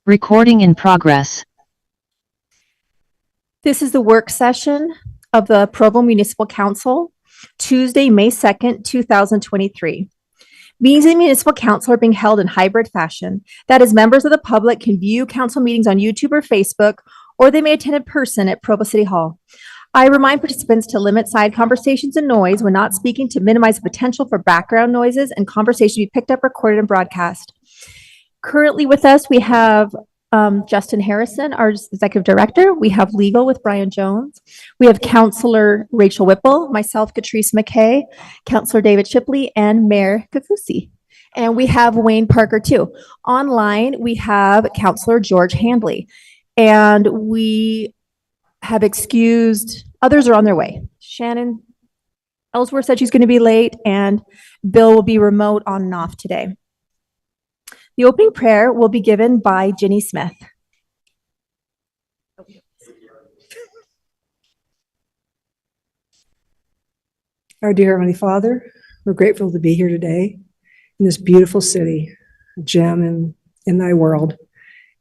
Recording in progress. This is the work session of the Provo Municipal Council, Tuesday, May 2nd, 2023. Meetings in Municipal Council are being held in hybrid fashion. That is, members of the public can view council meetings on YouTube or Facebook, or they may attend in person at Provo City Hall. I remind participants to limit side conversations and noise when not speaking to minimize the potential for background noises and conversation to be picked up, recorded, and broadcast. Currently with us, we have Justin Harrison, our Executive Director. We have Legal with Brian Jones. We have Councilor Rachel Whipple, myself, Catrice McKay, Councilor David Shipley, and Mayor Kafusi. And we have Wayne Parker too. Online, we have Councilor George Handley. And we have excused, others are on their way. Shannon Ellsworth said she's going to be late, and Bill will be remote on and off today. The opening prayer will be given by Ginny Smith. Our dear Heavenly Father, we're grateful to be here today in this beautiful city, a gem in thy world,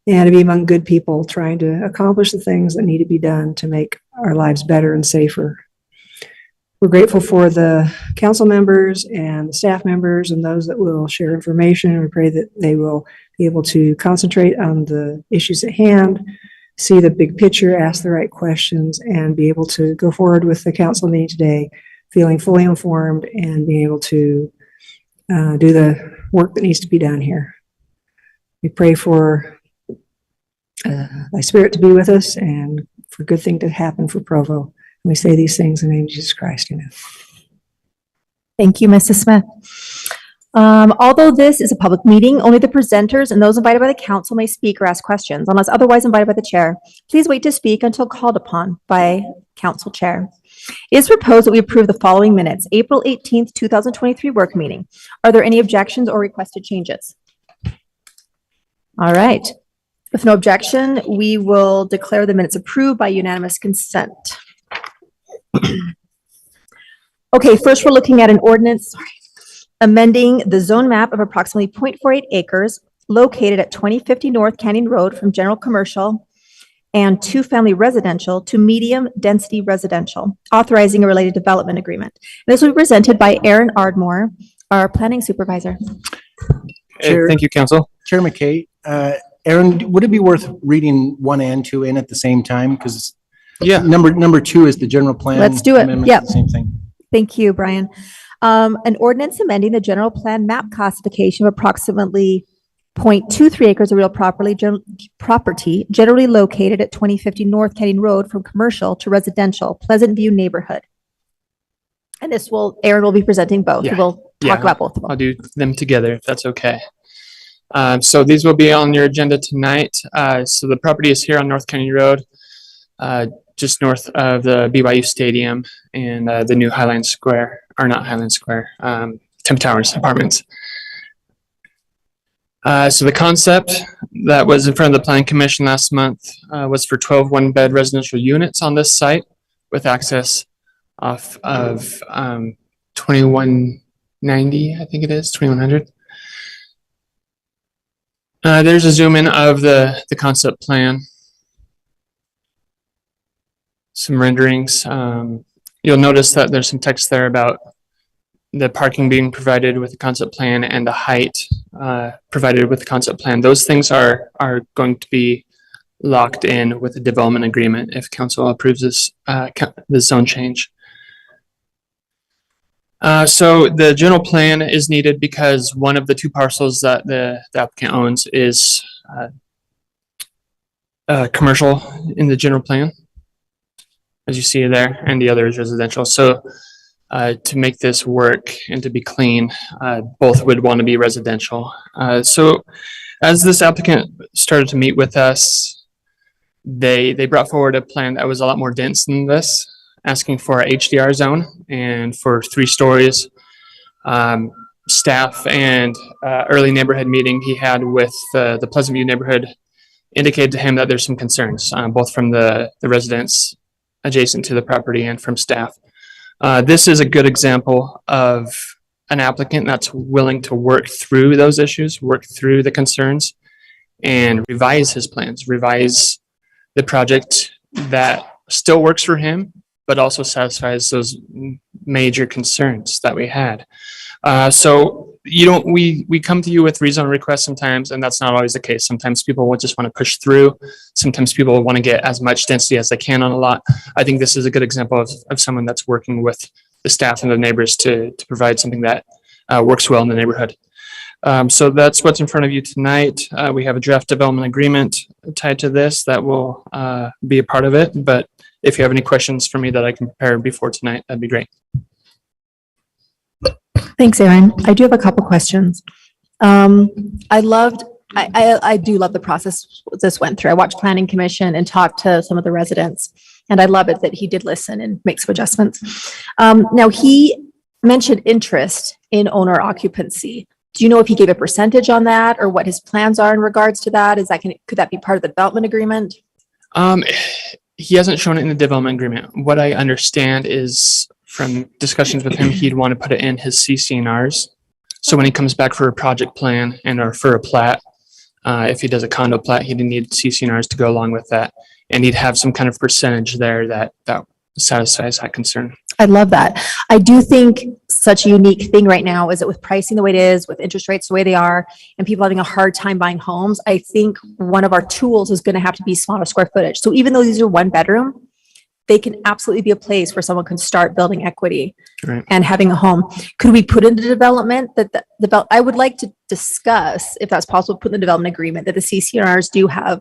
and to be among good people trying to accomplish the things that need to be done to make our lives better and safer. We're grateful for the council members and the staff members and those that will share information. We pray that they will be able to concentrate on the issues at hand, see the big picture, ask the right questions, and be able to go forward with the council meeting today, feeling fully informed and being able to do the work that needs to be done here. We pray for thy spirit to be with us and for good thing to happen for Provo. We say these things in the name of Jesus Christ. Amen. Thank you, Mrs. Smith. Although this is a public meeting, only the presenters and those invited by the council may speak or ask questions. Unless otherwise invited by the chair, please wait to speak until called upon by council chair. It is proposed that we approve the following minutes. April 18th, 2023 work meeting. Are there any objections or requested changes? All right. With no objection, we will declare the minutes approved by unanimous consent. Okay, first we're looking at an ordinance amending the zone map of approximately 0.48 acres located at 2050 North Canyon Road from general commercial and two-family residential to medium density residential, authorizing a related development agreement. And this will be presented by Aaron Ardmore, our planning supervisor. Thank you, Council. Chair McKay, Aaron, would it be worth reading 1 and 2 in at the same time? Because yeah, number 2 is the general plan. Let's do it. Yeah, same thing. Thank you, Brian. An ordinance amending the general plan map classification of approximately 0.23 acres of real property generally located at 2050 North Canyon Road from commercial to residential, Pleasant View neighborhood. And this will, Aaron will be presenting both. Yeah. We'll talk about both of them. I'll do them together if that's okay. So these will be on your agenda tonight. So the property is here on North Canyon Road, just north of the BYU Stadium and the new Highline Square, or not Highline Square, Temp Towers Apartments. So the concept that was in front of the Planning Commission last month was for 12 one-bed residential units on this site with access off of 2190, I think it is, 2100. There's a zoom in of the concept plan. Some renderings. You'll notice that there's some text there about the parking being provided with the concept plan and the height provided with the concept plan. Those things are going to be locked in with the development agreement if council approves this zone change. So the general plan is needed because one of the 2 parcels that the applicant owns is commercial in the general plan, as you see there, and the other is residential. So to make this work and to be clean, both would want to be residential. So as this applicant started to meet with us, they brought forward a plan that was a lot more dense than this, asking for a HDR zone and for 3 stories. Staff and early neighborhood meeting he had with the Pleasant View neighborhood indicated to him that there's some concerns, both from the residents adjacent to the property and from staff. This is a good example of an applicant that's willing to work through those issues, work through the concerns, and revise his plans, revise the project that still works for him, but also satisfies those major concerns that we had. So we come to you with rezone requests sometimes, and that's not always the case. Sometimes people will just want to push through. Sometimes people want to get as much density as they can on a lot. I think this is a good example of someone that's working with the staff and the neighbors to provide something that works well in the neighborhood. So that's what's in front of you tonight. We have a draft development agreement tied to this that will be a part of it. But if you have any questions for me that I can prepare before tonight, that'd be great. Thanks, Aaron. I do have a couple questions. I do love the process this went through. I watched Planning Commission and talked to some of the residents, and I love it that he did listen and make some adjustments. Now, he mentioned interest in owner occupancy. Do you know if he gave a percentage on that or what his plans are in regards to that? Could that be part of the development agreement? He hasn't shown it in the development agreement. What I understand is from discussions with him, he'd want to put it in his CC&Rs. So when he comes back for a project plan and or for a plat, if he does a condo plat, he'd need CC&Rs to go along with that. And he'd have some kind of percentage there that satisfies that concern. I love that. I do think such a unique thing right now is that with pricing the way it is, with interest rates the way they are, and people having a hard time buying homes, I think one of our tools is going to have to be smaller square footage. So even though these are one bedroom, they can absolutely be a place where someone can start building equity and having a home. Could we put into development that I would like to discuss, if that's possible, put in the development agreement that the CC&Rs do have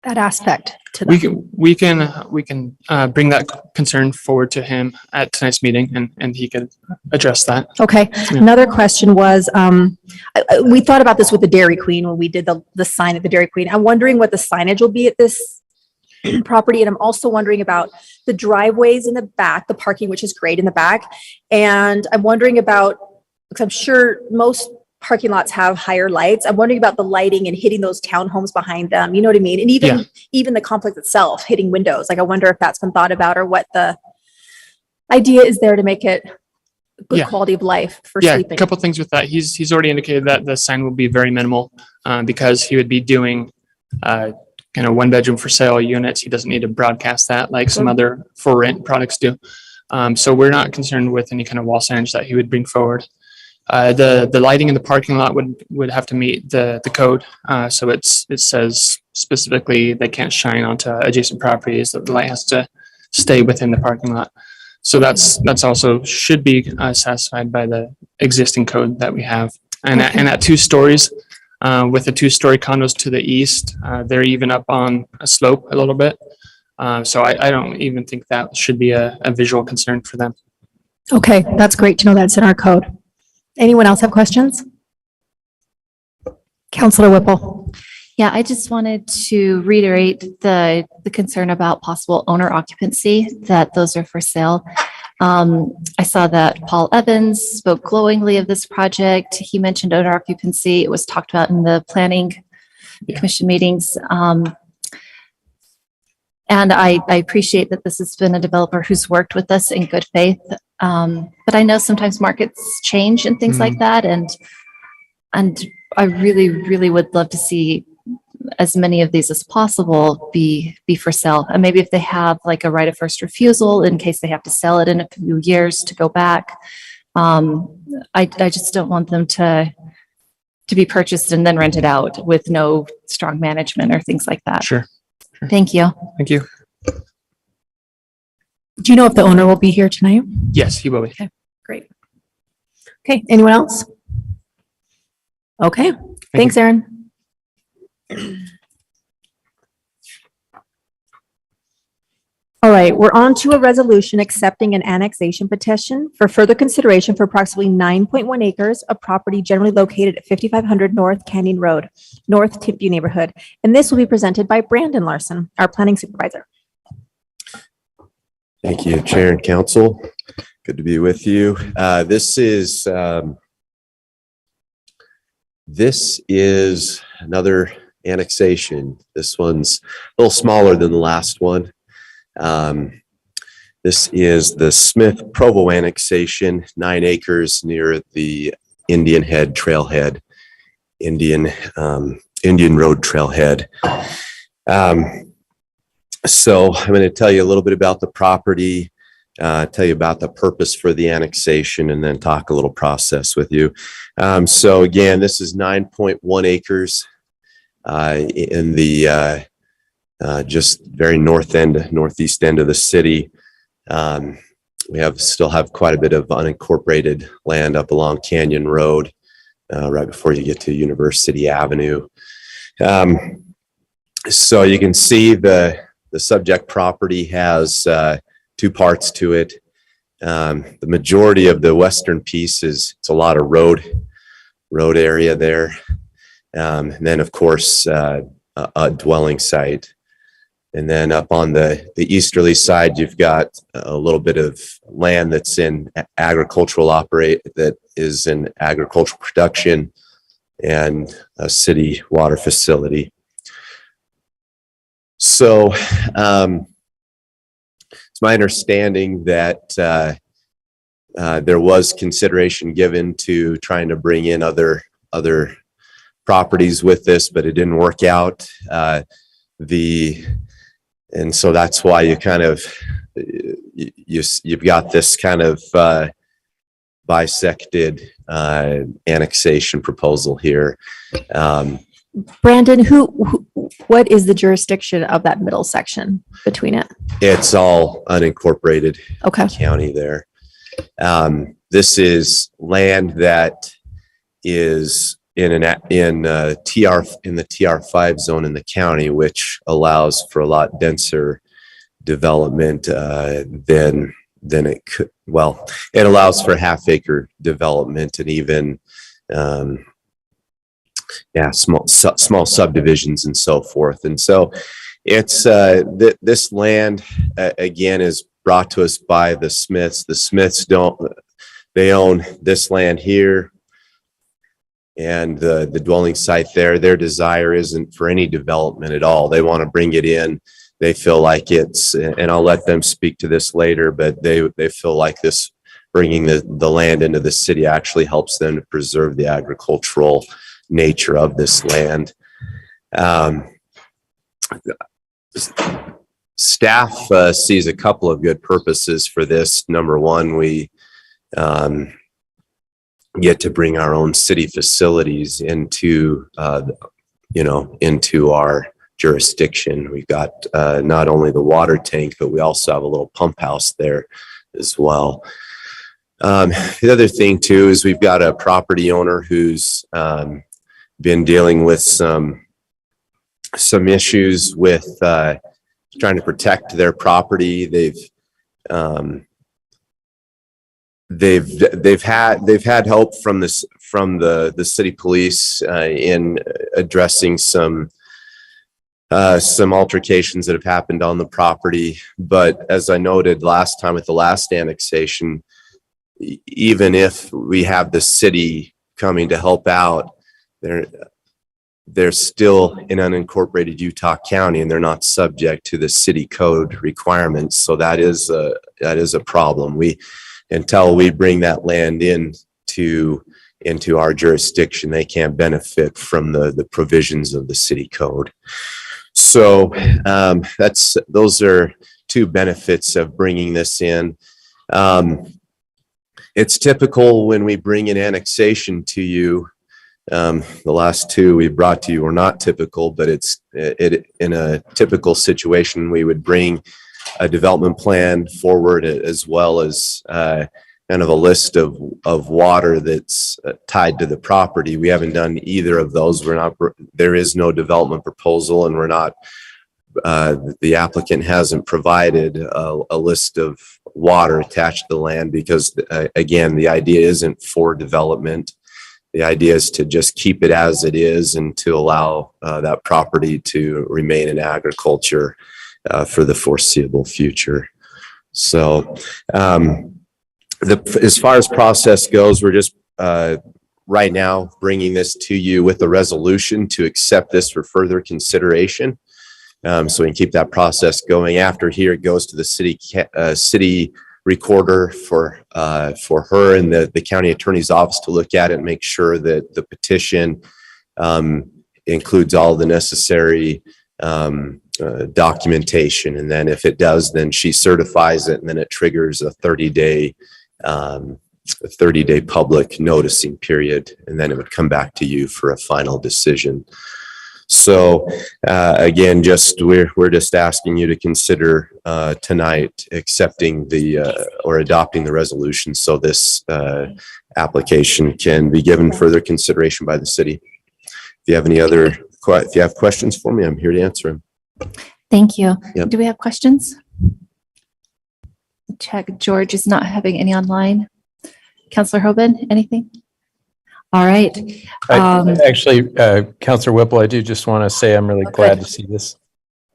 that aspect to them? We can bring that concern forward to him at tonight's meeting, and he could address that. Okay. Yeah. Another question was, we thought about this with the Dairy Queen when we did the sign at the Dairy Queen. I'm wondering what the signage will be at this property. And I'm also wondering about the driveways in the back, the parking, which is great in the back. And I'm wondering about, because I'm sure most parking lots have higher lights. I'm wondering about the lighting and hitting those townhomes behind them. You know what I mean? And even the complex itself hitting windows. Like, I wonder if that's been thought about or what the idea is there to make it good quality of life for sleeping. A couple things with that. He's already indicated that the sign will be very minimal because he would be doing kind of one bedroom for sale units. He doesn't need to broadcast that like some other for rent products do. So we're not concerned with any kind of wall signage that he would bring forward. The lighting in the parking lot would have to meet the code. So it says specifically they can't shine onto adjacent properties. The light has to stay within the parking lot. So that's also should be satisfied by the existing code that we have. And at 2 stories, with the 2-story condos to the east, they're even up on a slope a little bit. So I don't even think that should be a visual concern for them. Okay, that's great to know that's in our code. Anyone else have questions? Councilor Whipple. Yeah, I just wanted to reiterate the concern about possible owner occupancy, that those are for sale. I saw that Paul Evans spoke glowingly of this project. He mentioned owner occupancy. It was talked about in the planning commission meetings. And I appreciate that this has been a developer who's worked with us in good faith. But I know sometimes markets change and things like that. And I really, really would love to see as many of these as possible be for sale. And maybe if they have like a right of first refusal in case they have to sell it in a few years to go back. I just don't want them to be purchased and then rented out with no strong management or things like that. Sure. Thank you. Thank you. Do you know if the owner will be here tonight? Yes, he will be. Okay, great. Okay, anyone else? Okay, thanks, Aaron. All right, we're on to a resolution accepting an annexation petition for further consideration for approximately 9.1 acres of property generally located at 5500 North Canyon Road, North Tipview neighborhood. And this will be presented by Brandon Larson, our planning supervisor. Thank you, Chair and Council. Good to be with you. This is another annexation. This one's a little smaller than the last one. This is the Smith Provo annexation, 9 acres near the Indian Head Trailhead Indian Indian Road Trailhead. So I'm going to tell you a little bit about the property, tell you about the purpose for the annexation, and then talk a little process with you. So again, this is 9.1 acres in the just very northeast end of the city. We still have quite a bit of unincorporated land up along Canyon Road, right before you get to University Avenue. So you can see the subject property has two parts to it. The majority of the western piece it's a lot of road area there. And then of course, a dwelling site. And then up on the easterly side, you've got a little bit of land that's in that is in agricultural production and a city water facility. So it's my understanding that there was consideration given to trying to bring in other properties with this, but it didn't work out. And so that's why you kind of you've got this kind of bisected annexation proposal here. Brandon, what is the jurisdiction of that middle section between it? It's all unincorporated Okay. county there. This is land that is in the TR5 zone in the county, which allows for a lot denser development than it could. Well, it allows for half-acre development and even small subdivisions and so forth. And so it's this land again is brought to us by the Smiths. The Smiths they own this land here and the dwelling site there. Their desire isn't for any development at all. They want to bring it in. They feel like and I'll let them speak to this later, but they feel like this bringing the land into the city actually helps them to preserve the agricultural nature of this land. Staff sees a couple of good purposes for this. Number one, we get to bring our own city facilities into our jurisdiction. We've got not only the water tank, but we also have a little pump house there as well. The other thing too is we've got a property owner who's been dealing with some issues with trying to protect their property. They've had help from the city police in addressing some altercations that have happened on the property. But as I noted last time with the last annexation, even if we have the city coming to help out, they're still in unincorporated Utah County and they're not subject to the city code requirements. So that is a problem. Until we bring that land into our jurisdiction, they can't benefit from the provisions of the city code. So those are two benefits of bringing this in. It's typical when we bring an annexation to you. The last two we brought to you are not typical, but in a typical situation, we would bring a development plan forward as well as kind of a list of water that's tied to the property. We haven't done either of those. There is no development proposal, and the applicant hasn't provided a list of water attached to the land because again, the idea isn't for development. The idea is to just keep it as it is and to allow that property to remain in agriculture for the foreseeable future. So as far as process goes, we're just right now bringing this to you with a resolution to accept this for further consideration. So we can keep that process going. After here, it goes to the city recorder for her and the county attorney's office to look at it and make sure that the petition includes all the necessary documentation. And then if it does, then she certifies it, and then it triggers a 30-day public noticing period, and then it would come back to you for a final decision. So again, we're just asking you to consider tonight accepting or adopting the resolution, so this application can be given further consideration by the city. If you have if you have questions for me, I'm here to answer them. Thank you. Yep. Do we have questions? Check. George is not having any online. Counselor Hoban, anything? All right. Actually, Counselor Whipple, I do just want to say I'm really glad to see this.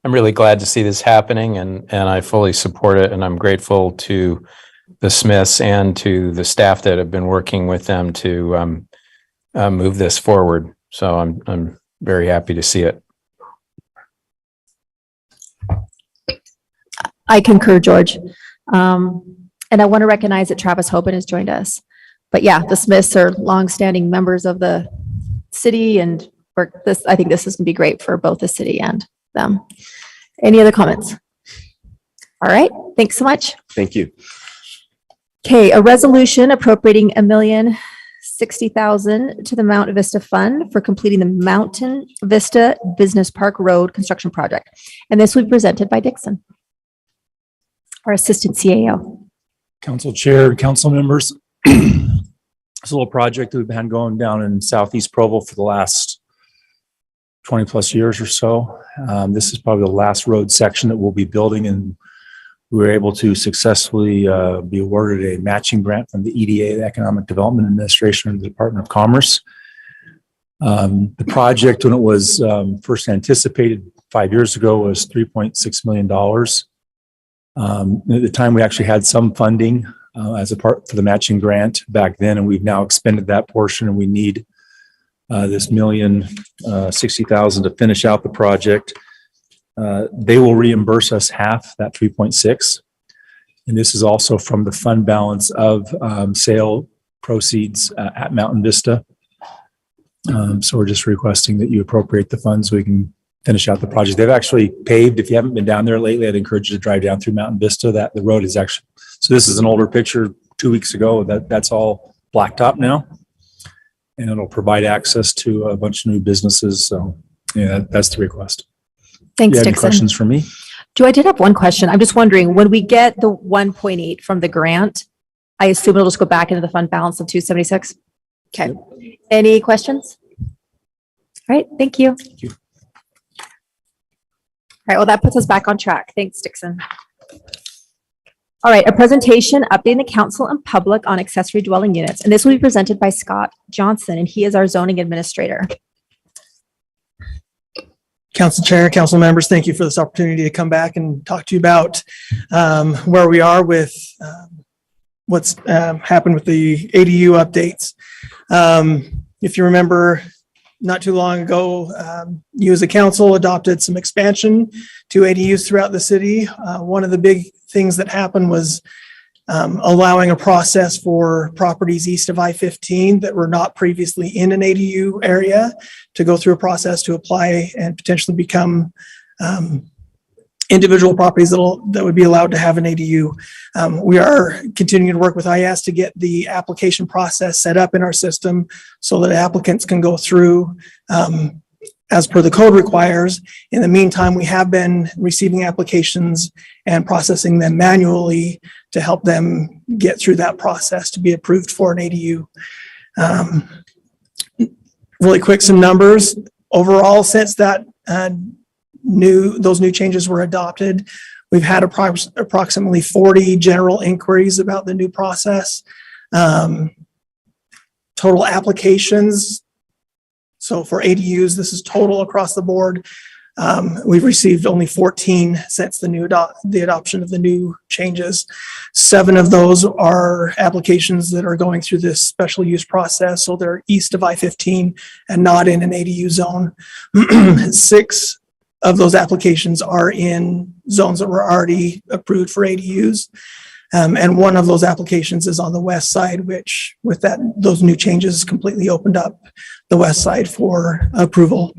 I'm really glad to see this happening, and I fully support it. And I'm grateful to the Smiths and to the staff that have been working with them to move this forward. So I'm very happy to see it. I concur, George. And I want to recognize that Travis Hoban has joined us. But yeah, the Smiths are longstanding members of the city, and I think this is going to be great for both the city and them. Any other comments? All right, thanks so much. Thank you. Okay, a resolution appropriating $1,060,000 to the Mountain Vista Fund for completing the Mountain Vista Business Park Road construction project. And this will be presented by Dixon, our Assistant CAO. Council Chair, council members. It's a little project that we've had going down in Southeast Provo for the last 20 plus years or so. This is probably the last road section that we'll be building, and we were able to successfully be awarded a matching grant from the EDA, the Economic Development Administration of the Department of Commerce. The project, when it was first anticipated 5 years ago, was $3.6 million. At the time, we actually had some funding as a part for the matching grant back then, and we've now expended that portion, and we need this $1,060,000 to finish out the project. They will reimburse us half that 3.6. And this is also from the fund balance of sale proceeds at Mountain Vista. So we're just requesting that you appropriate the funds so we can finish out the project. They've actually paved. If you haven't been down there lately, I'd encourage you to drive down through Mountain Vista. That the road is actually, so this is an older picture 2 weeks ago. That's all blacktop now, and it'll provide access to a bunch of new businesses. So yeah, that's the request. Thanks, Do you have any Dixon. questions for me? I did have one question. I'm just wondering, when we get the 1.8 from the grant, I assume it'll just go back into the fund balance of 276? Okay. Any questions? All right, thank you. Thank you. All right, well, that puts us back on track. Thanks, Dixon. All right, a presentation updating the council and public on accessory dwelling units. And this will be presented by Scott Johnson, and he is our zoning administrator. Council Chair, council members, thank you for this opportunity to come back and talk to you about where we are with what's happened with the ADU updates. If you remember, not too long ago, you as a council adopted some expansion to ADUs throughout the city. One of the big things that happened was allowing a process for properties east of I-15 that were not previously in an ADU area to go through a process to apply and potentially become individual properties that would be allowed to have an ADU. We are continuing to work with IS to get the application process set up in our system so that applicants can go through as per the code requires. In the meantime, we have been receiving applications and processing them manually to help them get through that process to be approved for an ADU. Really quick, some numbers. Overall, since that those new changes were adopted, we've had approximately 40 general inquiries about the new process. Total applications. So for ADUs, this is total across the board. We've received only 14 since the adoption of the new changes. 7 of those are applications that are going through this special use process. So they're east of I-15 and not in an ADU zone. 6 of those applications are in zones that were already approved for ADUs. And one of those applications is on the west side, which with those new changes completely opened up the west side for approval.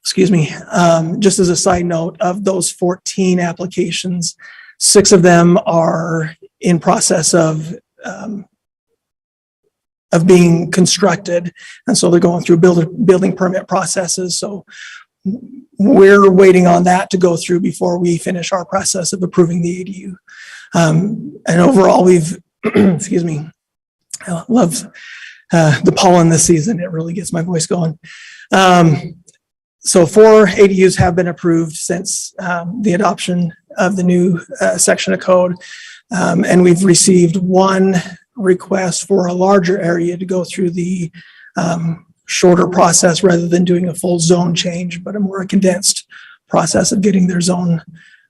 Excuse me. Just as a side note, of those 14 applications, 6 of them are in process of being constructed. And so they're going through building permit processes. So we're waiting on that to go through before we finish our process of approving the ADU. And overall, we've, excuse me, I love the pollen this season. It really gets my voice going. So 4 ADUs have been approved since the adoption of the new section of code. And we've received 1 request for a larger area to go through the shorter process rather than doing a full zone change, but a more condensed process of getting their zone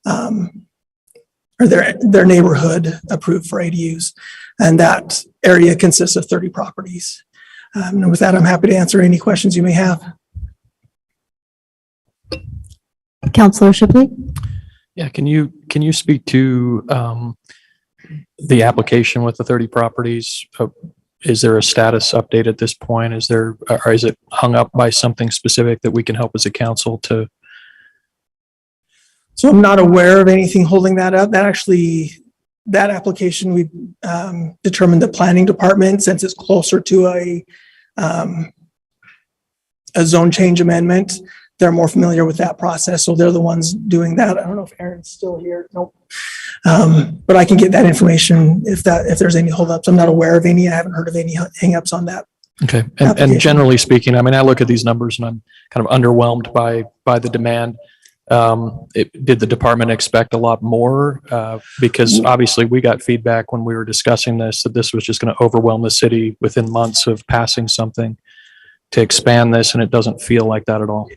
or their neighborhood approved for ADUs. And that area consists of 30 properties. And with that, I'm happy to answer any questions you may have. Counselor Shipley? Yeah, can you speak to the application with the 30 properties? Is there a status update at this point? Is it hung up by something specific that we can help as a council to? So I'm not aware of anything holding that up. That application, we determined the planning department, since it's closer to a zone change amendment, they're more familiar with that process. So they're the ones doing that. I don't know if Aaron's still here. Nope. But I can get that information if there's any holdups. I'm not aware of any. I haven't heard of any hangups on that. Okay. And generally speaking, I mean, I look at these numbers and I'm kind of underwhelmed by the demand. Did the department expect a lot more? Because obviously we got feedback when we were discussing this, that this was just going to overwhelm the city within months of passing something to expand this, and it doesn't feel like that at all.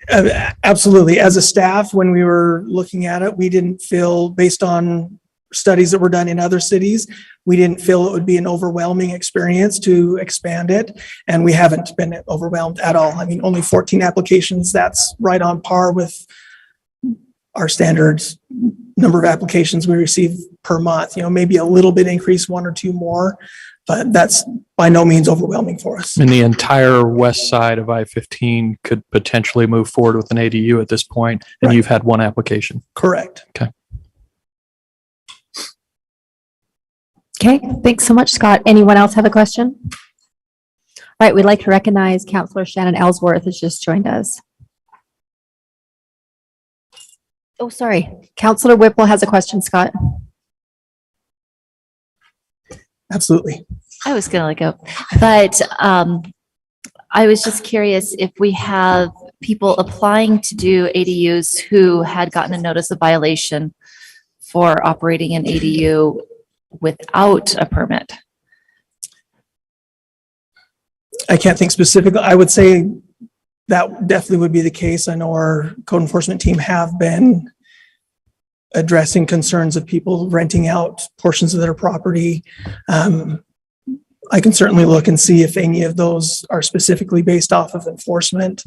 Absolutely. As a staff, when we were looking at it, we didn't feel, based on studies that were done in other cities, we didn't feel it would be an overwhelming experience to expand it. And we haven't been overwhelmed at all. I mean, only 14 applications, that's right on par with our standards number of applications we receive per month. Maybe a little bit increase, 1 or 2 more, but that's by no means overwhelming for us. And the entire west side of I-15 could potentially move forward with an ADU at this point, and Right. You've had 1 application. Correct. Okay. Okay, thanks so much, Scott. Anyone else have a question? All right, we'd like to recognize Counselor Shannon Ellsworth has just joined us. Oh, sorry. Counselor Whipple has a question, Scott. Absolutely. I was gonna let go, but I was just curious if we have people applying to do ADUs who had gotten a notice of violation for operating an ADU without a permit. I can't think specifically. I would say that definitely would be the case. I know our code enforcement team have been addressing concerns of people renting out portions of their property. I can certainly look and see if any of those are specifically based off of enforcement.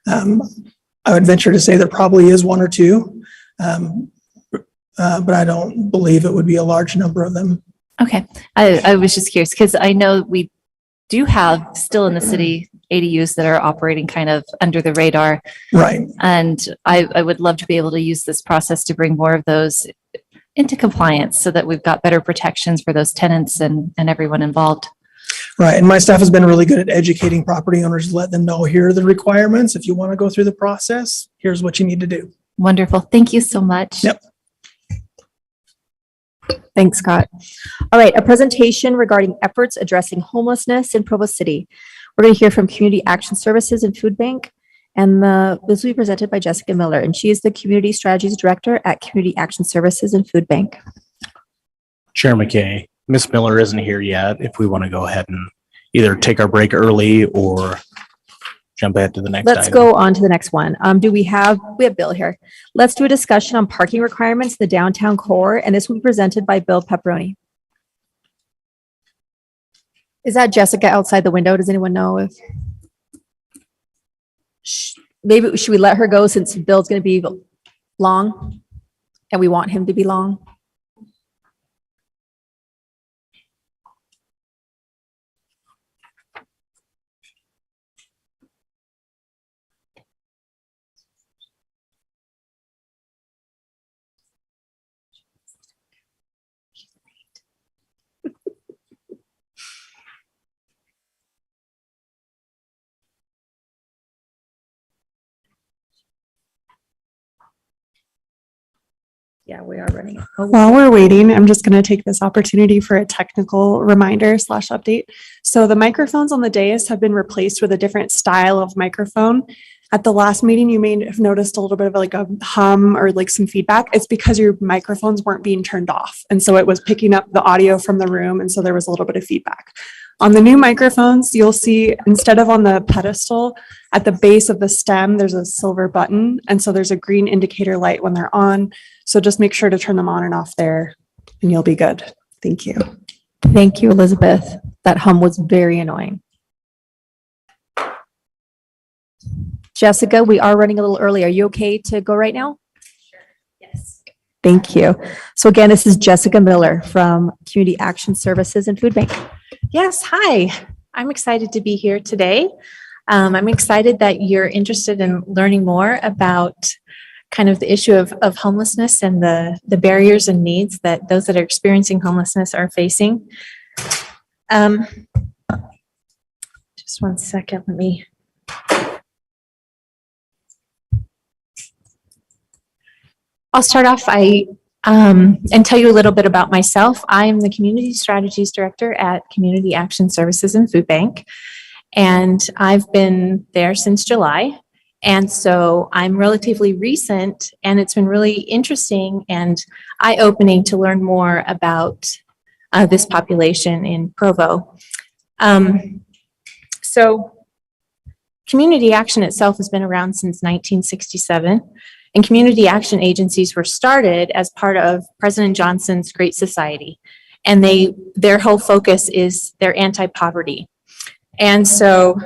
I would venture to say there probably is 1 or 2, but I don't believe it would be a large number of them. Okay, I was just curious because I know we do have still in the city ADUs that are operating kind of under the radar. Right. And I would love to be able to use this process to bring more of those into compliance so that we've got better protections for those tenants and everyone involved. Right. And my staff has been really good at educating property owners to let them know, here are the requirements. If you want to go through the process, here's what you need to do. Wonderful. Thank you so much. Yep. Thanks, Scott. All right, a presentation regarding efforts addressing homelessness in Provo City. We're going to hear from Community Action Services and Food Bank, and this will be presented by Jessica Miller, and she is the Community Strategies Director at Community Action Services and Food Bank. Chair McKay, Ms. Miller isn't here yet. If we want to go ahead and either take our break early or jump ahead to the next Let's item. go on to the next one. We have Bill here. Let's do a discussion on parking requirements in the downtown core, and this will be presented by Bill Pepperoni. Is that Jessica outside the window? Does anyone know if? Maybe should we let her go since Bill's going to be long and we want him to be long? Yeah, we are running it. Oh, While we're waiting, I'm just going to take this opportunity for a technical reminder / update. So the microphones on the dais have been replaced with a different style of microphone. At the last meeting, you may have noticed a little bit of like a hum or like some feedback. It's because your microphones weren't being turned off. And so it was picking up the audio from the room. And so there was a little bit of feedback. On the new microphones, you'll see instead of on the pedestal, at the base of the stem, there's a silver button. And so there's a green indicator light when they're on. So just make sure to turn them on and off there and you'll be good. Thank you. thank you, Elizabeth. That hum was very annoying. Jessica, we are running a little early. Are you okay to go right now? Sure. Yes. Thank you. So again, this is Jessica Miller from Community Action Services and Food Bank. Yes, hi. I'm excited to be here today. I'm excited that you're interested in learning more about kind of the issue of homelessness and the barriers and needs that those that are experiencing homelessness are facing. Just one second, let me. I'll start off and tell you a little bit about myself. I am the Community Strategies Director at Community Action Services and Food Bank, and I've been there since July. And so I'm relatively recent, and it's been really interesting and eye-opening to learn more about this population in Provo. So community action itself has been around since 1967. And community action agencies were started as part of President Johnson's Great Society. And their whole focus is their anti-poverty. And so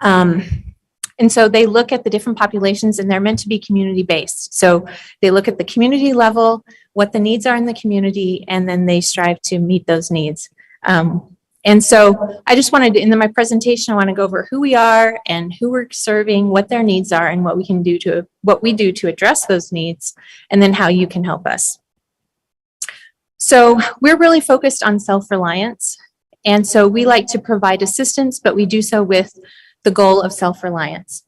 they look at the different populations and they're meant to be community-based. So they look at the community level, what the needs are in the community, and then they strive to meet those needs. And so I just wanted to, in my presentation, I want to go over who we are and who we're serving, what their needs are, and what we do to address those needs, and then how you can help us. So we're really focused on self-reliance. And so we like to provide assistance, but we do so with the goal of self-reliance.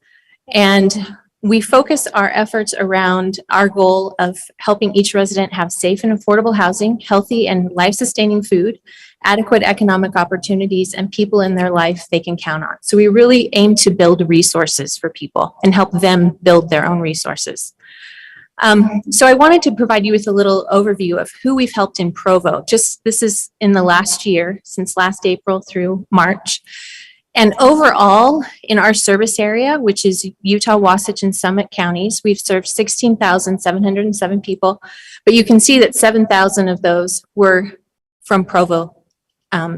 And we focus our efforts around our goal of helping each resident have safe and affordable housing, healthy and life-sustaining food, adequate economic opportunities, and people in their life they can count on. So we really aim to build resources for people and help them build their own resources. So I wanted to provide you with a little overview of who we've helped in Provo. This is in the last year, since last April through March. And overall, in our service area, which is Utah, Wasatch, and Summit counties, we've served 16,707 people. But you can see that 7,000 of those were from Provo.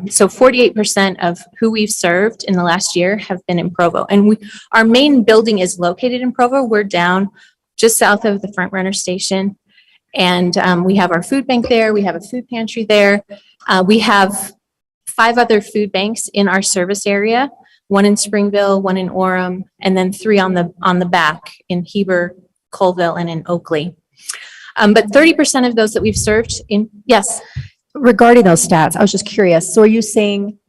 So 48% of who we've served in the last year have been in Provo. And our main building is located in Provo. We're down just south of the Front Runner Station. And we have our food bank there. We have a food pantry there. We have 5 other food banks in our service area, 1 in Springville, 1 in Orem, and then 3 on the back in Heber, Colville, and in Oakley. But 30% of those that we've served in, yes. Regarding those stats, I was just curious. So are you saying,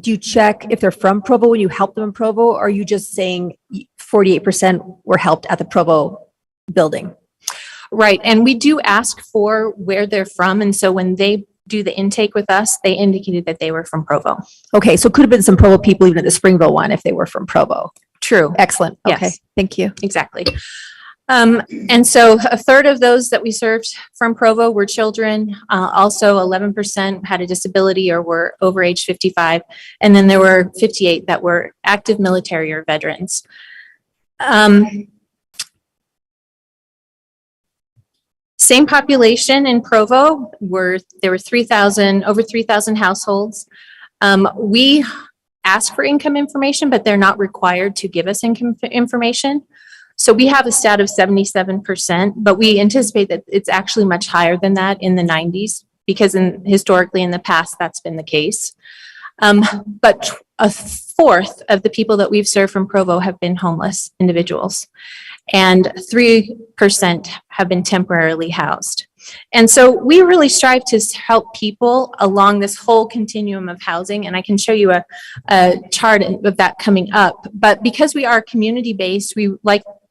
do you check if they're from Provo when you help them in Provo? Or are you just saying 48% were helped at the Provo building? Right. And we do ask for where they're from. And so when they do the intake with us, they indicated that they were from Provo. Okay. So it could have been some Provo people even at the Springville one if they were from Provo. True. Excellent. Okay. Yes. Thank you. Exactly. And so a third of those that we served from Provo were children. Also 11% had a disability or were over age 55. And then there were 58 that were active military or veterans. Same population in Provo there were over 3,000 households. We ask for income information, but they're not required to give us income information. So we have a stat of 77%, but we anticipate that it's actually much higher than that in the 90s, because historically in the past, that's been the case. But a fourth of the people that we've served from Provo have been homeless individuals, and 3% have been temporarily housed. And so we really strive to help people along this whole continuum of housing. And I can show you a chart of that coming up. But because we are community-based,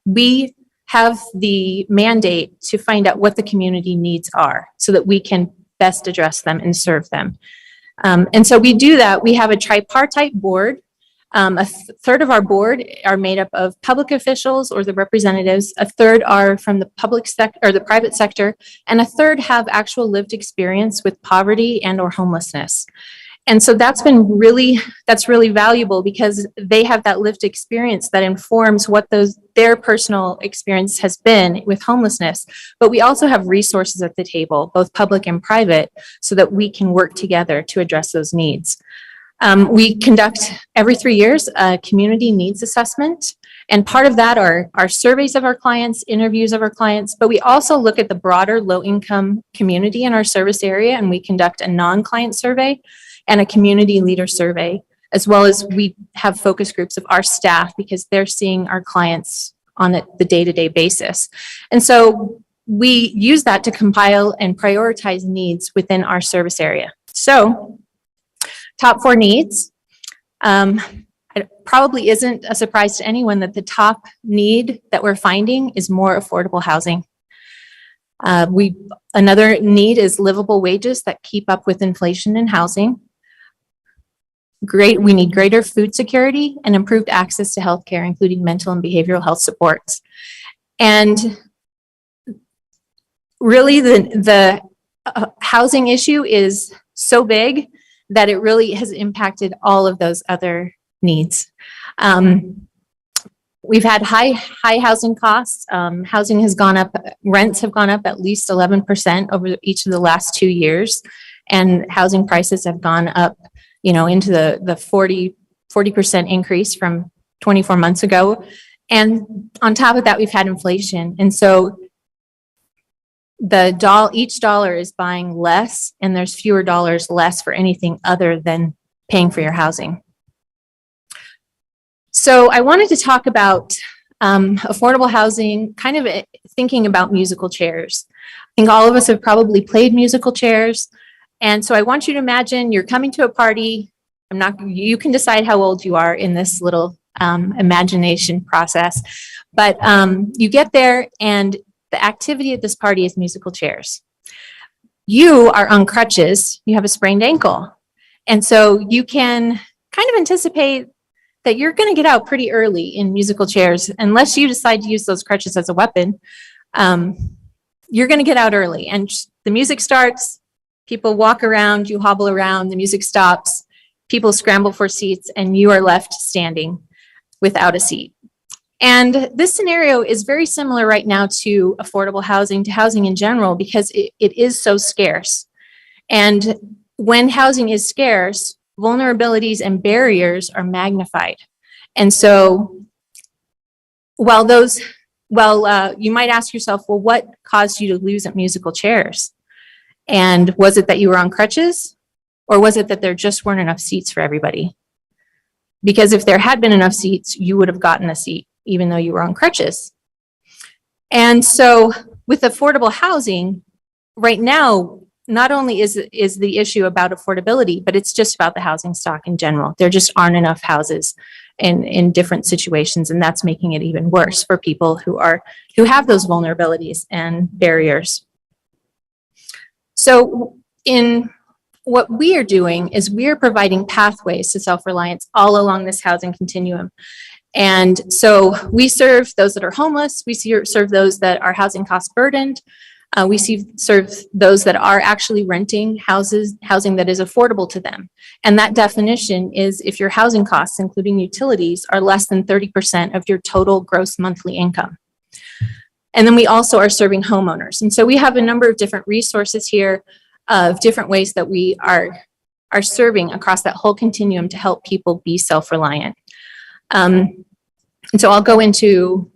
we have the mandate to find out what the community needs are so that we can best address them and serve them. And so we do that. We have a tripartite board. A third of our board are made up of public officials or the representatives. A third are from the public sector or the private sector, and a third have actual lived experience with poverty and or homelessness. And so that's really valuable because they have that lived experience that informs what their personal experience has been with homelessness. But we also have resources at the table, both public and private, so that we can work together to address those needs. We conduct every 3 years a community needs assessment. And part of that are surveys of our clients, interviews of our clients, but we also look at the broader low-income community in our service area, and we conduct a non-client survey and a community leader survey, as well as we have focus groups of our staff because they're seeing our clients on the day-to-day basis. And so we use that to compile and prioritize needs within our service area. So top 4 needs. It probably isn't a surprise to anyone that the top need that we're finding is more affordable housing. Another need is livable wages that keep up with inflation in housing. We need greater food security and improved access to healthcare, including mental and behavioral health supports. And really the housing issue is so big that it really has impacted all of those other needs. We've had high housing costs. Housing has gone up, rents have gone up at least 11% over each of the last 2 years. And housing prices have gone up, into the 40% increase from 24 months ago. And on top of that, we've had inflation. And so each dollar is buying less, and there's fewer dollars less for anything other than paying for your housing. So I wanted to talk about affordable housing, kind of thinking about musical chairs. I think all of us have probably played musical chairs. And so I want you to imagine you're coming to a party. You can decide how old you are in this little imagination process, but you get there and the activity at this party is musical chairs. You are on crutches, you have a sprained ankle. And so you can kind of anticipate that you're going to get out pretty early in musical chairs, unless you decide to use those crutches as a weapon. You're going to get out early, and the music starts, people walk around, you hobble around, the music stops, people scramble for seats, and you are left standing without a seat. And this scenario is very similar right now to affordable housing, to housing in general, because it is so scarce. And when housing is scarce, vulnerabilities and barriers are magnified. And so you might ask yourself, well, what caused you to lose at musical chairs? And was it that you were on crutches, or was it that there just weren't enough seats for everybody? Because if there had been enough seats, you would have gotten a seat, even though you were on crutches. And so with affordable housing, right now, not only is the issue about affordability, but it's just about the housing stock in general. There just aren't enough houses in different situations, and that's making it even worse for people who have those vulnerabilities and barriers. So in what we are doing is we are providing pathways to self-reliance all along this housing continuum. And so we serve those that are homeless, we serve those that are housing cost burdened, we serve those that are actually renting housing that is affordable to them. And that definition is if your housing costs, including utilities, are less than 30% of your total gross monthly income. And then we also are serving homeowners. And so we have a number of different resources here of different ways that we are serving across that whole continuum to help people be self-reliant. And so I'll go into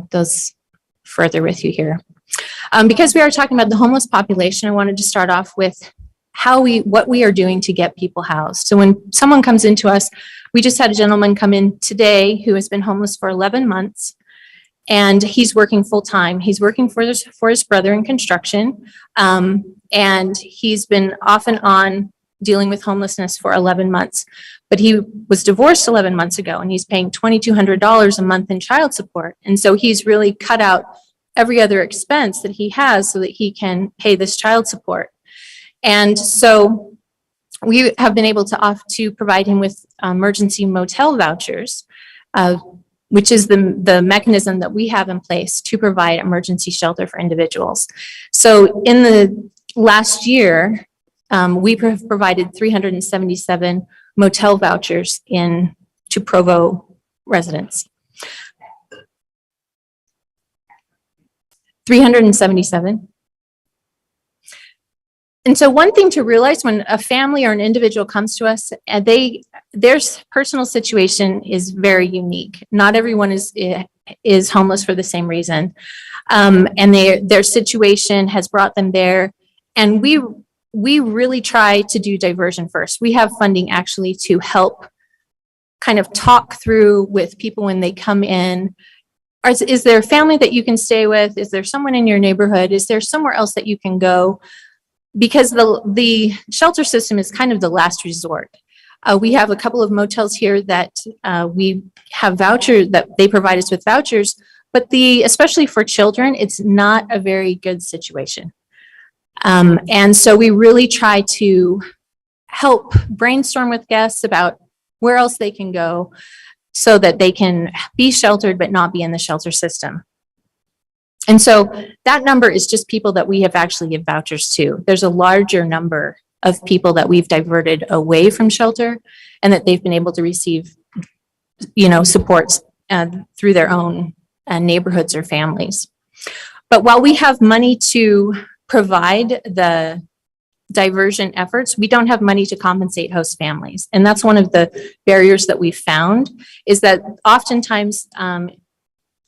those further with you here. Because we are talking about the homeless population, I wanted to start off with what we are doing to get people housed. So when someone comes into us, we just had a gentleman come in today who has been homeless for 11 months, and he's working full time. He's working for his brother in construction, and he's been off and on dealing with homelessness for 11 months, but he was divorced 11 months ago and he's paying $2,200 a month in child support. And so he's really cut out every other expense that he has so that he can pay this child support. And so we have been able to provide him with emergency motel vouchers, which is the mechanism that we have in place to provide emergency shelter for individuals. So in the last year, we have provided 377 motel vouchers to Provo residents. 377. And so one thing to realize when a family or an individual comes to us, their personal situation is very unique. Not everyone is homeless for the same reason. And their situation has brought them there. And we really try to do diversion first. We have funding actually to help kind of talk through with people when they come in. Is there a family that you can stay with? Is there someone in your neighborhood? Is there somewhere else that you can go? Because the shelter system is kind of the last resort. We have a couple of motels here that we have vouchers that they provide us with vouchers, but especially for children, it's not a very good situation. And so we really try to help brainstorm with guests about where else they can go so that they can be sheltered but not be in the shelter system. And so that number is just people that we have actually given vouchers to. There's a larger number of people that we've diverted away from shelter and that they've been able to receive, supports through their own neighborhoods or families. But while we have money to provide the diversion efforts, we don't have money to compensate host families. And that's one of the barriers that we found is that oftentimes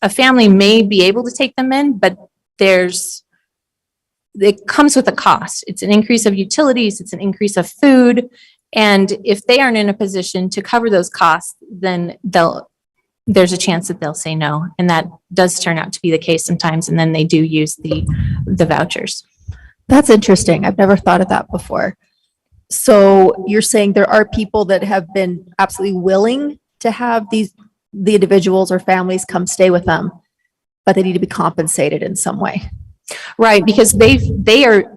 a family may be able to take them in, but it comes with a cost. It's an increase of utilities, it's an increase of food. And if they aren't in a position to cover those costs, then there's a chance that they'll say no. And that does turn out to be the case sometimes. And then they do use the vouchers. That's interesting. I've never thought of that before. So you're saying there are people that have been absolutely willing to have the individuals or families come stay with them, but they need to be compensated in some way. Right, because they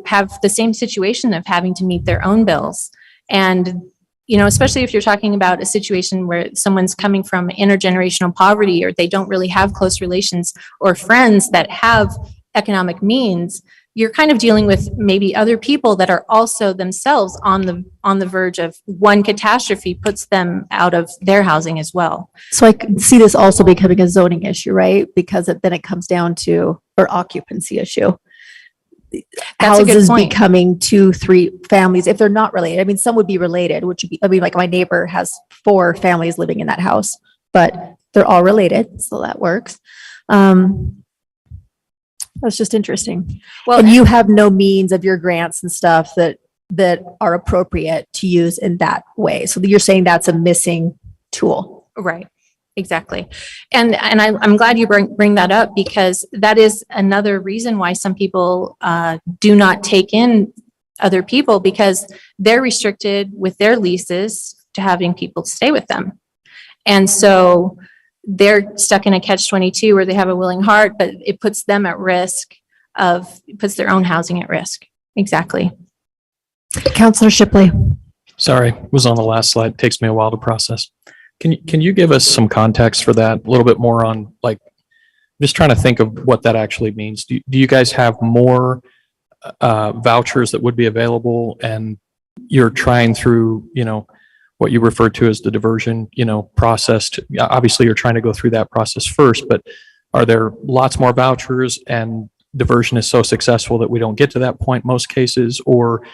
have the same situation of having to meet their own bills. And, especially if you're talking about a situation where someone's coming from intergenerational poverty or they don't really have close relations or friends that have economic means, you're kind of dealing with maybe other people that are also themselves on the verge of one catastrophe puts them out of their housing as well. So I could see this also becoming a zoning issue, right? Because then it comes down to or occupancy issue. That's a good Houses point. becoming 2-3 families, if they're not related. I mean, some would be related, which would be, like my neighbor has 4 families living in that house, but they're all related, so that works. That's just interesting. Well, And you have no means of your grants and stuff that are appropriate to use in that way. So you're saying that's a missing tool. right, exactly. And I'm glad you bring that up because that is another reason why some people do not take in other people because they're restricted with their leases to having people stay with them. And so they're stuck in a catch-22 where they have a willing heart, but it puts them at risk puts their own housing at risk. Exactly. Counselor Shipley. Sorry, was on the last slide. Takes me a while to process. Can you give us some context for that? A little bit more on just trying to think of what that actually means. Do you guys have more vouchers that would be available and you're trying through, what you refer to as the diversion, process. Obviously, you're trying to go through that process first, but are there lots more vouchers and diversion is so successful that we don't get to that point most cases? Or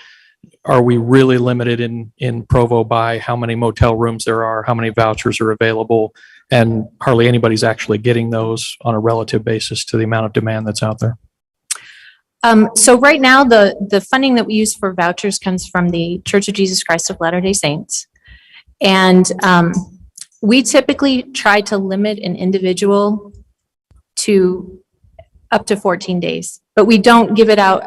are we really limited in Provo by how many motel rooms there are, how many vouchers are available, and hardly anybody's actually getting those on a relative basis to the amount of demand that's out there? So right now, the funding that we use for vouchers comes from the Church of Jesus Christ of Latter-day Saints. And we typically try to limit an individual to up to 14 days, but we don't give it out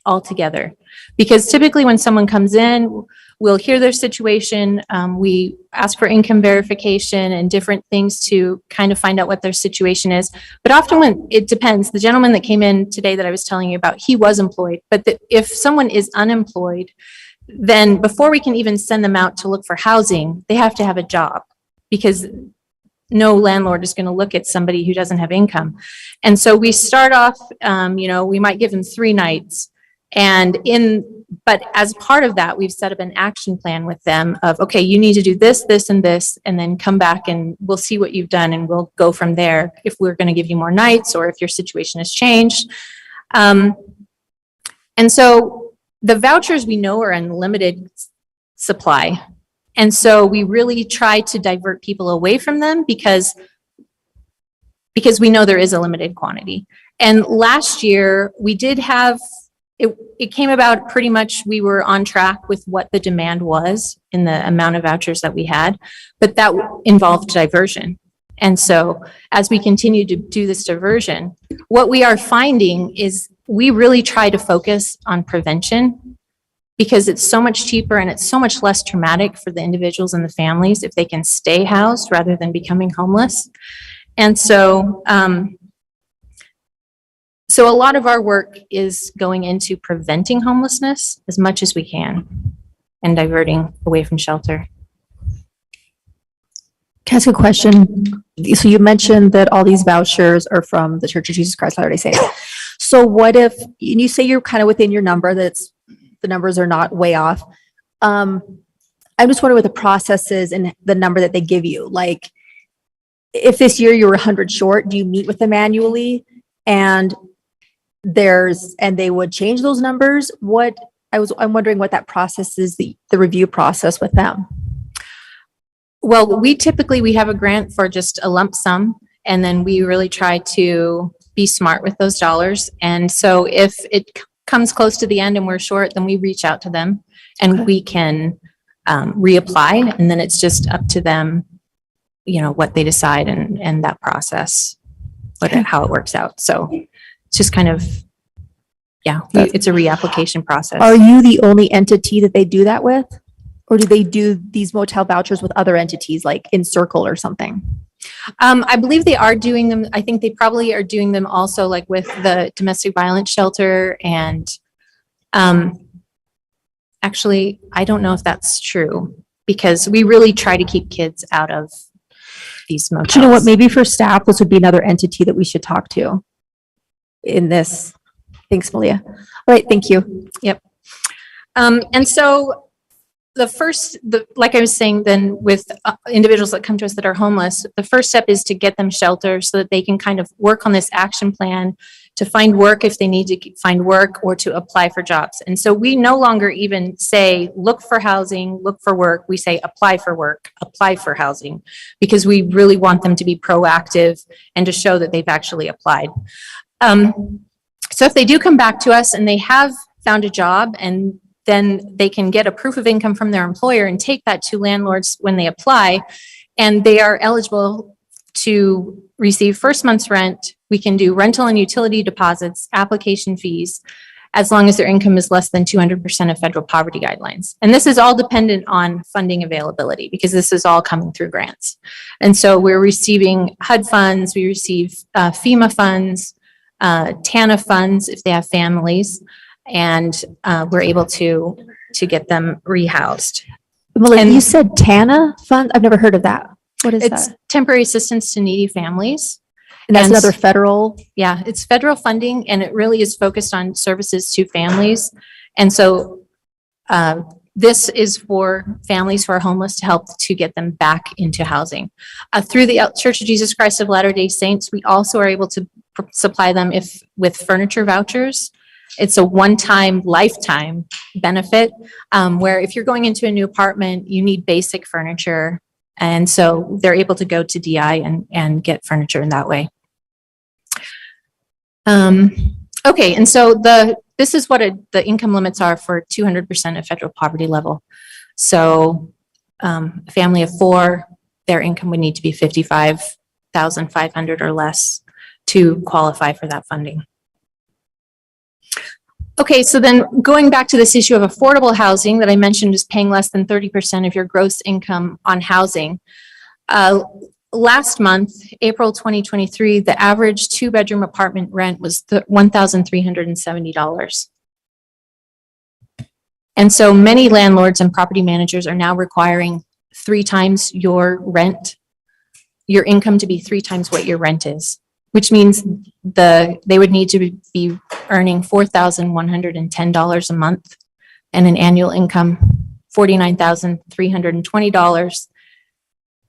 altogether. Because typically when someone comes in, we'll hear their situation. We ask for income verification and different things to kind of find out what their situation is. But often when it depends, the gentleman that came in today that I was telling you about, he was employed. But if someone is unemployed, then before we can even send them out to look for housing, they have to have a job, because no landlord is going to look at somebody who doesn't have income. And so we start off, we might give them 3 nights. But as part of that, we've set up an action plan with them of, okay, you need to do this, this, and this, and then come back and we'll see what you've done and we'll go from there if we're going to give you more nights or if your situation has changed. And so the vouchers we know are in limited supply. And so we really try to divert people away from them because we know there is a limited quantity. And last year we did have, it came about pretty much, we were on track with what the demand was in the amount of vouchers that we had, but that involved diversion. And so as we continue to do this diversion, what we are finding is we really try to focus on prevention, because it's so much cheaper and it's so much less traumatic for the individuals and the families if they can stay housed rather than becoming homeless. And so, so a lot of our work is going into preventing homelessness as much as we can and diverting away from shelter. Can I ask a question? So you mentioned that all these vouchers are from the Church of Jesus Christ of Latter-day Saints. So what if, and you say you're kind of within your number, that's the numbers are not way off. I'm just wondering what the process is and the number that they give you. Like, if this year you were 100 short, do you meet with them annually? And they would change those numbers? I'm wondering what that process is, the review process with them. Well, we have a grant for just a lump sum, and then we really try to be smart with those dollars. And so if it comes close to the end and we're short, then we reach out to them and we can reapply, and then it's just up to them, what they decide and that process, how it works out. So it's just kind of, it's a reapplication process. Are you the only entity that they do that with? Or do they do these motel vouchers with other entities like Encircle or something? I believe they are doing them. I think they probably are doing them also like with the domestic violence shelter. And actually, I don't know if that's true, because we really try to keep kids out of these motels. But you know what? Maybe for staff, this would be another entity that we should talk to in this. Thanks, Malia. All right, thank you. Yep. And so like I was saying, then with individuals that come to us that are homeless, the first step is to get them shelter so that they can kind of work on this action plan to find work if they need to find work, or to apply for jobs. And so we no longer even say, look for housing, look for work. We say, apply for work, apply for housing, because we really want them to be proactive and to show that they've actually applied. So if they do come back to us and they have found a job, and then they can get a proof of income from their employer and take that to landlords when they apply, and they are eligible to receive first month's rent. We can do rental and utility deposits, application fees, as long as their income is less than 200% of federal poverty guidelines. And this is all dependent on funding availability, because this is all coming through grants. And so we're receiving HUD funds, we receive FEMA funds, TANF funds if they have families, and we're able to get them rehoused. Melissa, you said TANA fund? I've never heard of that. What is It's that? temporary assistance to needy families. And that's another federal? Yeah, it's federal funding, and it really is focused on services to families. And so this is for families who are homeless, to help to get them back into housing. Through the Church of Jesus Christ of Latter-day Saints, we also are able to supply them with furniture vouchers. It's a one-time, lifetime benefit, where if you're going into a new apartment, you need basic furniture. And so they're able to go to DI and get furniture in that way. Okay, and so this is what the income limits are for 200% of federal poverty level. So a family of 4, their income would need to be $55,500 or less to qualify for that funding. Okay, so then going back to this issue of affordable housing that I mentioned is paying less than 30% of your gross income on housing. Last month, April 2023, the average two-bedroom apartment rent was $1,370. And so many landlords and property managers are now requiring 3 times your rent, your income to be 3 times what your rent is, which means they would need to be earning $4,110 a month and an annual income $49,320.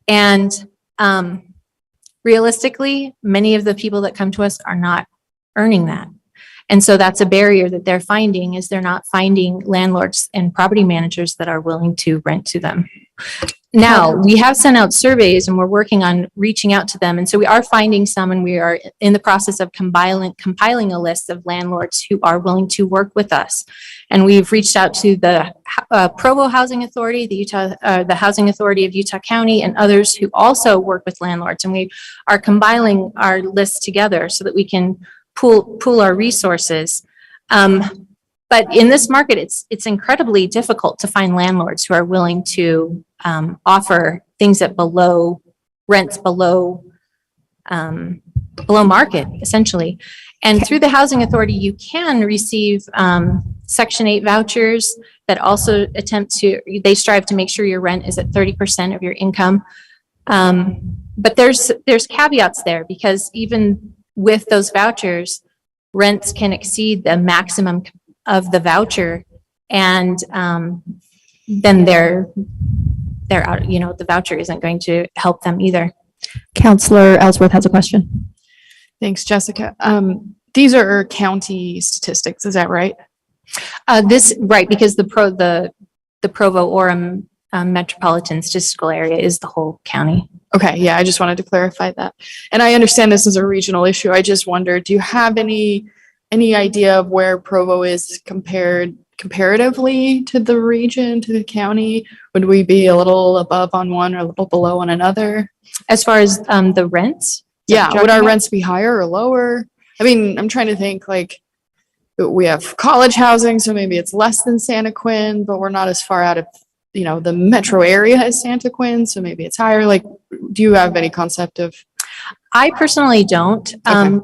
And realistically, many of the people that come to us are not earning that. And so that's a barrier that they're finding, is they're not finding landlords and property managers that are willing to rent to them. Now, we have sent out surveys and we're working on reaching out to them. And so we are finding some, and we are in the process of compiling a list of landlords who are willing to work with us. And we've reached out to the Provo Housing Authority, the Housing Authority of Utah County, and others who also work with landlords. And we are compiling our list together so that we can pool our resources. But in this market, it's incredibly difficult to find landlords who are willing to offer things at rents below market, essentially. And through the Housing Authority, you can receive Section 8 vouchers that also they strive to make sure your rent is at 30% of your income. But there's caveats there, because even with those vouchers, rents can exceed the maximum of the voucher, and then they're out, the voucher isn't going to help them either. Counselor Ellsworth has a question. Thanks, Jessica. These are county statistics, is that right? Right, because the Provo Orem metropolitan statistical area is the whole county. Okay, yeah, I just wanted to clarify that. And I understand this is a regional issue. I just wondered, do you have any idea of where Provo is comparatively to the region, to the county? Would we be a little above on one or a little below on another? As far as the rents? Yeah, would our rents be higher or lower? I mean, I'm trying to think, like, we have college housing, so maybe it's less than Santa Quin, but we're not as far out of, the metro area as Santa Quin, so maybe it's higher. Like, do you have any concept of? I personally don't. Okay.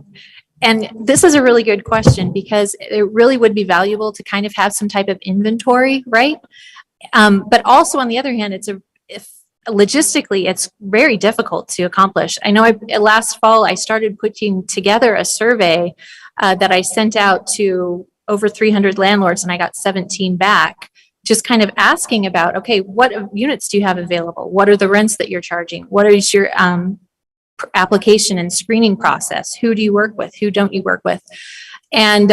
And this is a really good question, because it really would be valuable to kind of have some type of inventory, right? But also, on the other hand, logistically, it's very difficult to accomplish. I know last fall, I started putting together a survey that I sent out to over 300 landlords, and I got 17 back, just kind of asking about, okay, what units do you have available? What are the rents that you're charging? What is your application and screening process? Who do you work with? Who don't you work with? And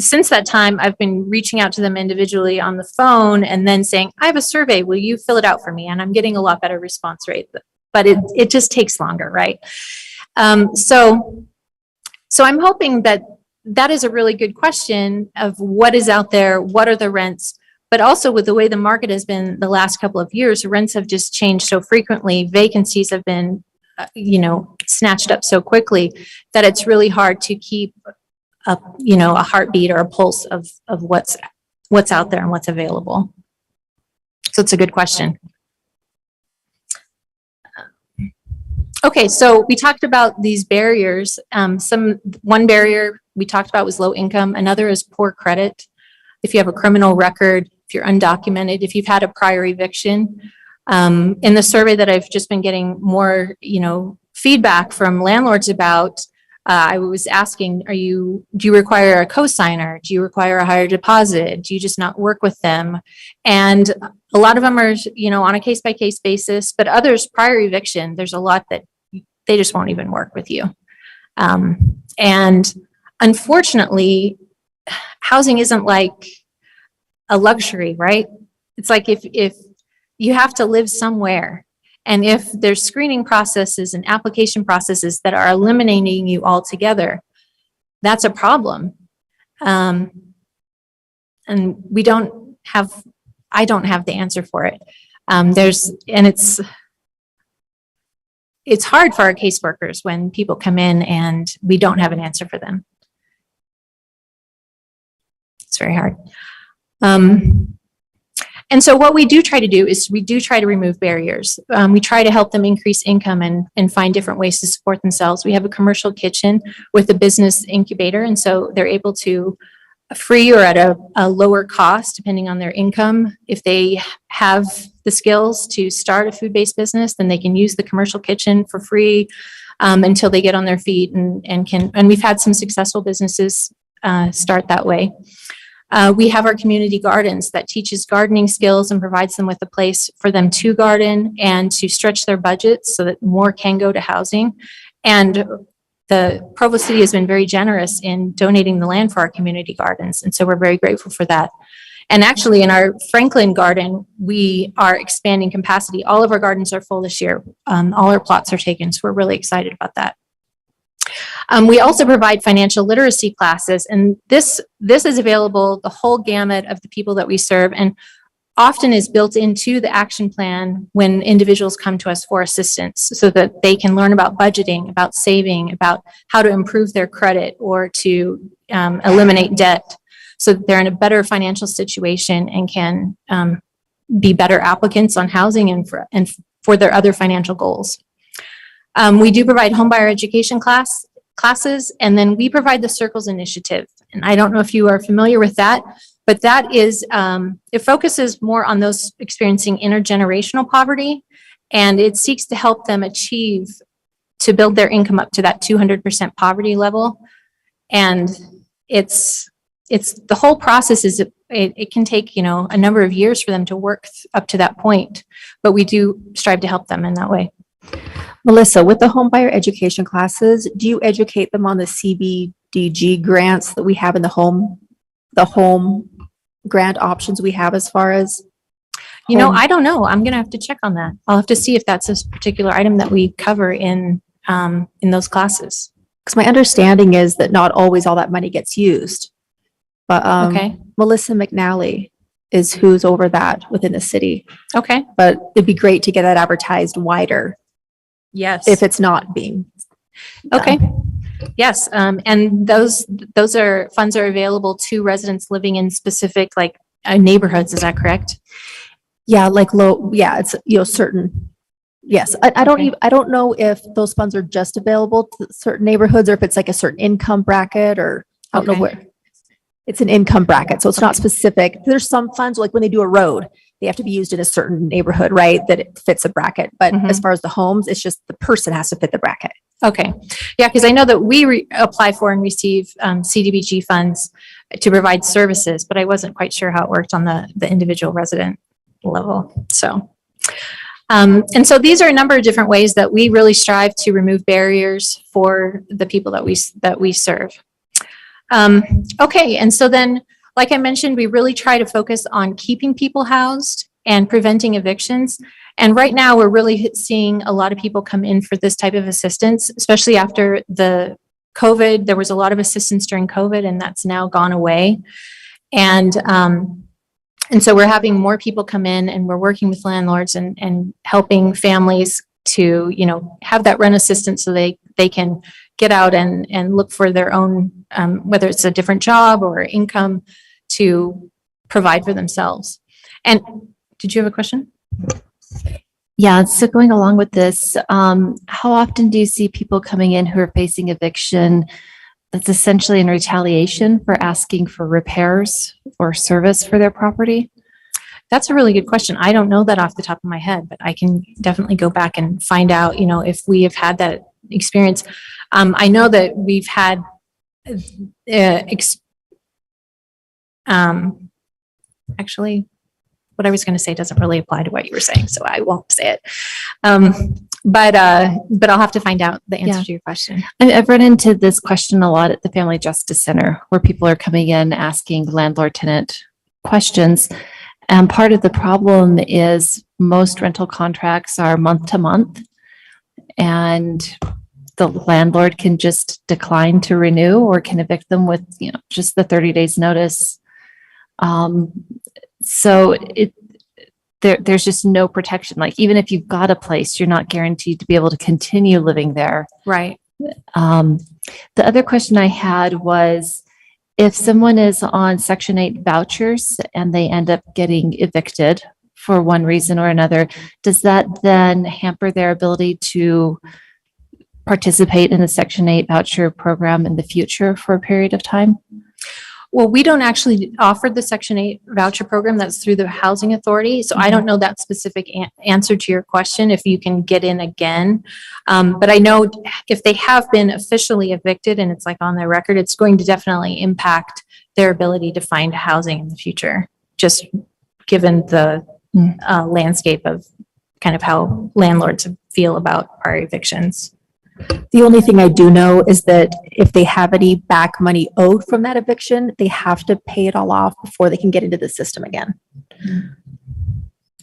since that time, I've been reaching out to them individually on the phone and then saying, I have a survey, will you fill it out for me? And I'm getting a lot better response rate, but it just takes longer, right? So I'm hoping that is a really good question of what is out there, what are the rents, but also with the way the market has been the last couple of years, rents have just changed so frequently, vacancies have been snatched up so quickly that it's really hard to keep a heartbeat or a pulse of what's out there and what's available. So it's a good question. Okay, so we talked about these barriers. One barrier we talked about was low income. Another is poor credit. If you have a criminal record, if you're undocumented, if you've had a prior eviction. In the survey that I've just been getting more, feedback from landlords about, I was asking, do you require a cosigner? Do you require a higher deposit? Do you just not work with them? And a lot of them are, on a case by case basis, but others, prior eviction, there's a lot that they just won't even work with you. And unfortunately, housing isn't like a luxury, right? It's like if you have to live somewhere, and if there's screening processes and application processes that are eliminating you altogether, that's a problem. And I don't have the answer for it. It's hard for our caseworkers when people come in and we don't have an answer for them. very hard. And so what we do try to do is we do try to remove barriers. We try to help them increase income and find different ways to support themselves. We have a commercial kitchen with a business incubator, and so they're able to free or at a lower cost, depending on their income. If they have the skills to start a food-based business, then they can use the commercial kitchen for free until they get on their feet and we've had some successful businesses start that way. We have our community gardens that teaches gardening skills and provides them with a place for them to garden and to stretch their budgets so that more can go to housing. And the Provo City has been very generous in donating the land for our community gardens. And so we're very grateful for that. And actually in our Franklin garden, we are expanding capacity. All of our gardens are full this year. All our plots are taken. So we're really excited about that. We also provide financial literacy classes, and this is available, the whole gamut of the people that we serve, and often is built into the action plan when individuals come to us for assistance so that they can learn about budgeting, about saving, about how to improve their credit or to eliminate debt so that they're in a better financial situation and can be better applicants on housing and for their other financial goals. We do provide homebuyer education classes, and then we provide the Circles Initiative. And I don't know if you are familiar with that, but that is, it focuses more on those experiencing intergenerational poverty, and it seeks to help them achieve to build their income up to that 200% poverty level. And it's the whole process is, it can take, a number of years for them to work up to that point, but we do strive to help them in that way. Melissa, with the homebuyer education classes, do you educate them on the CBDG grants that we have in the home grant options we have as far as? I don't know. I'm going to have to check on that. I'll have to see if that's a particular item that we cover in those classes. Because my understanding is that not always all that money gets used. But Okay. Melissa McNally is who's over that within the city. Okay. But it'd be great to get that advertised wider Yes. if it's not being done. Okay. Yes. And those funds are available to residents living in specific neighborhoods. Is that correct? Yeah, it's, certain. Yes, I don't Okay. even, I don't know if those funds are just available to certain neighborhoods or if it's like a certain income bracket or I don't know Okay. where. It's an income bracket, so it's not specific. There's some funds, like when they do a road, they have to be used in a certain neighborhood, right? That it fits a bracket. But Mhm. as far as the homes, it's just the person has to fit the bracket. Okay. Yeah, because I know that we apply for and receive CDBG funds to provide services, but I wasn't quite sure how it worked on the individual resident level. So, and so these are a number of different ways that we really strive to remove barriers for the people that we serve. Okay, and so then, like I mentioned, we really try to focus on keeping people housed and preventing evictions. And right now, we're really seeing a lot of people come in for this type of assistance, especially after the COVID. There was a lot of assistance during COVID, and that's now gone away. And so we're having more people come in, and we're working with landlords and helping families to, have that rent assistance so they can get out and look for their own, whether it's a different job or income to provide for themselves. And did you have a question? Yeah, so going along with this, how often do you see people coming in who are facing eviction that's essentially in retaliation for asking for repairs or service for their property? That's a really good question. I don't know that off the top of my head, but I can definitely go back and find out, if we have had that experience. I know that we've had actually, what I was going to say doesn't really apply to what you were saying, so I won't say it. But I'll have to find out the answer to your question. I've run into this question a lot at the Family Justice Center, where people are coming in asking landlord-tenant questions. And part of the problem is most rental contracts are month to month, and the landlord can just decline to renew or can evict them with, just the 30 days notice. So there's just no protection. Like, even if you've got a place, you're not guaranteed to be able to continue living there. Right. The other question I had was, if someone is on Section 8 vouchers and they end up getting evicted for one reason or another, does that then hamper their ability to participate in the Section 8 voucher program in the future for a period of time? Well, we don't actually offer the Section 8 voucher program. That's through the Housing Authority. So I don't know that specific answer to your question, if you can get in again. But I know if they have been officially evicted and it's like on their record, it's going to definitely impact their ability to find housing in the future, just given the landscape of kind of how landlords feel about our evictions. The only thing I do know is that if they have any back money owed from that eviction, they have to pay it all off before they can get into the system again.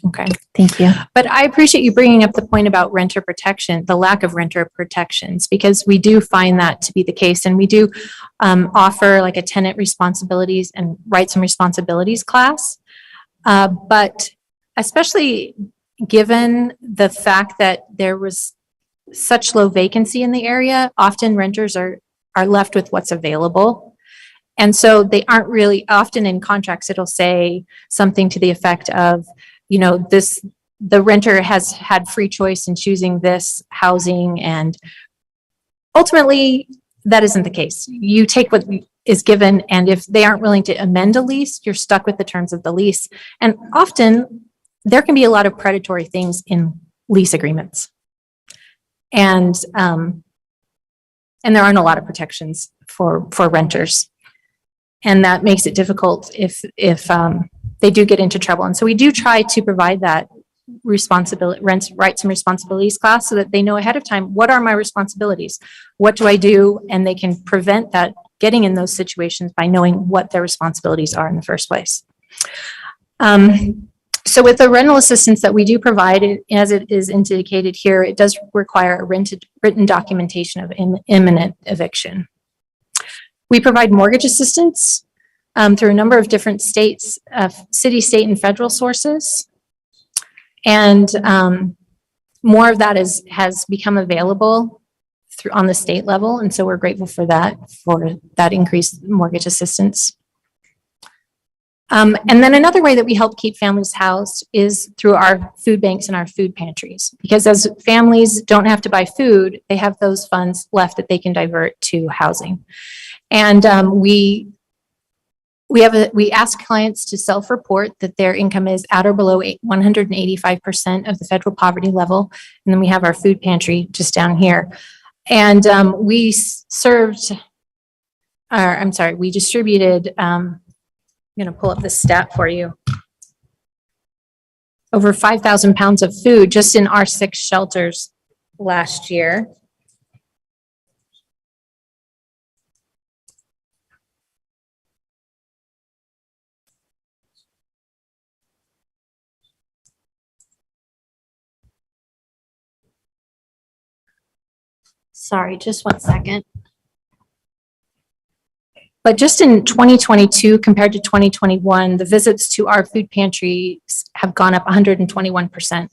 Okay. Thank you. But I appreciate you bringing up the point about renter protection, the lack of renter protections, because we do find that to be the case. And we do offer like a tenant responsibilities and rights and responsibilities class. But especially given the fact that there was such low vacancy in the area, often renters are left with what's available. And so they aren't really, often in contracts, it'll say something to the effect of, you know, the renter has had free choice in choosing this housing, and ultimately that isn't the case. You take what is given, and if they aren't willing to amend a lease, you're stuck with the terms of the lease. And often there can be a lot of predatory things in lease agreements. And there aren't a lot of protections for renters. And that makes it difficult if they do get into trouble. And so we do try to provide that rights and responsibilities class so that they know ahead of time, what are my responsibilities? What do I do? And they can prevent that getting in those situations by knowing what their responsibilities are in the first place. So with the rental assistance that we do provide, as it is indicated here, it does require a written documentation of imminent eviction. We provide mortgage assistance through a number of different states, city, state, and federal sources. And more of that has become available on the state level. And so we're grateful for that increased mortgage assistance. And then another way that we help keep families housed is through our food banks and our food pantries. Because as families don't have to buy food, they have those funds left that they can divert to housing. And we ask clients to self-report that their income is at or below 185% of the federal poverty level. And then we have our food pantry just down here. And we distributed, I'm going to pull up this stat for you. Over 5,000 pounds of food just in our 6 shelters last year. Sorry, just one second. But just in 2022 compared to 2021, the visits to our food pantries have gone up 121%.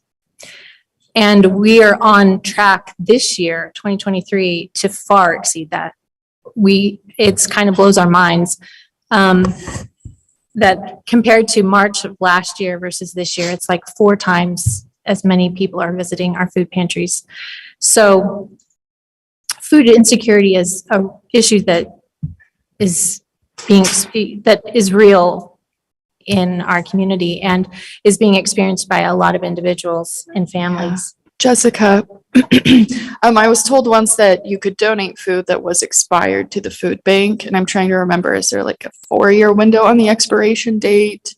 And we are on track this year, 2023, to far exceed that. It's kind of blows our minds that compared to March of last year versus this year, it's like 4 times as many people are visiting our food pantries. So food insecurity is an issue that is real in our community and is being experienced by a lot of individuals and families. Jessica, I was told once that you could donate food that was expired to the food bank, and I'm trying to remember, is there like a 4-year window on the expiration date?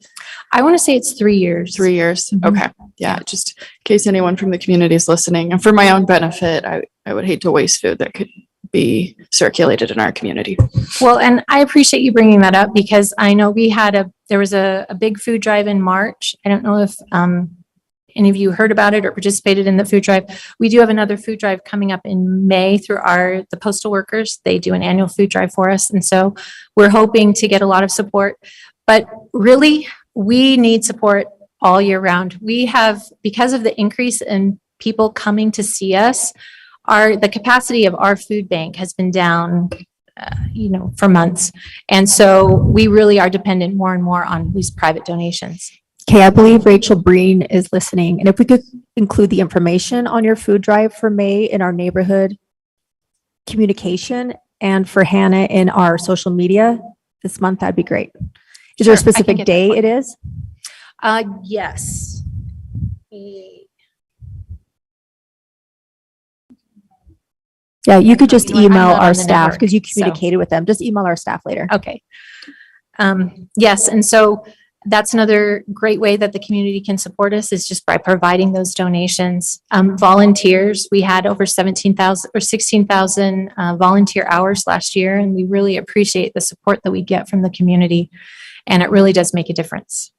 I want to say it's 3 years. 3 years. Mm-hmm. Okay. Yeah. Just in case anyone from the community is listening, and for my own benefit, I would hate to waste food that could be circulated in our community. Well, and I appreciate you bringing that up because I know there was a big food drive in March. I don't know if any of you heard about it or participated in the food drive. We do have another food drive coming up in May through the postal workers. They do an annual food drive for us. And so we're hoping to get a lot of support, but really we need support all year round. We have, because of the increase in people coming to see us, the capacity of our food bank has been down for months. And so we really are dependent more and more on these private donations. Okay, I believe Rachel Breen is listening. And if we could include the information on your food drive for May in our neighborhood communication and for Hannah in our social media this month, that'd be great. Is there a Sure, I can specific get that day for you. it is? Yes. Yeah, you could just You know what, I'm email not our on the staff network, because you so- communicated with them. Just email our staff later. Okay. Yes, and so that's another great way that the community can support us is just by providing those donations. Volunteers, we had over 17,000 or 16,000 volunteer hours last year, and we really appreciate the support that we get from the community, and it really does make a difference.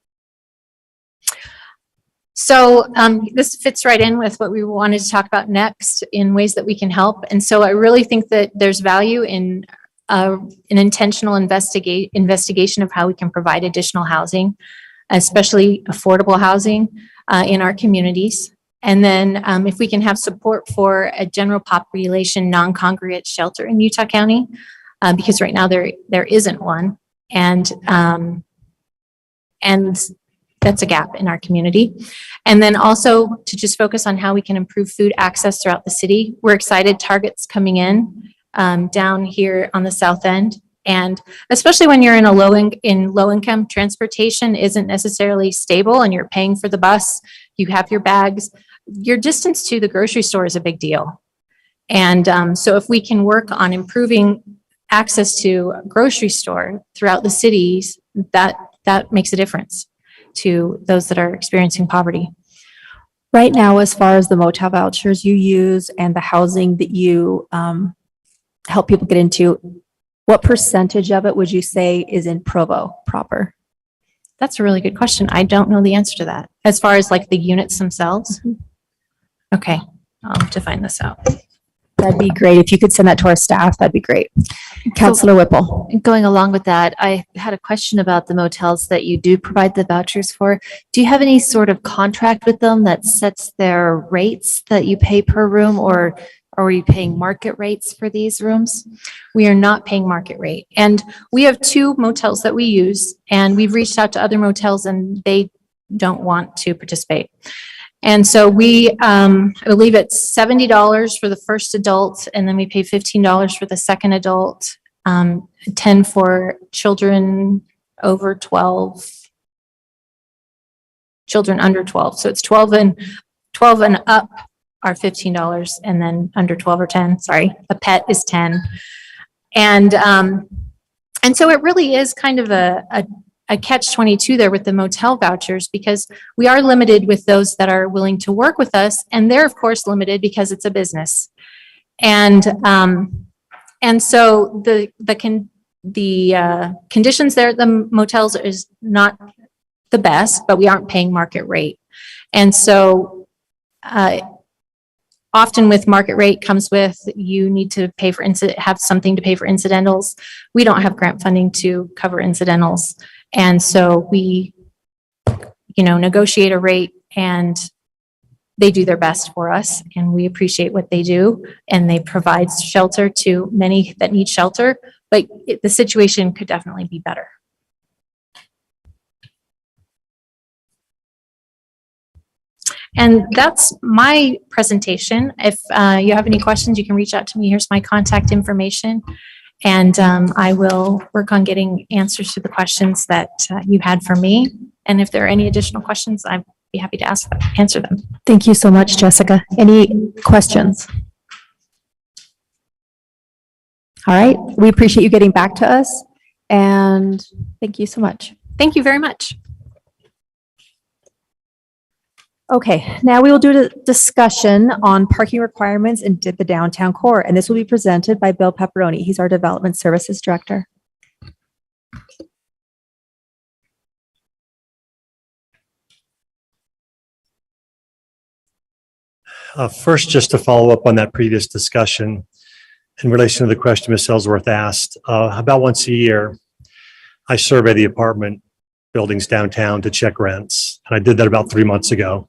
So this fits right in with what we wanted to talk about next in ways that we can help. And so I really think that there's value in an intentional investigation of how we can provide additional housing, especially affordable housing in our communities. And then if we can have support for a general population non-congregate shelter in Utah County, because right now there isn't one. And that's a gap in our community. And then also to just focus on how we can improve food access throughout the city. We're excited Target's coming in down here on the south end. And especially when you're in a low income, transportation isn't necessarily stable and you're paying for the bus, you have your bags, your distance to the grocery store is a big deal. And so if we can work on improving access to a grocery store throughout the cities, that makes a difference to those that are experiencing poverty. Right now, as far as the motel vouchers you use and the housing that you help people get into, what percentage of it would you say is in Provo proper? That's a really good question. I don't know the answer to that. As far as like the units themselves? Okay, I'll have to find this out. That'd be great. If you could send that to our staff, that'd be great. Councilor Whipple. Going along with that, I had a question about the motels that you do provide the vouchers for. Do you have any sort of contract with them that sets their rates that you pay per room, or are you paying market rates for these rooms? We are not paying market rate. And we have 2 motels that we use, and we've reached out to other motels and they don't want to participate. And so we, I believe it's $70 for the first adult, and then we pay $15 for the second adult, 10 for children over 12, children under 12. So it's 12 and up are $15, and then under 12 or 10, sorry, the pet is 10. And so it really is kind of a catch-22 there with the motel vouchers, because we are limited with those that are willing to work with us, and they're of course limited because it's a business. And so the conditions there at the motels is not the best, but we aren't paying market rate. And so often with market rate comes with you need to pay for have something to pay for incidentals. We don't have grant funding to cover incidentals. And so we, negotiate a rate, and they do their best for us, and we appreciate what they do, and they provide shelter to many that need shelter, but the situation could definitely be better. And that's my presentation. If you have any questions, you can reach out to me. Here's my contact information. And I will work on getting answers to the questions that you had for me. And if there are any additional questions, I'd be happy to answer them. Thank you so much, Jessica. Any questions? All right, we appreciate you getting back to us, and thank you so much. Thank you very much. Okay, now we will do a discussion on parking requirements in the downtown core, and this will be presented by Bill Pepperoni. He's our Development Services Director. First, just to follow up on that previous discussion in relation to the question Ms. Ellsworth asked, about once a year, I survey the apartment buildings downtown to check rents, and I did that about 3 months ago.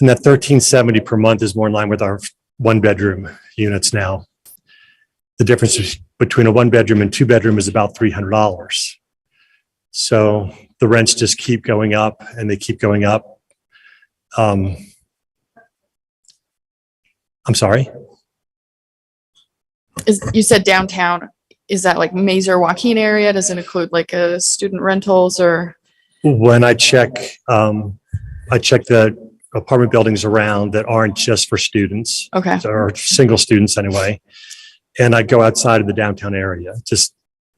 And that $1,370 per month is more in line with our 1-bedroom units now. The difference between a one bedroom and two bedroom is about $300. So the rents just keep going up and they keep going up. I'm sorry. You said downtown, is that like Mazer Joaquin area? Does it include like a student rentals or? When I check the apartment buildings around that aren't just for students. Okay. Or single students anyway. And I go outside of the downtown area, just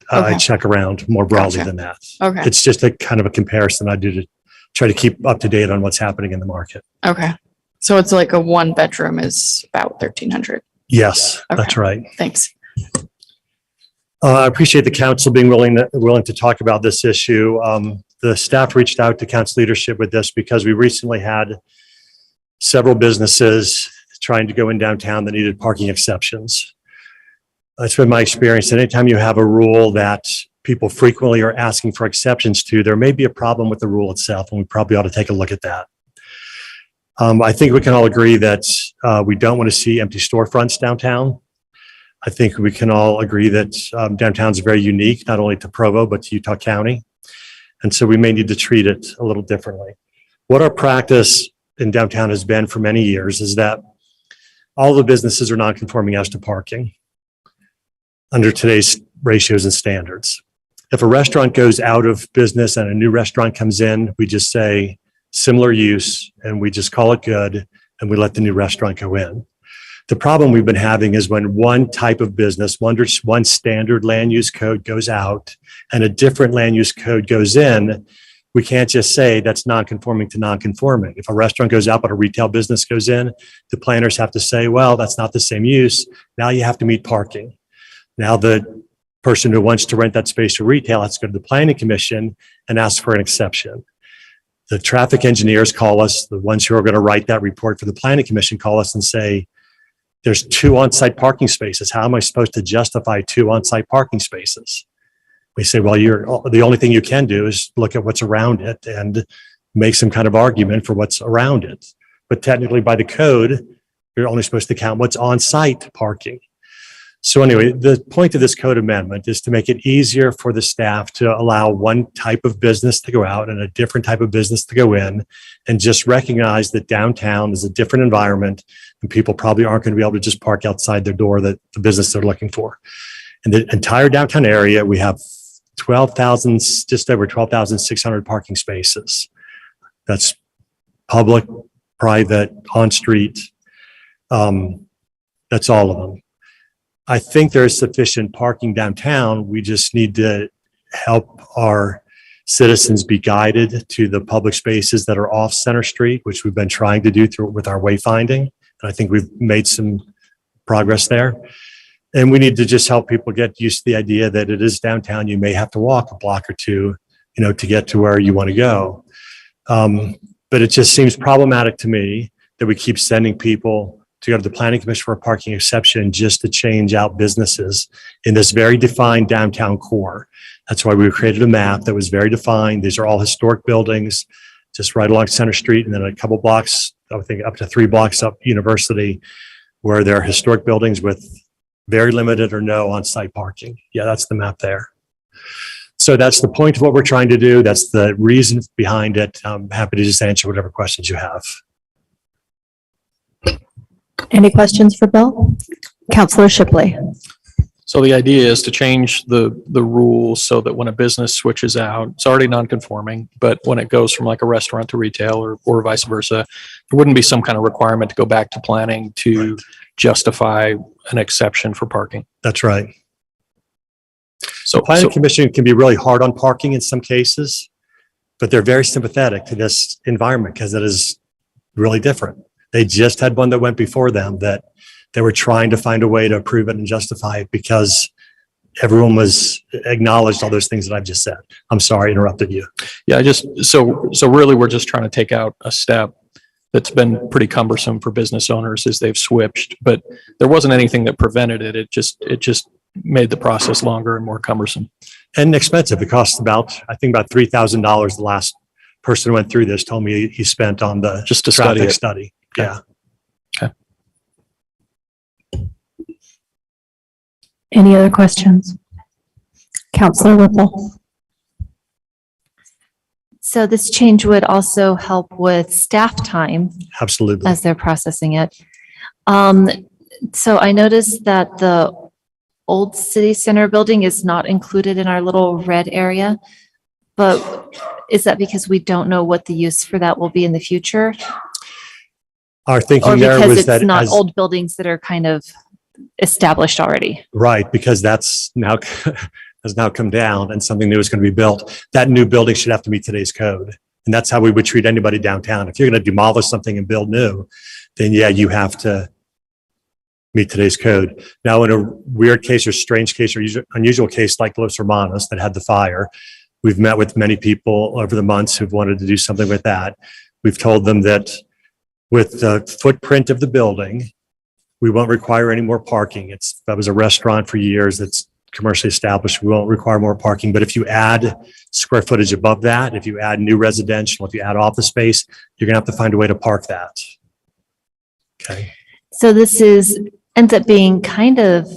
I Okay. check around more broadly Gotcha. than that. Okay. It's just a kind of a comparison I do to try to keep up to date on what's happening in the market. Okay. So it's like a one bedroom is about 1,300. Yes, Okay. that's right. Thanks. I appreciate the council being willing to talk about this issue. The staff reached out to council leadership with this because we recently had several businesses trying to go in downtown that needed parking exceptions. It's been my experience that anytime you have a rule that people frequently are asking for exceptions to, there may be a problem with the rule itself, and we probably ought to take a look at that. I think we can all agree that we don't want to see empty storefronts downtown. I think we can all agree that downtown is very unique, not only to Provo, but to Utah County. And so we may need to treat it a little differently. What our practice in downtown has been for many years is that all the businesses are non-conforming as to parking under today's ratios and standards. If a restaurant goes out of business and a new restaurant comes in, we just say similar use and we just call it good and we let the new restaurant go in. The problem we've been having is when one type of business, one standard land use code goes out and a different land use code goes in, we can't just say that's non-conforming to non-conforming. If a restaurant goes out but a retail business goes in, the planners have to say, well, that's not the same use. Now you have to meet parking. Now the person who wants to rent that space for retail has to go to the planning commission and ask for an exception. The traffic engineers call us, the ones who are going to write that report for the planning commission call us and say, there's 2 on-site parking spaces. How am I supposed to justify 2 on-site parking spaces? We say, well, the only thing you can do is look at what's around it and make some kind of argument for what's around it. But technically by the code, you're only supposed to count what's on-site parking. So anyway, the point of this code amendment is to make it easier for the staff to allow one type of business to go out and a different type of business to go in, and just recognize that downtown is a different environment and people probably aren't going to be able to just park outside their door the business they're looking for. In the entire downtown area, we have just over 12,600 parking spaces. That's public, private, on-street. That's all of them. I think there's sufficient parking downtown. We just need to help our citizens be guided to the public spaces that are off Center Street, which we've been trying to do with our wayfinding. And I think we've made some progress there. And we need to just help people get used to the idea that it is downtown. You may have to walk a block or two, to get to where you want to go. But it just seems problematic to me that we keep sending people to go to the planning commission for a parking exception just to change out businesses in this very defined downtown core. That's why we created a map that was very defined. These are all historic buildings, just right along Center Street, and then a couple blocks, I think up to 3 blocks up University, where there are historic buildings with very limited or no on-site parking. Yeah, that's the map there. So that's the point of what we're trying to do. That's the reason behind it. I'm happy to just answer whatever questions you have. Any questions for Bill? Counselor Shipley. So the idea is to change the rules so that when a business switches out, it's already non-conforming, but when it goes from like a restaurant to retail or vice versa, there wouldn't be some kind of requirement to go back to planning to justify an exception for parking. That's right. So Planning commission can be really hard on parking in some cases, but they're very sympathetic to this environment because it is really different. They just had one that went before them that they were trying to find a way to approve it and justify it because everyone was acknowledged all those things that I've just said. I'm sorry, I interrupted you. Yeah, so really we're just trying to take out a step that's been pretty cumbersome for business owners as they've switched, but there wasn't anything that prevented it. It just made the process longer and more cumbersome. And expensive. It costs about $3,000. The last person who went through this told me he spent on the Just to traffic study study. Yeah. Okay. Any other questions? Counselor Whipple? So this change would also help with staff time Absolutely. as they're processing it. So I noticed that the old city center building is not included in our little red area. But is that because we don't know what the use for that will be in the future? Our Or thinking there because was it's that not as, old buildings that are kind of established already? right, because that's now, has now come down and something new is going to be built. That new building should have to meet today's code. And that's how we would treat anybody downtown. If you're going to demolish something and build new, then yeah, you have to meet today's code. Now, in a weird case or strange case or unusual case like Los Hermanos that had the fire, we've met with many people over the months who've wanted to do something with that. We've told them that with the footprint of the building, we won't require any more parking. That was a restaurant for years. It's commercially established. We won't require more parking. But if you add square footage above that, if you add new residential, if you add office space, you're going to have to find a way to park that. Okay. So this ends up being kind of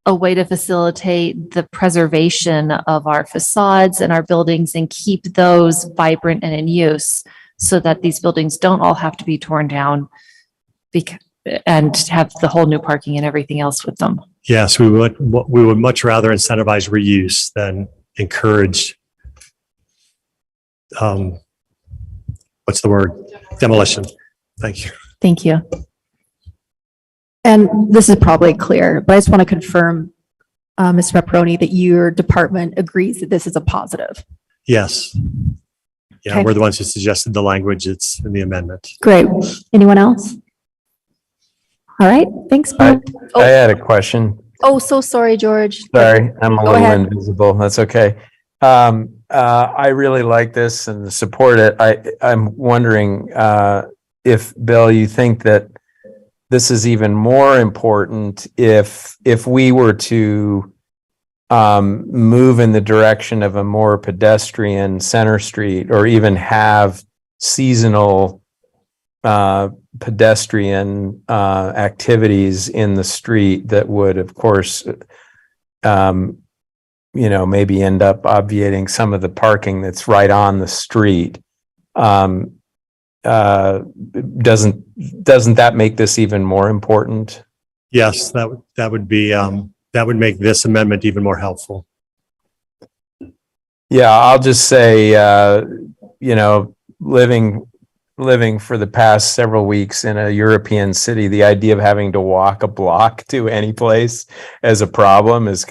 a way to facilitate the preservation of our facades and our buildings and keep those vibrant and in use so that these buildings don't all have to be torn down and have the whole new parking and everything else with them. Yes, we would much rather incentivize reuse than encourage, what's the word? Demolition. Thank you. Thank you. And this is probably clear, but I just want to confirm, Ms. Pepperoni, that your department agrees that this is a positive. Yes. Yeah, Okay. we're the ones who suggested the language. It's in the amendment. Great. Anyone else? All right, thanks, Bill. I had a question. Oh, so sorry, George. Sorry, I'm a Go little ahead. invisible. That's okay. I really like this and support it. I'm wondering, if, Bill, you think that this is even more important if we were to move in the direction of a more pedestrian center street, or even have seasonal pedestrian activities in the street that would, of course, maybe end up obviating some of the parking that's right on the street. Doesn't that make this even more important? Yes, that would be, that would make this amendment even more helpful. Yeah, I'll just say, living for the past several weeks in a European city, the idea of having to walk a block to any place as a problem is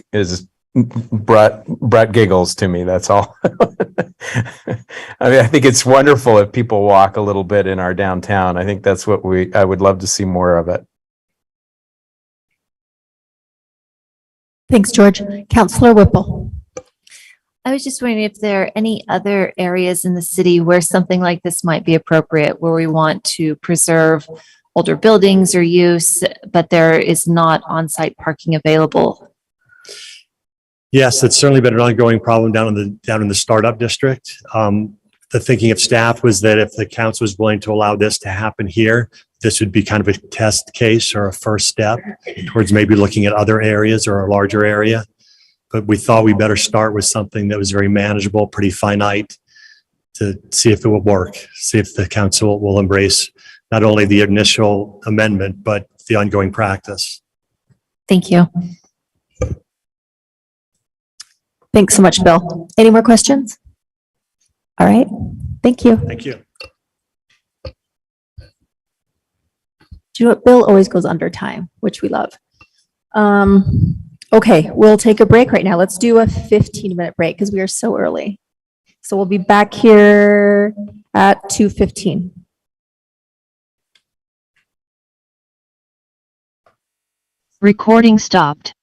Brett giggles to me. That's all. I mean, I think it's wonderful if people walk a little bit in our downtown. I think that's what I would love to see more of it. Thanks, George. Counselor Whipple. I was just wondering if there are any other areas in the city where something like this might be appropriate, where we want to preserve older buildings or use, but there is not on-site parking available. Yes, it's certainly been an ongoing problem down in the startup district. The thinking of staff was that if the council was willing to allow this to happen here, this would be kind of a test case or a first step towards maybe looking at other areas or a larger area. But we thought we better start with something that was very manageable, pretty finite, to see if it will work, see if the council will embrace not only the initial amendment, but the ongoing practice. Thank you. Thanks so much, Bill. Any more questions? All right, thank you. Thank you. Do you know what? Bill always goes under time, which we love. Okay, we'll take a break right now. Let's do a 15-minute break because we are so early. So we'll be back here at 2:15. Recording stopped.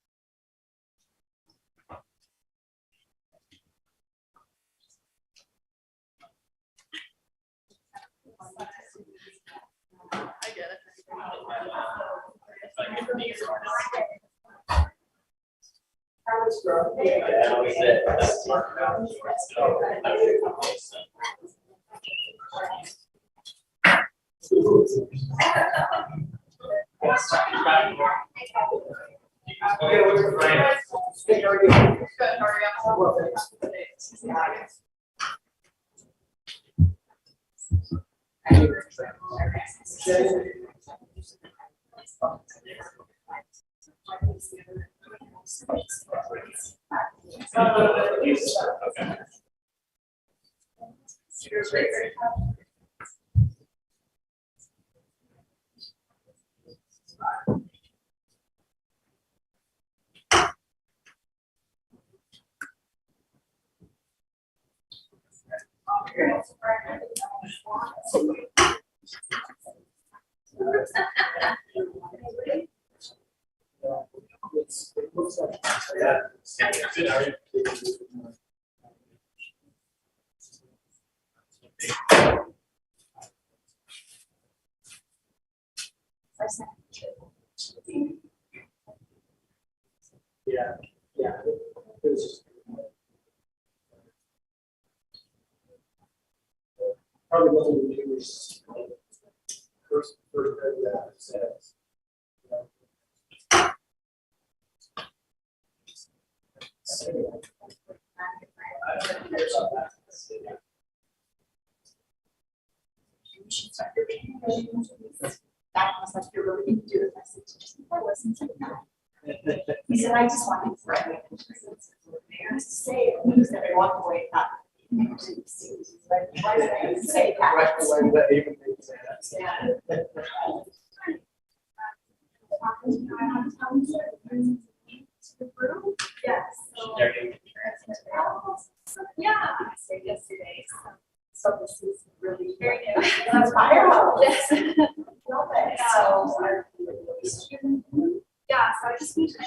He said, I just wanted to say, he said, I walk away. Why did I say Yes. Yeah. I said yesterday. So this is really very new. That's fire. Yes. Love it. So, yeah, so I just need to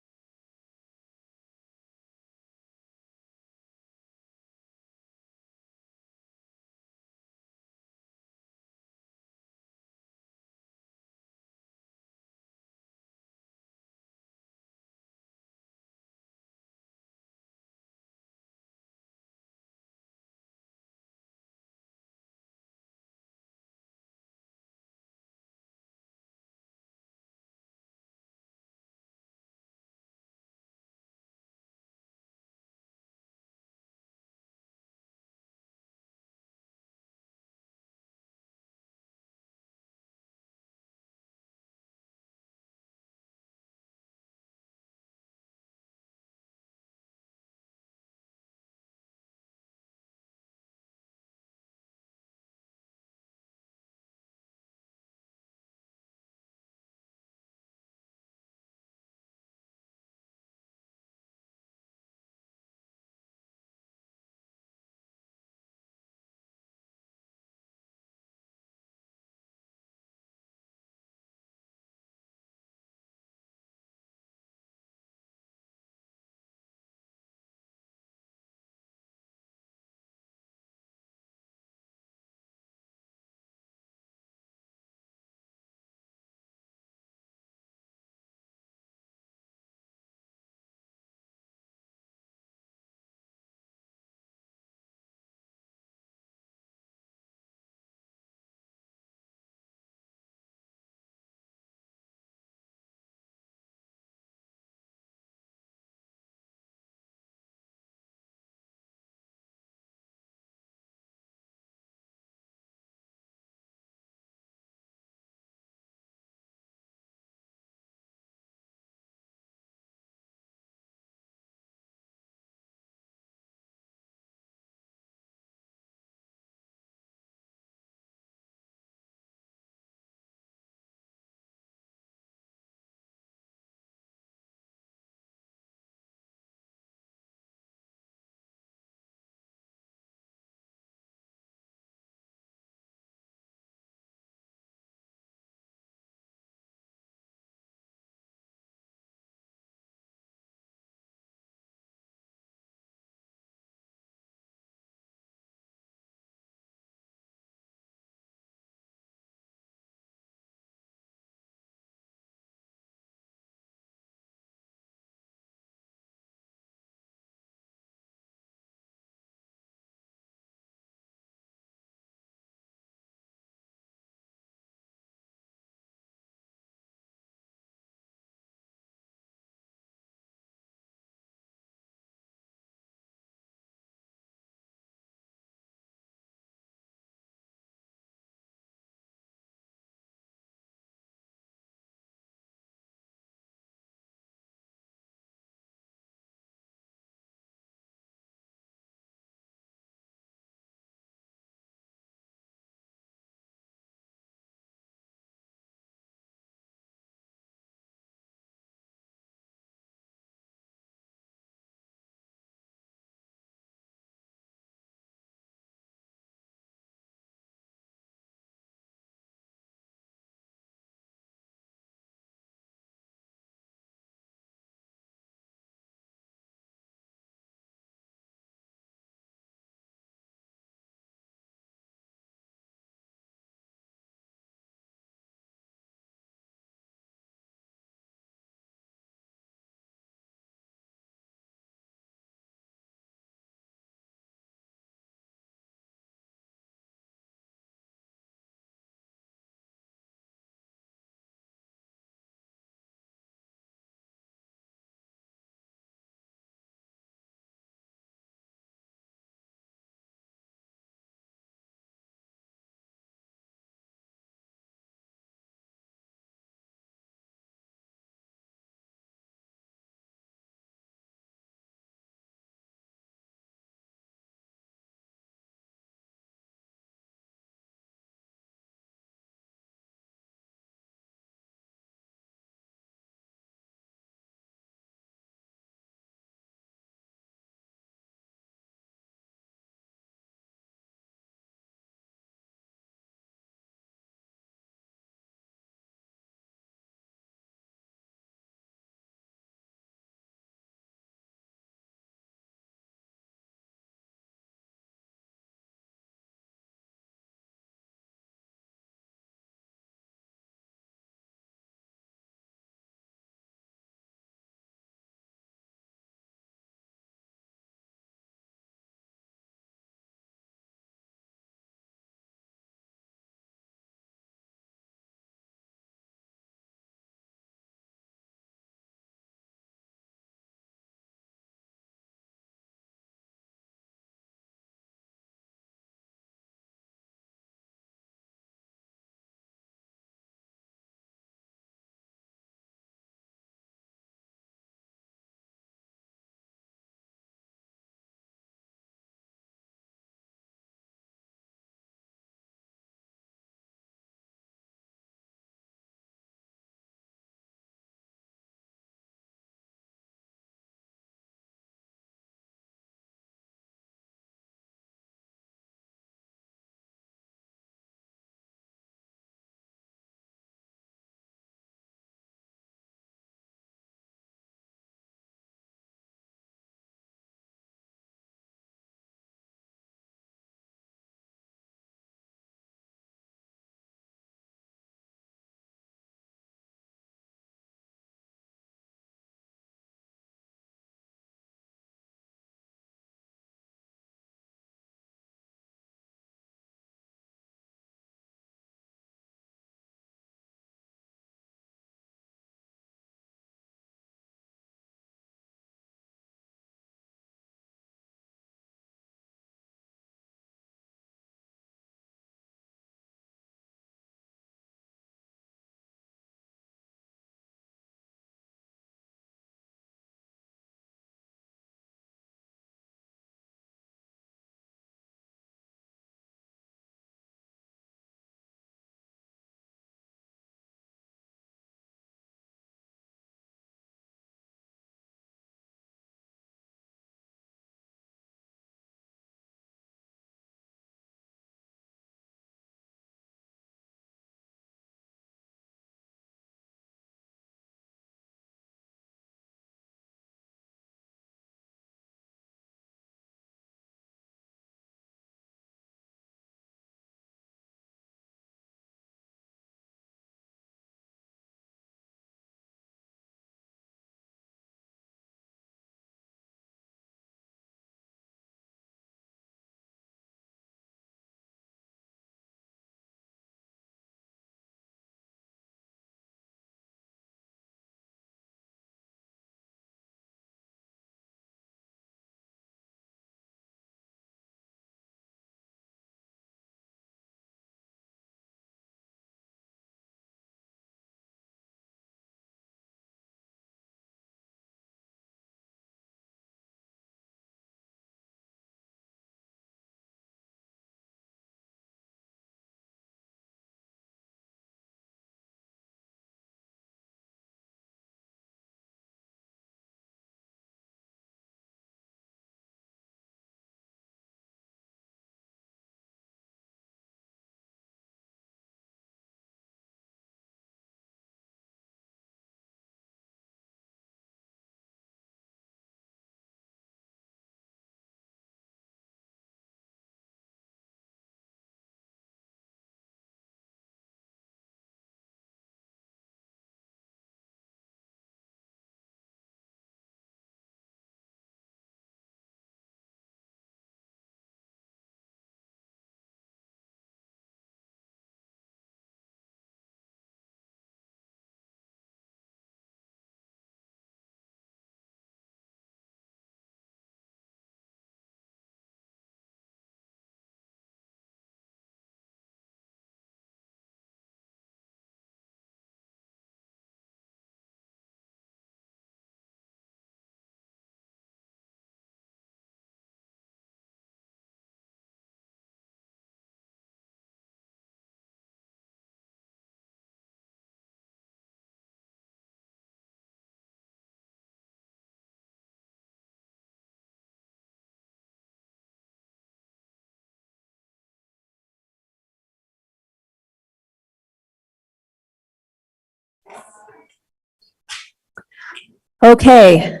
Okay,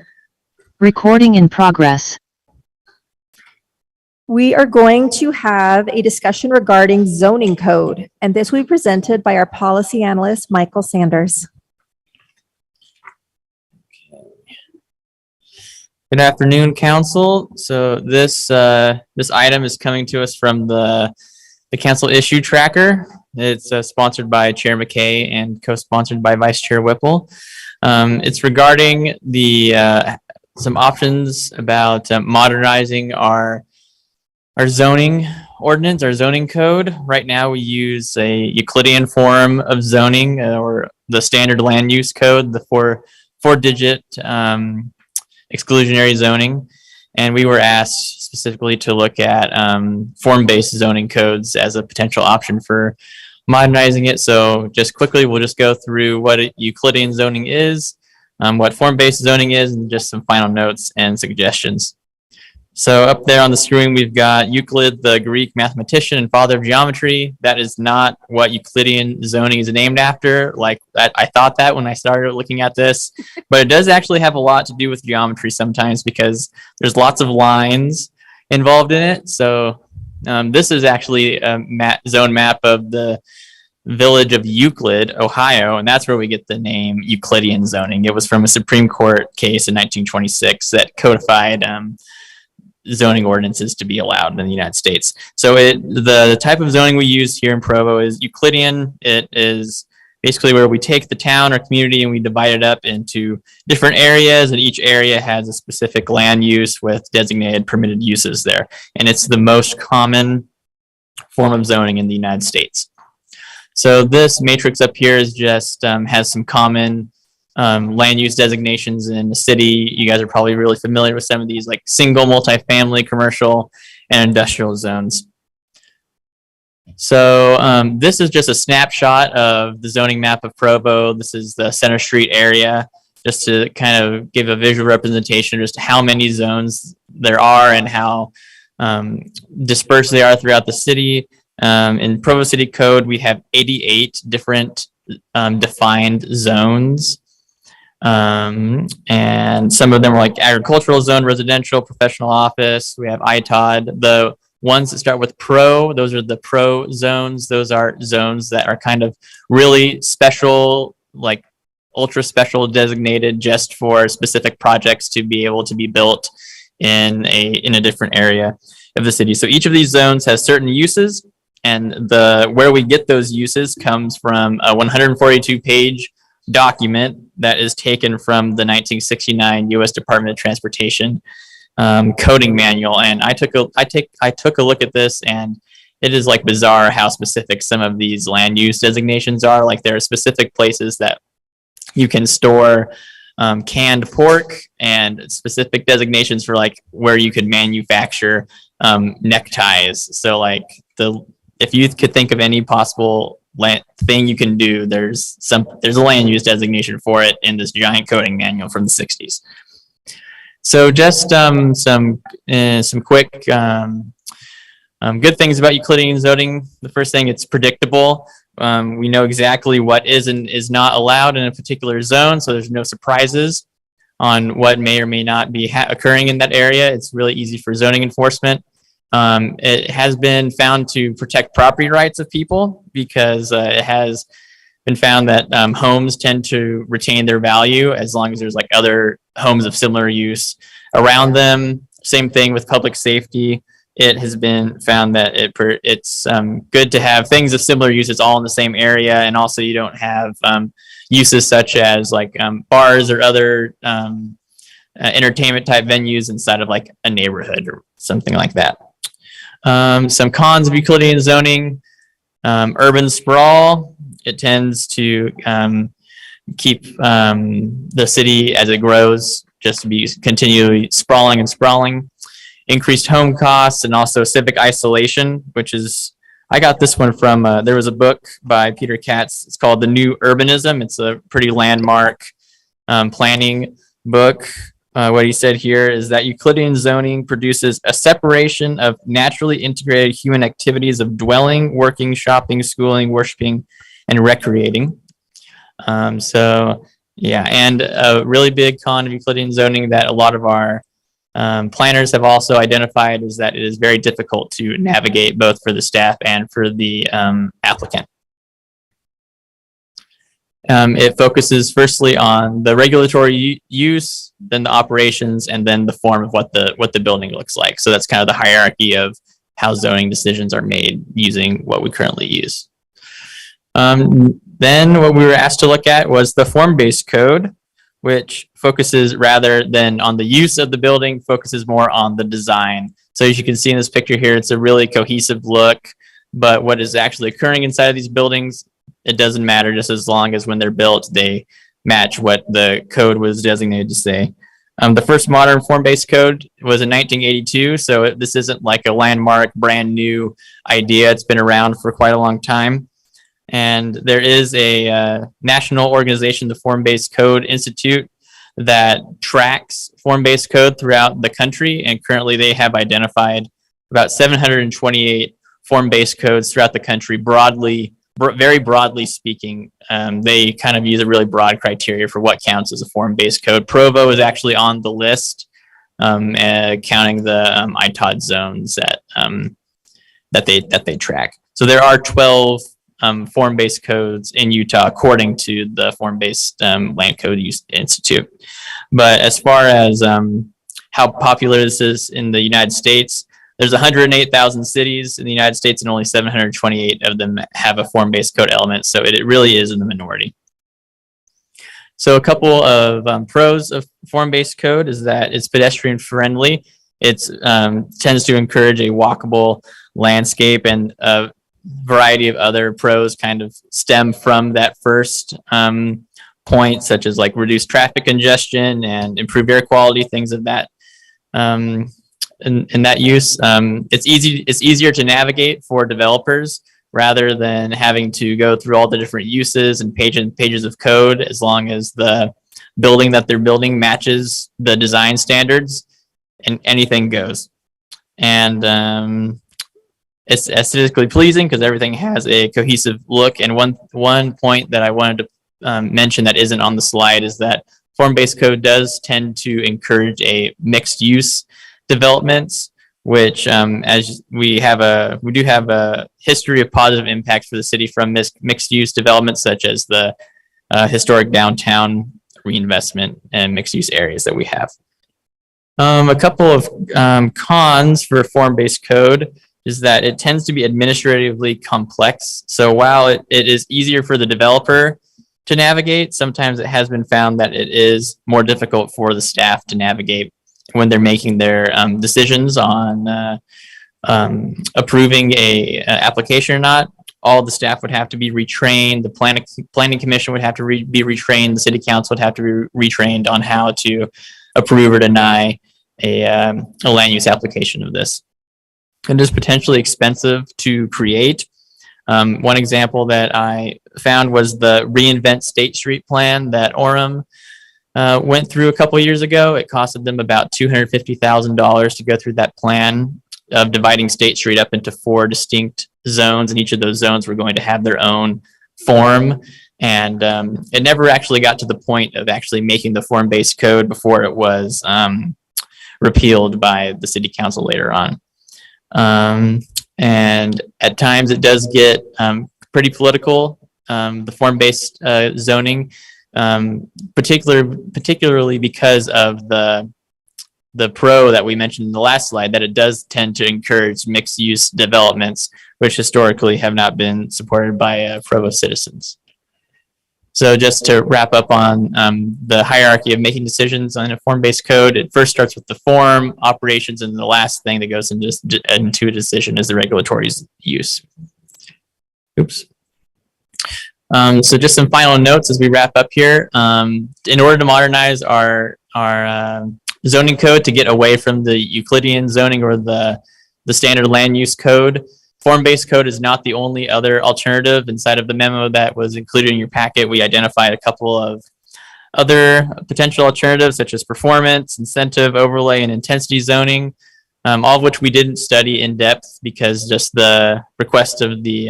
Recording in progress. we are going to have a discussion regarding zoning code, and this will be presented by our policy analyst, Michael Sanders. Good afternoon, council. So this item is coming to us from the council issue tracker. It's sponsored by Chair McKay and co-sponsored by Vice Chair Whipple. It's regarding some options about modernizing our zoning ordinance, our zoning code. Right now, we use a Euclidean form of zoning or the standard land use code, the four-digit exclusionary zoning. And we were asked specifically to look at form-based zoning codes as a potential option for modernizing it. So just quickly, we'll just go through what Euclidean zoning is, what form-based zoning is, and just some final notes and suggestions. So up there on the screen, we've got Euclid, the Greek mathematician and father of geometry. That is not what Euclidean zoning is named after. Like that, I thought that when I started looking at this, but it does actually have a lot to do with geometry sometimes because there's lots of lines involved in it. So this is actually a zone map of the village of Euclid, Ohio, and that's where we get the name Euclidean zoning. It was from a Supreme Court case in 1926 that codified zoning ordinances to be allowed in the United States. So the type of zoning we use here in Provo is Euclidean. It is basically where we take the town or community and we divide it up into different areas, and each area has a specific land use with designated permitted uses there. And it's the most common form of zoning in the United States. So this matrix up here is just has some common land use designations in the city. You guys are probably really familiar with some of these, like single, multifamily, commercial, and industrial zones. So this is just a snapshot of the zoning map of Provo. This is the Center Street area, just to kind of give a visual representation as to how many zones there are and how dispersed they are throughout the city. In Provo City Code, we have 88 different defined zones. And some of them are like agricultural zone, residential, professional office. We have ITOD. The ones that start with pro, those are the pro zones. Those are zones that are kind of really special, like ultra special designated just for specific projects to be able to be built in a different area of the city. So each of these zones has certain uses, and where we get those uses comes from a 142-page document that is taken from the 1969 U.S. Department of Transportation coding manual. And I took a look at this, and it is like bizarre how specific some of these land use designations are. Like there are specific places that you can store canned pork, and specific designations for like where you could manufacture neckties. So like if you could think of any possible thing you can do, there's a land use designation for it in this giant coding manual from the 60s. So just some quick good things about Euclidean zoning. The first thing, it's predictable. We know exactly what is and is not allowed in a particular zone, so there's no surprises on what may or may not be occurring in that area. It's really easy for zoning enforcement. It has been found to protect property rights of people because it has been found that homes tend to retain their value as long as there's like other homes of similar use around them. Same thing with public safety. It has been found that it's good to have things of similar uses all in the same area, and also you don't have uses such as like bars or other entertainment type venues inside of like a neighborhood or something like that. Some cons of Euclidean zoning: urban sprawl. It tends to keep the city as it grows just to be continually sprawling and sprawling. Increased home costs, and also civic isolation, which is, I got this one from, there was a book by Peter Katz. It's called The New Urbanism. It's a pretty landmark planning book. What he said here is that Euclidean zoning produces a separation of naturally integrated human activities of dwelling, working, shopping, schooling, worshiping, and recreating. So Yeah, and a really big con of Euclidean zoning that a lot of our planners have also identified is that it is very difficult to navigate both for the staff and for the applicant. It focuses firstly on the regulatory use, then the operations, and then the form of what the building looks like. So that's kind of the hierarchy of how zoning decisions are made using what we currently use. Then what we were asked to look at was the form-based code, which focuses rather than on the use of the building, focuses more on the design. So as you can see in this picture here, it's a really cohesive look, but what is actually occurring inside of these buildings, it doesn't matter, just as long as when they're built, they match what the code was designated to say. The first modern form-based code was in 1982, so this isn't like a landmark, brand new idea. It's been around for quite a long time. And there is a national organization, the Form-Based Code Institute, that tracks form-based code throughout the country. And currently they have identified about 728 form-based codes throughout the country, very broadly speaking. They kind of use a really broad criteria for what counts as a form-based code. Provo is actually on the list, counting the ITOD zones that they track. So there are 12 form-based codes in Utah, according to the Form-Based Land Code Institute. But as far as how popular this is in the United States, there's 108,000 cities in the United States, and only 728 of them have a form-based code element. So it really is in the minority. So a couple of pros of form-based code is that it's pedestrian friendly. It tends to encourage a walkable landscape, and variety of other pros kind of stem from that first point, such as like reduced traffic congestion and improved air quality, things of that in that use. It's easier to navigate for developers rather than having to go through all the different uses and pages of code, as long as the building that they're building matches the design standards, and anything goes. And it's aesthetically pleasing because everything has a cohesive look. And one point that I wanted to mention that isn't on the slide is that form-based code does tend to encourage a mixed use developments, which as we do have a history of positive impacts for the city from mixed use developments, such as the historic downtown reinvestment and mixed use areas that we have. A couple of cons for form-based code is that it tends to be administratively complex. So while it is easier for the developer to navigate, sometimes it has been found that it is more difficult for the staff to navigate when they're making their decisions on approving a application or not. All the staff would have to be retrained. The planning commission would have to be retrained. The city council would have to be retrained on how to approve or deny a land use application of this. It is potentially expensive to create. One example that I found was the Reinvent State Street plan that Orem went through a couple years ago. It costed them about $250,000 to go through that plan of dividing State Street up into 4 distinct zones, and each of those zones were going to have their own form. And it never actually got to the point of actually making the form-based code before it was repealed by the city council later on. And at times it does get pretty political, the form-based zoning, particularly because of the pro that we mentioned in the last slide, that it does tend to encourage mixed-use developments, which historically have not been supported by Provo citizens. So just to wrap up on the hierarchy of making decisions on a form-based code, it first starts with the form, operations, and the last thing that goes into a decision is the regulatory use. Oops. So just some final notes as we wrap up here. In order to modernize our zoning code to get away from the Euclidean zoning or the standard land use code, form-based code is not the only other alternative. Inside of the memo that was included in your packet, we identified a couple of other potential alternatives, such as performance, incentive, overlay, and intensity zoning, all of which we didn't study in depth because just the request of the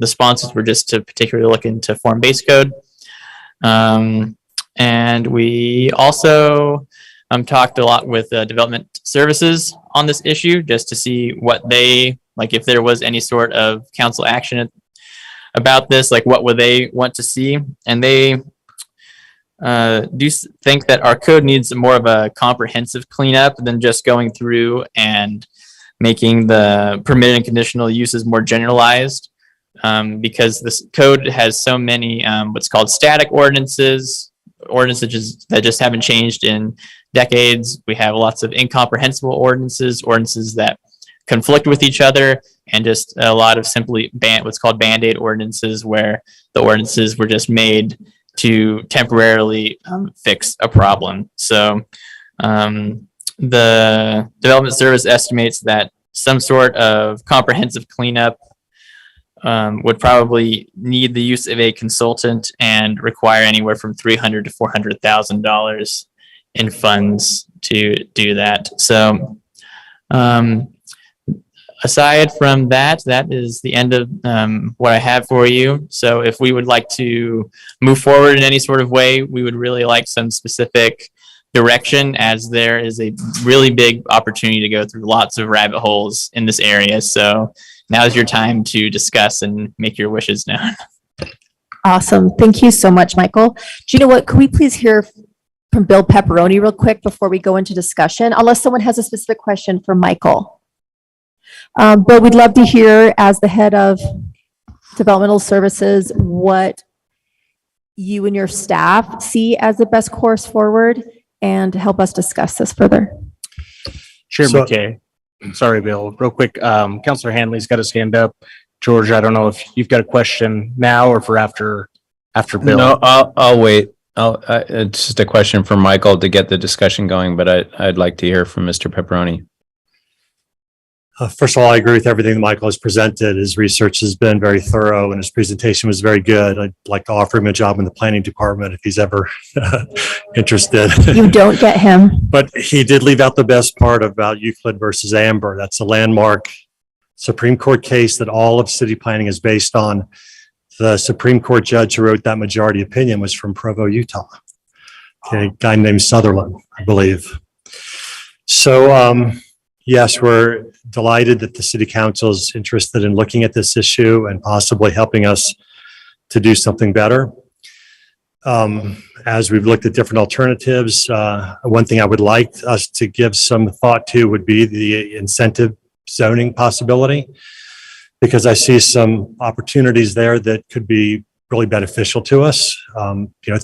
sponsors were just to particularly look into form-based code. And we also talked a lot with development services on this issue just to see what they, like if there was any sort of council action about this, like what would they want to see. And they think that our code needs more of a comprehensive cleanup than just going through and making the permitted and conditional uses more generalized, because this code has so many what's called static ordinances that just haven't changed in decades. We have lots of incomprehensible ordinances that conflict with each other, and just a lot of simply what's called Band-Aid ordinances, where the ordinances were just made to temporarily fix a problem. So the development service estimates that some sort of comprehensive cleanup would probably need the use of a consultant and require anywhere from $300,000 to $400,000 in funds to do that. So aside from that, that is the end of what I have for you. So if we would like to move forward in any sort of way, we would really like some specific direction, as there is a really big opportunity to go through lots of rabbit holes in this area. So now is your time to discuss and make your wishes known. Awesome. Thank you so much, Michael. Do you know what? Could we please hear from Bill Pepperoni real quick before we go into discussion, unless someone has a specific question for Michael? Bill, we'd love to hear, as the head of developmental services, what you and your staff see as the best course forward, and help us discuss this further. Chair So- McKay. Sorry, Bill. Real quick, Counselor Hanley's got his hand up. George, I don't know if you've got a question now or for after Bill. No, I'll wait. It's just a question for Michael to get the discussion going, but I'd like to hear from Mr. Pepperoni. First of all, I agree with everything that Michael has presented. His research has been very thorough and his presentation was very good. I'd like to offer him a job in the planning department if he's ever interested. You don't get him. But he did leave out the best part about Euclid versus Amber. That's a landmark Supreme Court case that all of city planning is based on. The Supreme Court judge who wrote that majority opinion was from Provo, Utah. Okay, a guy named Sutherland, I believe. So, yes, we're delighted that the city council is interested in looking at this issue and possibly helping us to do something better. As we've looked at different alternatives, one thing I would like us to give some thought to would be the incentive zoning possibility, because I see some opportunities there that could be really beneficial to us.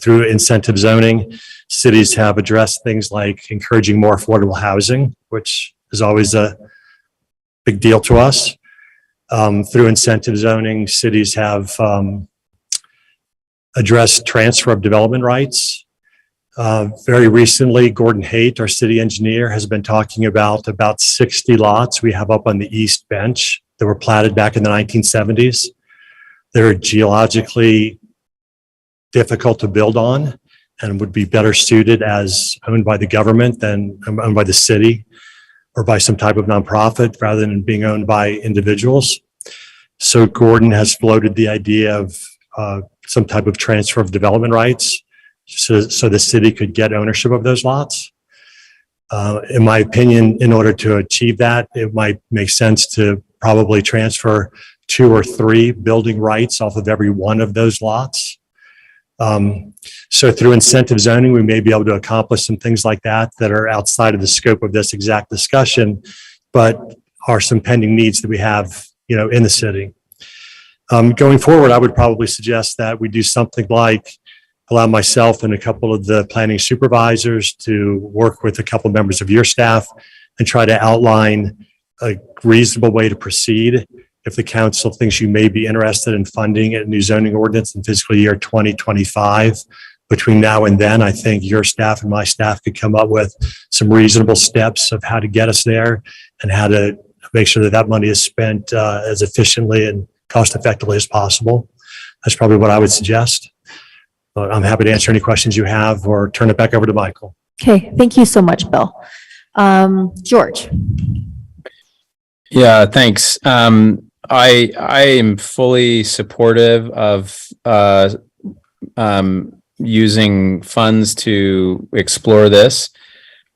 Through incentive zoning, cities have addressed things like encouraging more affordable housing, which is always a big deal to us. Through incentive zoning, cities have addressed transfer of development rights. Very recently, Gordon Haight, our city engineer, has been talking about 60 lots we have up on the East Bench that were platted back in the 1970s. They're geologically difficult to build on and would be better suited as owned by the government than owned by the city or by some type of nonprofit rather than being owned by individuals. So Gordon has floated the idea of some type of transfer of development rights so the city could get ownership of those lots. In my opinion, in order to achieve that, it might make sense to probably transfer 2 or 3 building rights off of every one of those lots. So through incentive zoning, we may be able to accomplish some things like that are outside of the scope of this exact discussion, but are some pending needs that we have, in the city. Going forward, I would probably suggest that we do something like allow myself and a couple of the planning supervisors to work with a couple of members of your staff and try to outline a reasonable way to proceed if the council thinks you may be interested in funding a new zoning ordinance in fiscal year 2025. Between now and then, I think your staff and my staff could come up with some reasonable steps of how to get us there and how to make sure that money is spent as efficiently and cost effectively as possible. That's probably what I would suggest. But I'm happy to answer any questions you have or turn it back over to Michael. Okay, thank you so much, Bill. George. Yeah, thanks. I am fully supportive of using funds to explore this.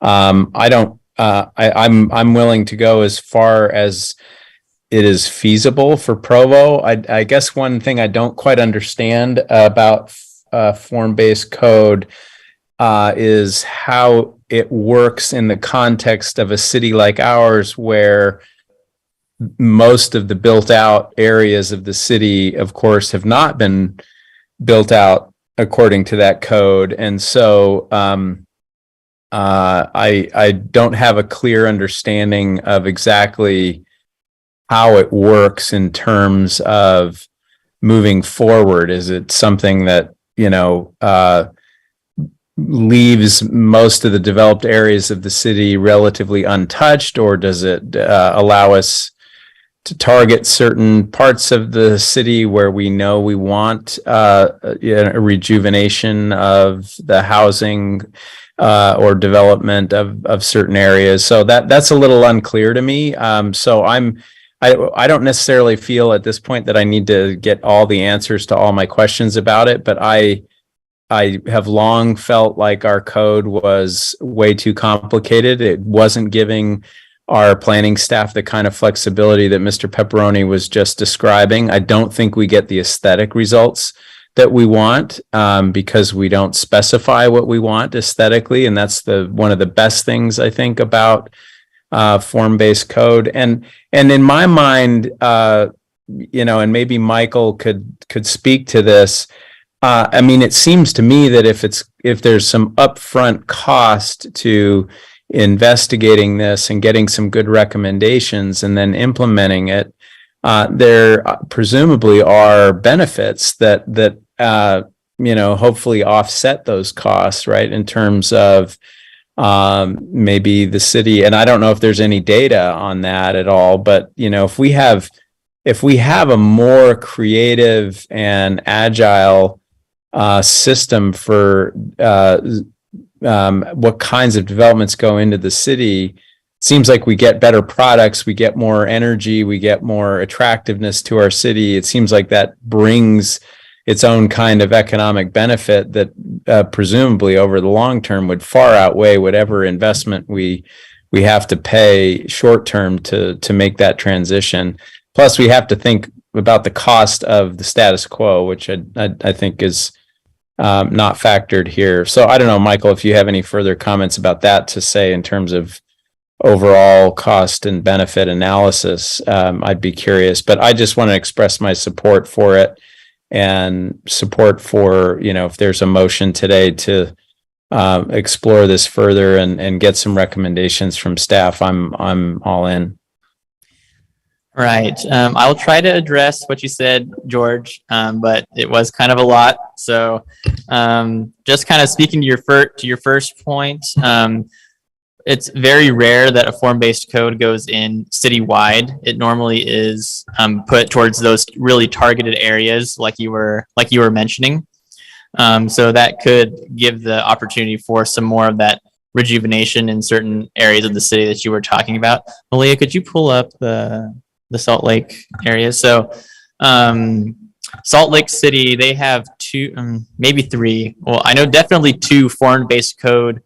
I don't, I'm willing to go as far as it is feasible for Provo. I guess one thing I don't quite understand about form-based code is how it works in the context of a city like ours, where most of the built out areas of the city, of course, have not been built out according to that code. And so I don't have a clear understanding of exactly how it works in terms of moving forward. Is it something that, leaves most of the developed areas of the city relatively untouched, or does it allow us to target certain parts of the city where we know we want a rejuvenation of the housing or development of certain areas? So that's a little unclear to me. So I don't necessarily feel at this point that I need to get all the answers to all my questions about it, but I have long felt like our code was way too complicated. It wasn't giving our planning staff the kind of flexibility that Mr. Pepperoni was just describing. I don't think we get the aesthetic results that we want because we don't specify what we want aesthetically. And that's one of the best things I think about form-based code. And in my mind, and maybe Michael could speak to this. I mean, it seems to me that if there's some upfront cost to investigating this and getting some good recommendations and then implementing it, there presumably are benefits that hopefully offset those costs, right? In terms of maybe the city, and I don't know if there's any data on that at all, but if we have a more creative and agile system for what kinds of developments go into the city, it seems like we get better products, we get more energy, we get more attractiveness to our city. It seems like that brings its own kind of economic benefit that presumably over the long term would far outweigh whatever investment we have to pay short term to make that transition. Plus, we have to think about the cost of the status quo, which I think is not factored here. So I don't know, Michael, if you have any further comments about that to say in terms of overall cost and benefit analysis, I'd be curious. But I just want to express my support for it and support for, if there's a motion today to explore this further and get some recommendations from staff, I'm all in. Right. I'll try to address what you said, George, but it was kind of a lot. So just kind of speaking to your first point, it's very rare that a form-based code goes in citywide. It normally is put towards those really targeted areas like you were mentioning. So that could give the opportunity for some more of that rejuvenation in certain areas of the city that you were talking about. Malia, could you pull up the Salt Lake area? So Salt Lake City, they have two, maybe three. Well, I know definitely two form-based code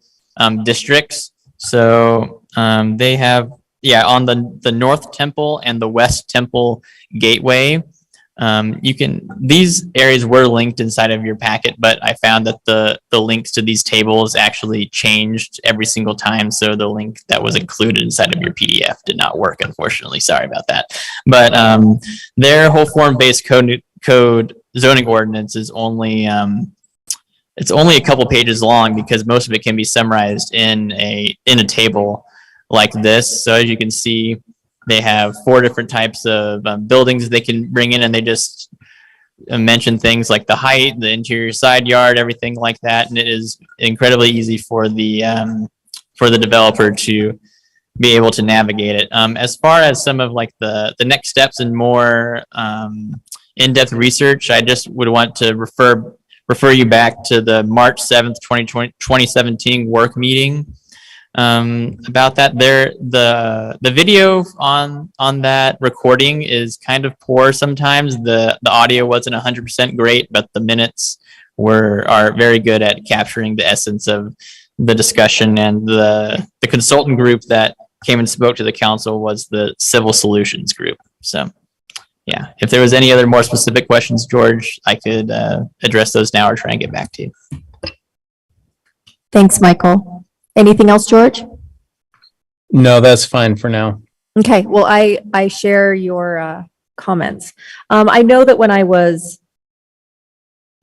districts. So they have, on the North Temple and the West Temple Gateway. These areas were linked inside of your packet, but I found that the links to these tables actually changed every single time. So the link that was included inside of your PDF did not work, unfortunately. Sorry about that. But their whole form-based code zoning ordinance is only it's only a couple pages long because most of it can be summarized in a table like this. So as you can see, they have 4 different types of buildings they can bring in, and they just mention things like the height, the interior side yard, everything like that. And it is incredibly easy for the developer to be able to navigate it. As far as some of like the next steps and more in-depth research, I just would want to refer you back to the March 7th, 2017 work meeting about that. The video on that recording is kind of poor sometimes. The audio wasn't 100% great, but the minutes are very good at capturing the essence of the discussion, and the consultant group that came and spoke to the council was the Civil Solutions Group. So yeah, if there was any other more specific questions, George, I could address those now or try and get back to you. Thanks, Michael. Anything else, George? No, that's fine for now. Okay, well, I share your comments. I know that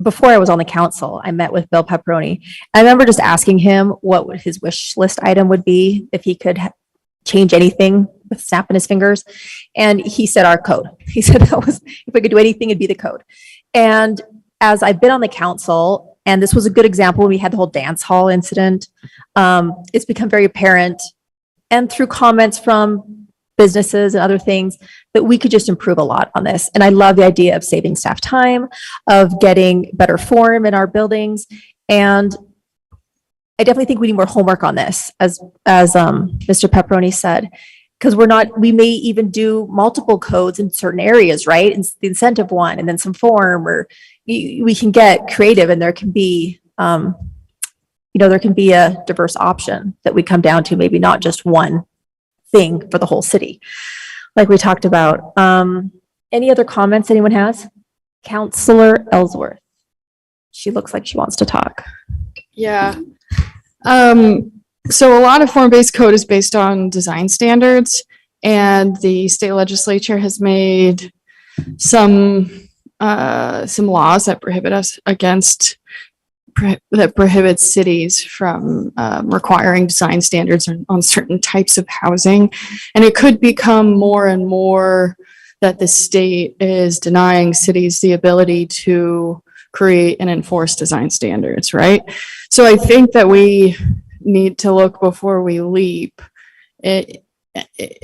before I was on the council, I met with Bill Pepperoni. I remember just asking him what his wish list item would be, if he could change anything with snapping his fingers. And he said our code. He said if we could do anything, it'd be the code. And as I've been on the council, and this was a good example when we had the whole dance hall incident, it's become very apparent, and through comments from businesses and other things, that we could just improve a lot on this. And I love the idea of saving staff time, of getting better form in our buildings. And I definitely think we need more homework on this, as Mr. Pepperoni said, because we may even do multiple codes in certain areas, right? And the incentive one, and then some form, or we can get creative, and there can be, there can be a diverse option that we come down to, maybe not just one thing for the whole city, like we talked about. Any other comments anyone has? Councillor Ellsworth. She looks like she wants to talk. Yeah. So a lot of form-based code is based on design standards, and the state legislature has made some laws that prohibit that prohibits cities from requiring design standards on certain types of housing. And it could become more and more that the state is denying cities the ability to create and enforce design standards, right? So I think that we need to look before we leap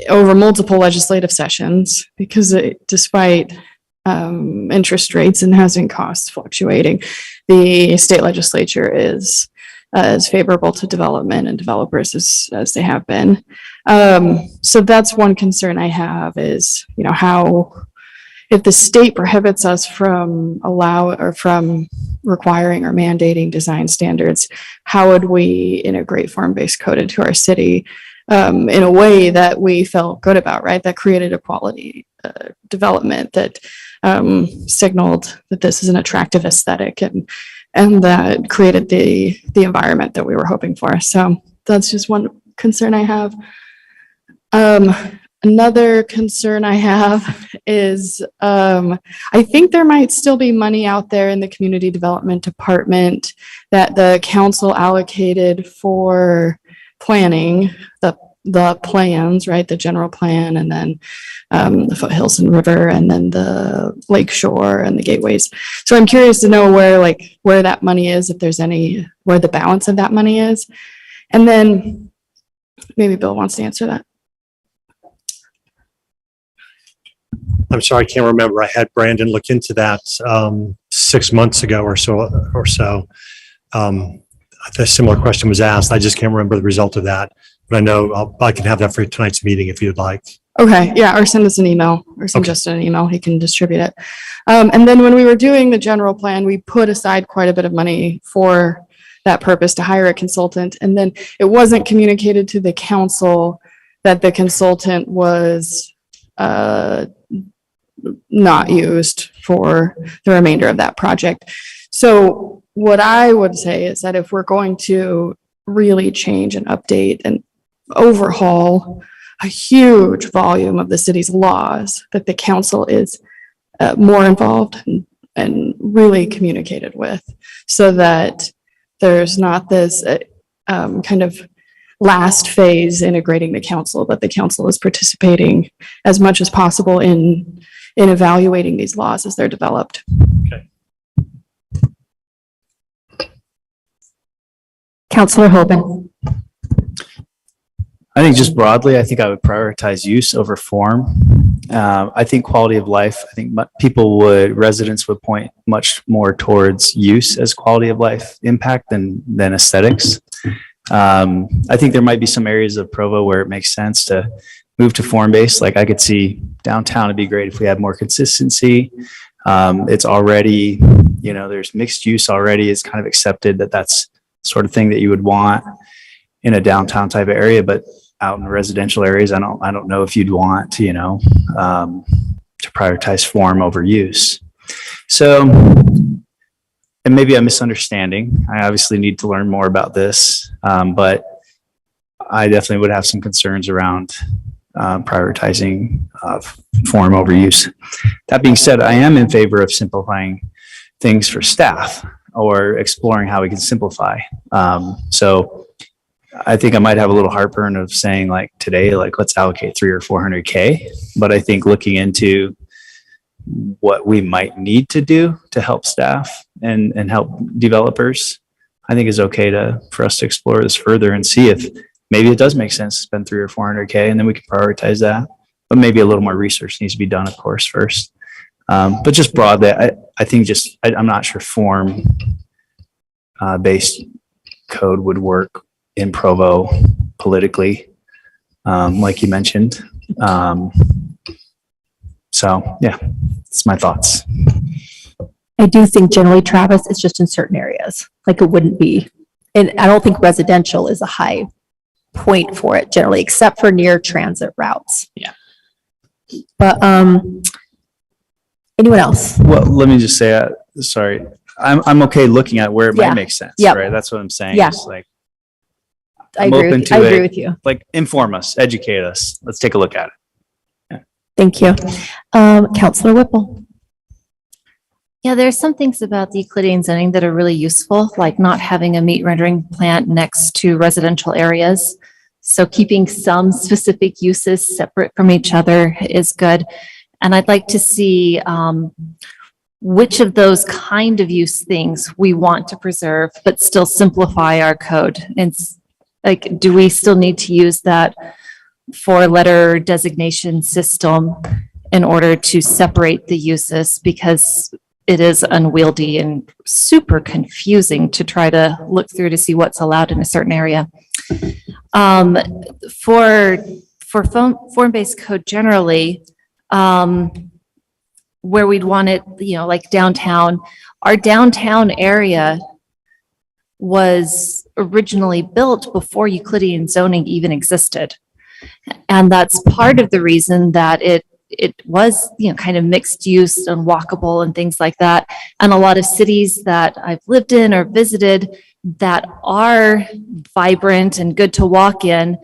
over multiple legislative sessions, because despite interest rates and housing costs fluctuating, the state legislature is as favorable to development and developers as they have been. So that's one concern I have is, how, if the state prohibits us from requiring or mandating design standards, how would we integrate form-based code into our city in a way that we felt good about, right? That created a quality development that signaled that this is an attractive aesthetic, and that created the environment that we were hoping for. So that's just one concern I have. Another concern I have is I think there might still be money out there in the community development department that the council allocated for planning the plans, right? The general plan, and then the foothills and river, and then the lake shore and the gateways. So I'm curious to know where that money is, if there's any, where the balance of that money is. And then maybe Bill wants to answer that. I'm sorry, I can't remember. I had Brandon look into that 6 months ago or so. A similar question was asked. I just can't remember the result of that, but I know I can have that for tonight's meeting if you'd like. Okay, yeah, or send us an email, or send Justin an email. He can distribute it. And then when we were doing the general plan, we put aside quite a bit of money for that purpose to hire a consultant. And then it wasn't communicated to the council that the consultant was not used for the remainder of that project. So what I would say is that if we're going to really change and update and overhaul a huge volume of the city's laws, that the council is more involved and really communicated with, so that there's not this kind of last phase integrating the council, but the council is participating as much as possible in evaluating these laws as they're developed. Okay. Councillor Hoban. I think just broadly, I think I would prioritize use over form. I think quality of life, I think residents would point much more towards use as quality of life impact than aesthetics. I think there might be some areas of Provo where it makes sense to move to form-based. Like I could see downtown, it'd be great if we had more consistency. It's already, you know, there's mixed use already. It's kind of accepted that that's the sort of thing that you would want in a downtown type of area, but out in residential areas, I don't know if you'd want to, you know, to prioritize form over use. So, and maybe I'm misunderstanding. I obviously need to learn more about this, but I definitely would have some concerns around prioritizing form over use. That being said, I am in favor of simplifying things for staff or exploring how we can simplify. So I think I might have a little heartburn of saying like today, like let's allocate 300 or 400K, but I think looking into what we might need to do to help staff and help developers, I think is okay for us to explore this further and see if maybe it does make sense to spend 300 or 400K, and then we can prioritize that. But maybe a little more research needs to be done, of course, first. But just broadly, I think I'm not sure form based code would work in Provo politically, like you mentioned. So yeah, it's my thoughts. I do think generally, Travis, it's just in certain areas, like it wouldn't be, and I don't think residential is a high point for it generally, except for near transit routes. Yeah. But, anyone else? Well, let me just say, sorry, I'm okay looking at where it Yeah. might make sense, Yep. right? That's what I'm saying. Yeah. It's like, I I'm agree open with to you. I agree it. with you. like inform us, educate us. Let's take a look at it. Thank you. Counselor Whipple. Yeah, there's some things about the Euclidean zoning that are really useful, like not having a meat rendering plant next to residential areas. So keeping some specific uses separate from each other is good. And I'd like to see which of those kind of use things we want to preserve, but still simplify our code. And like, do we still need to use that 4-letter designation system in order to separate the uses? Because it is unwieldy and super confusing to try to look through to see what's allowed in a certain area. For form-based code generally, where we'd want it, you know, like downtown, our downtown area was originally built before Euclidean zoning even existed. And that's part of the reason that it was, you know, kind of mixed use and walkable and things like that. And a lot of cities that I've lived in or visited that are vibrant and good to walk in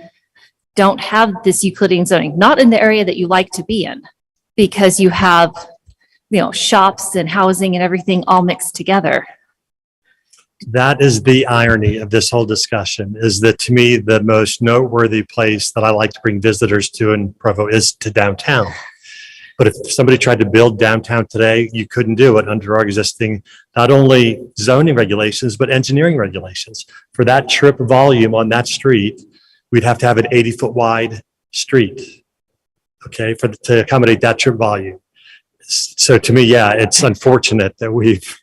don't have this Euclidean zoning, not in the area that you like to be in, because you have, you know, shops and housing and everything all mixed together. That is the irony of this whole discussion, is that to me, the most noteworthy place that I like to bring visitors to in Provo is to downtown. But if somebody tried to build downtown today, you couldn't do it under our existing, not only zoning regulations, but engineering regulations. For that trip volume on that street, we'd have to have an 80-foot wide street, okay, to accommodate that trip volume. So to me, yeah, it's unfortunate that we've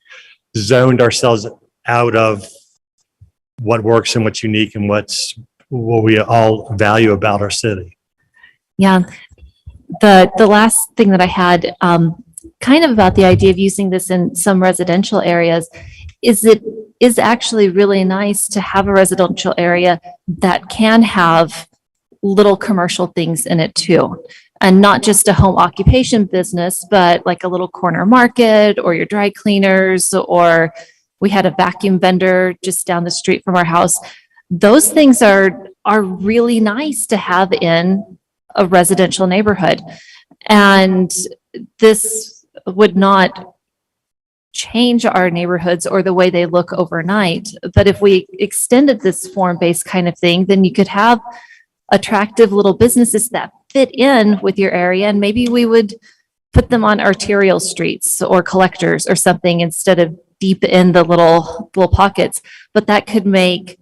zoned ourselves out of what works and what's unique and what we all value about our city. Yeah. The last thing that I had, kind of about the idea of using this in some residential areas, is it is actually really nice to have a residential area that can have little commercial things in it too. And not just a home occupation business, but like a little corner market or your dry cleaners, or we had a vacuum vendor just down the street from our house. Those things are really nice to have in a residential neighborhood. And this would not change our neighborhoods or the way they look overnight. But if we extended this form-based kind of thing, then you could have attractive little businesses that fit in with your area. And maybe we would put them on arterial streets or collectors or something instead of deep in the little pockets. But that could make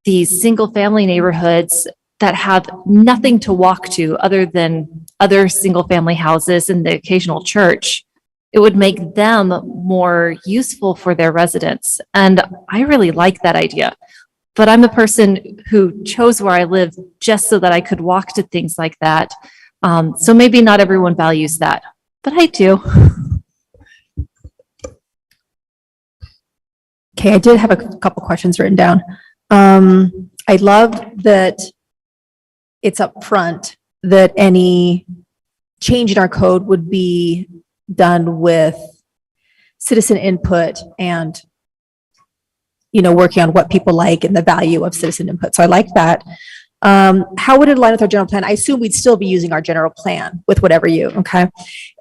these single family neighborhoods that have nothing to walk to other than other single family houses and the occasional church. It would make them more useful for their residents. And I really like that idea. But I'm a person who chose where I live just so that I could walk to things like that. So maybe not everyone values that, but I do. Okay, I did have a couple questions written down. I love that it's up front that any change in our code would be done with citizen input and, working on what people like and the value of citizen input. So I like that. How would it align with our general plan? I assume we'd still be using our general plan with whatever okay?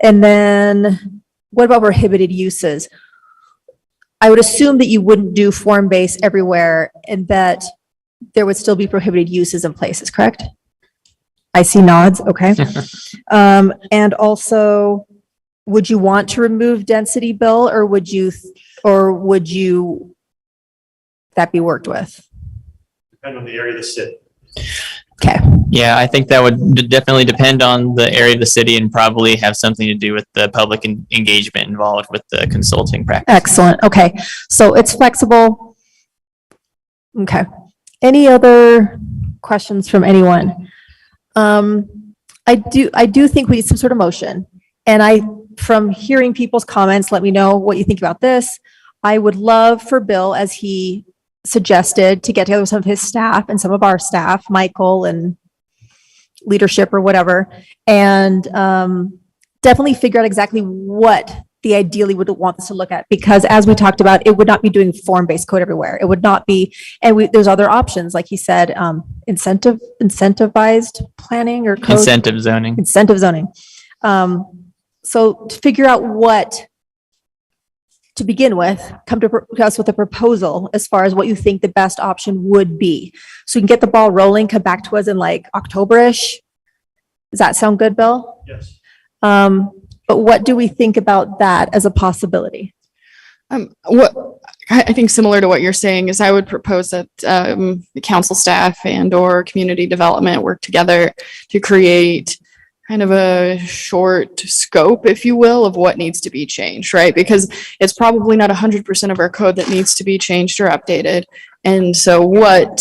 And then what about prohibited uses? I would assume that you wouldn't do form-based everywhere and that there would still be prohibited uses in places, correct? I see nods, okay. And also, would you want to remove density, Bill, or would you that be worked with? Depend on the area of the city. Okay, Yeah, I think that would definitely depend on the area of the city and probably have something to do with the public engagement involved with the consulting practice. excellent, okay. So it's flexible. Okay. Any other questions from anyone? I do think we need some sort of motion. And from hearing people's comments, let me know what you think about this. I would love for Bill, as he suggested, to get together with some of his staff and some of our staff, Michael and leadership or whatever, and definitely figure out exactly what the ideally would want us to look at. Because as we talked about, it would not be doing form-based code everywhere. It would not be, and there's other options, like he said, incentivized planning or code. Incentive zoning. Incentive zoning. So to figure out what to begin with, come to us with a proposal as far as what you think the best option would be. So we can get the ball rolling, come back to us in like October-ish. Does that sound good, Bill? Yes. But what do we think about that as a possibility? What I think similar to what you're saying is I would propose that the council staff and or community development work together to create kind of a short scope, if you will, of what needs to be changed, right? Because it's probably not 100% of our code that needs to be changed or updated. And so what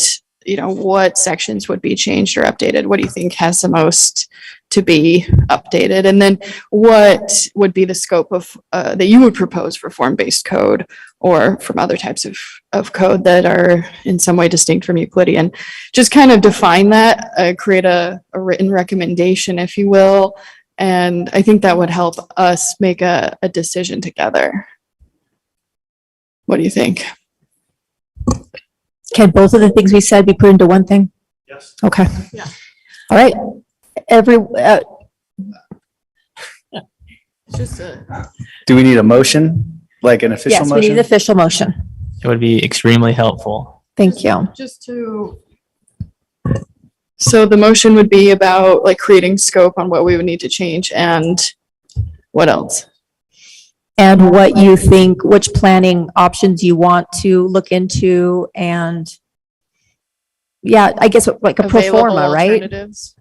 sections would be changed or updated? What do you think has the most to be updated? And then what would be the scope of that you would propose for form-based code or from other types of code that are in some way distinct from Euclidean? Just kind of define that, create a written recommendation, if you will. And I think that would help us make a decision together. What do you think? Can both of the things we said be put into one thing? Yes. Okay. Yeah. All right. Do we need a motion, like an official Yes, we need an motion? official motion. It would be extremely helpful. Thank you. So the motion would be about like creating scope on what we would need to change and what else? And what you think, which planning options you want to look into, and I guess like a pro Available forma, right? alternatives.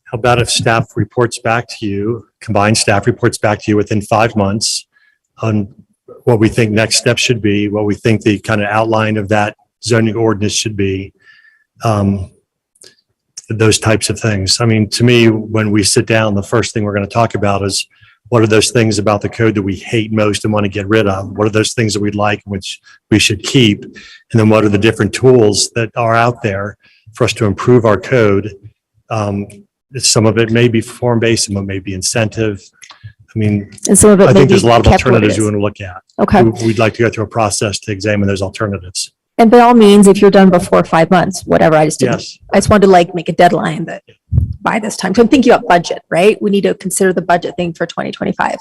How about if staff reports back to you, combined staff reports back to you within 5 months on what we think next steps should be, what we think the kind of outline of that zoning ordinance should be, those types of things. I mean, to me, when we sit down, the first thing we're going to talk about is what are those things about the code that we hate most and want to get rid of? What are those things that we'd like, which we should keep? And then what are the different tools that are out there for us to improve our code? Some of it may be form-based, some of it may be incentive. I mean, And some of it I may think there's be a lot of kept where it alternatives is. we want to look at. Okay. We'd like to go through a process to examine those alternatives. And by all means, if you're done before 5 months, whatever, I just Yes. wanted to like make a deadline that by this time. So I'm thinking about budget, right? We need to consider the budget thing for 2025.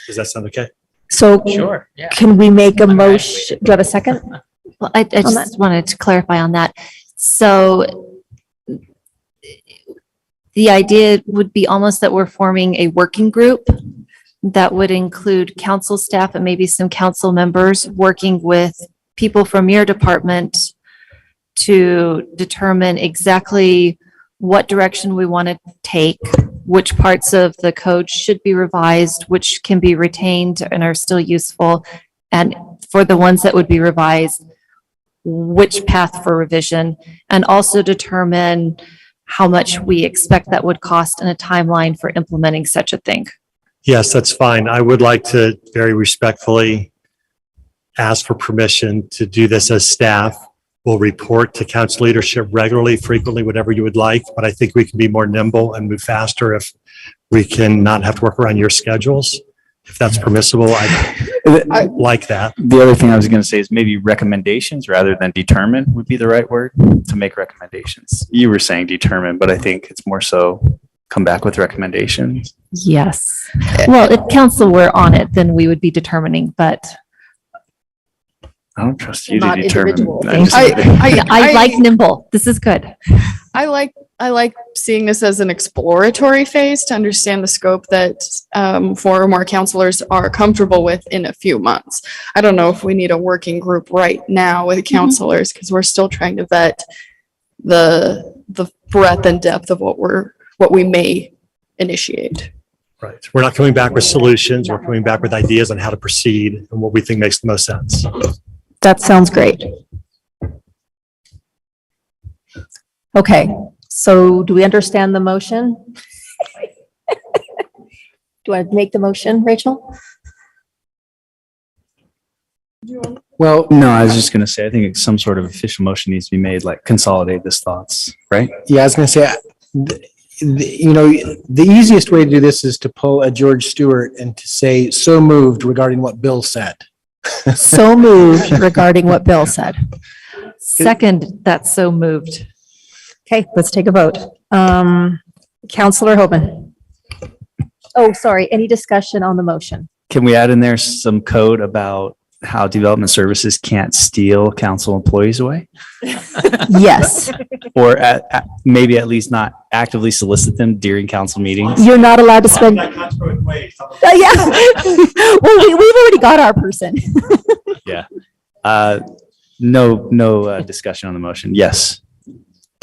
Does that sound okay? So Sure. Yeah. can we make a motion? Do you have a second? Well, I On just wanted to clarify on that. So the idea would be almost that we're forming a working group that would include council staff and maybe some council members working with people from your department to determine exactly what direction we want to take, which parts of the code should be revised, which can be retained and are still useful, and for the ones that would be revised, which path for revision, and also determine how much we expect that would cost and a timeline for implementing such a thing. Yes, that's fine. I would like to very respectfully ask for permission to do this as staff. We'll report to council leadership regularly, frequently, whatever you would like, but I think we can be more nimble and move faster if we can not have to work around your schedules. If that's permissible, I like that. The other thing I was going to say is maybe recommendations rather than determine would be the right word, to make recommendations. You were saying determine, but I think it's more so come back with recommendations. Yes. Well, if council were on it, then we would be determining, but I don't trust you to Not determine. individual. I'm just- I like nimble. This is good. I like seeing this as an exploratory phase to understand the scope that four or more counselors are comfortable with in a few months. I don't know if we need a working group right now with counselors because we're still trying to vet the breadth and depth of what we may initiate. Right. We're not coming back with solutions. We're coming back with ideas on how to proceed and what we think makes the most sense. That sounds great. Okay, so do we understand the motion? Do I make the motion, Rachel? Well, no, I was just going to say, I think some sort of official motion needs to be made, like consolidate this thoughts, right? Yeah, I was going to say, the easiest way to do this is to pull a George Stewart and to say, so moved regarding what Bill said. So moved regarding what Bill said. Second, that's so moved. Okay, let's take a vote. Counselor Hoban. Oh, sorry, any discussion on the motion? Can we add in there some code about how development services can't steal council employees away? Yes. Or maybe at least not actively solicit them during council meetings? You're not allowed to spend. Yeah. Well, we've already got our person. Yeah. No discussion on the motion. Yes.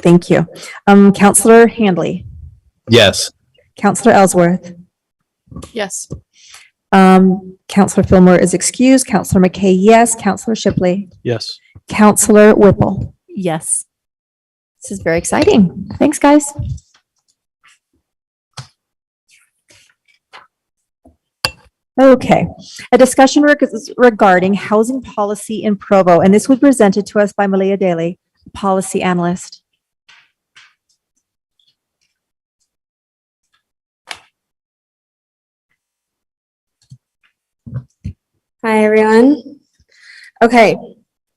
Thank you. Counselor Handley, Yes. Counselor Ellsworth, Yes. Counselor Fillmore is excused. Counselor McKay, yes. Counselor Shipley, Yes. Counselor Whipple. Yes. This is very exciting. Thanks, guys. Okay, a discussion regarding housing policy in Provo, and this was presented to us by Malia Daly, policy analyst. Hi, everyone. Okay,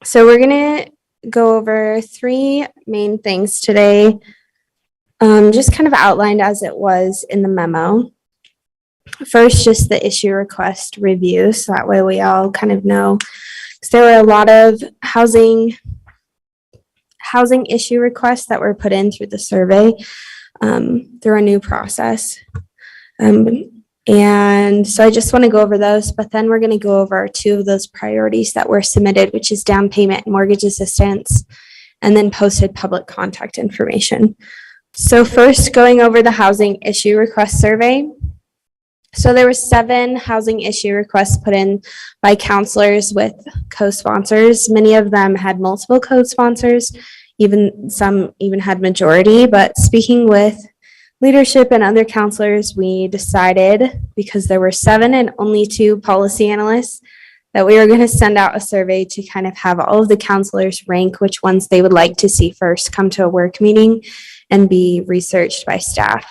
so we're gonna go over three main things today, just kind of outlined as it was in the memo. First, just the issue request review, so that way we all kind of know. 'Cause there were a lot of housing issue requests that were put in through the survey, through a new process. And so I just want to go over those, but then we're going to go over two of those priorities that were submitted, which is down payment and mortgage assistance, and then posted public contact information. So first, going over the housing issue request survey. So there were 7 housing issue requests put in by counselors with co-sponsors. Many of them had multiple co-sponsors, some even had majority, but speaking with leadership and other counselors, we decided, because there were 7 and only 2 policy analysts, that we were going to send out a survey to kind of have all of the counselors rank which ones they would like to see first come to a work meeting and be researched by staff.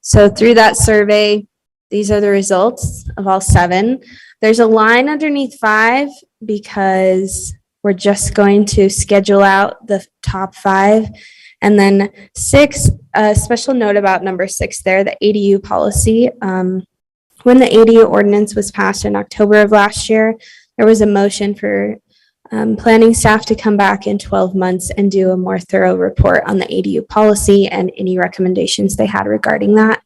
So through that survey, these are the results of all 7. There's a line underneath 5 because we're just going to schedule out the top 5. And then 6, a special note about number 6 there, the ADU policy. When the ADU ordinance was passed in October of last year, there was a motion for planning staff to come back in 12 months and do a more thorough report on the ADU policy and any recommendations they had regarding that.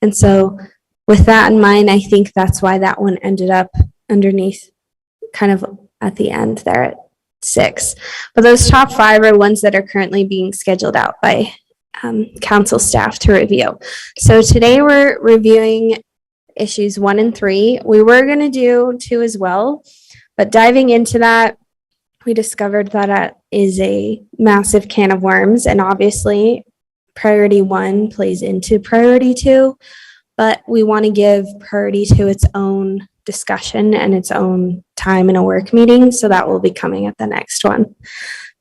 And so with that in mind, I think that's why that one ended up underneath, kind of at the end there at 6. But those top 5 are ones that are currently being scheduled out by council staff to review. So today we're reviewing issues 1 and 3. We were going to do 2 as well, but diving into that, we discovered that it is a massive can of worms, and obviously priority 1 plays into priority 2, but we want to give priority 2 its own discussion and its own time in a work meeting. So that will be coming at the next one.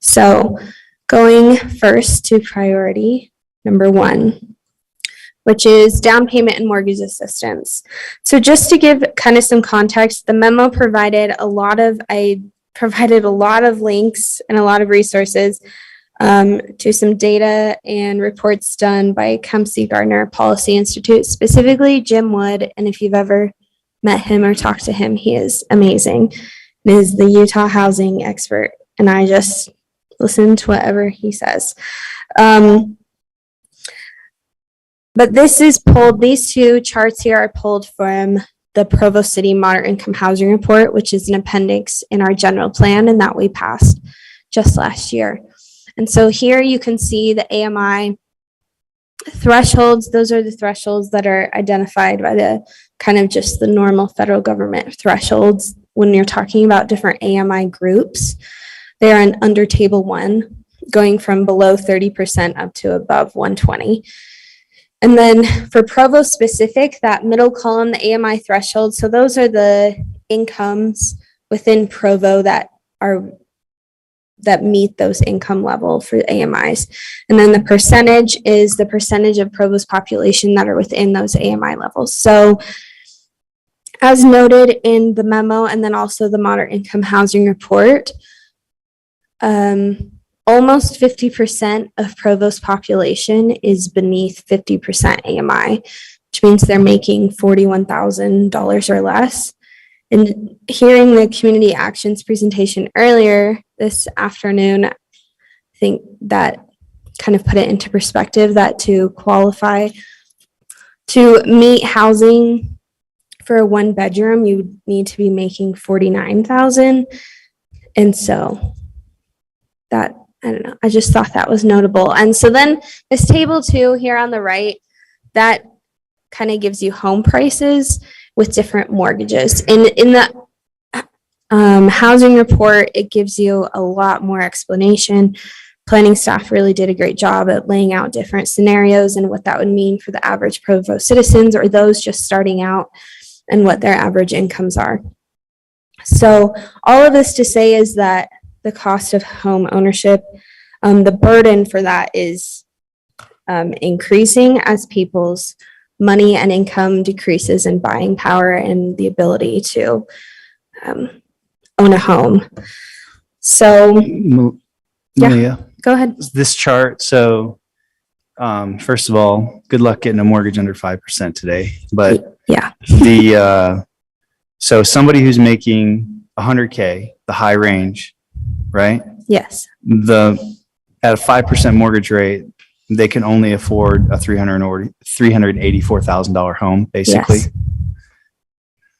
So going first to priority number 1, which is down payment and mortgage assistance. So just to give kind of some context, the memo provided I provided a lot of links and a lot of resources to some data and reports done by Kempsey Gardner Policy Institute, specifically Jim Wood. And if you've ever met him or talked to him, he is amazing. He is the Utah housing expert, and I just listen to whatever he says. But these 2 charts here are pulled from the Provo City Moderate Income Housing Report, which is an appendix in our general plan and that we passed just last year. And so here you can see the AMI thresholds. Those are the thresholds that are identified by the kind of just the normal federal government thresholds when you're talking about different AMI groups. They're under table 1, going from below 30% up to above 120. And then for Provo specific, that middle column, the AMI threshold, so those are the incomes within Provo that meet those income level for AMIs. And then the percentage is the percentage of Provo's population that are within those AMI levels. So as noted in the memo and then also the Moderate Income Housing Report, almost 50% of Provo's population is beneath 50% AMI, which means they're making $41,000 or less. And hearing the community actions presentation earlier this afternoon, I think that kind of put it into perspective that to qualify to meet housing for a 1-bedroom, you need to be making $49,000. And so that, I don't know, I just thought that was notable. And so then this table 2 here on the right, that kind of gives you home prices with different mortgages. In the housing report, it gives you a lot more explanation. Planning staff really did a great job at laying out different scenarios and what that would mean for the average Provo citizens or those just starting out and what their average incomes are. So all of this to say is that the cost of home ownership, the burden for that is increasing as people's money and income decreases in buying power and the ability to own a home. So, Malia, go ahead. this chart, so first of all, good luck getting a mortgage under 5% today. But yeah, so somebody who's making 100K, the high range, right? Yes. At a 5% mortgage rate, they can only afford a $384,000 home, basically. Yes.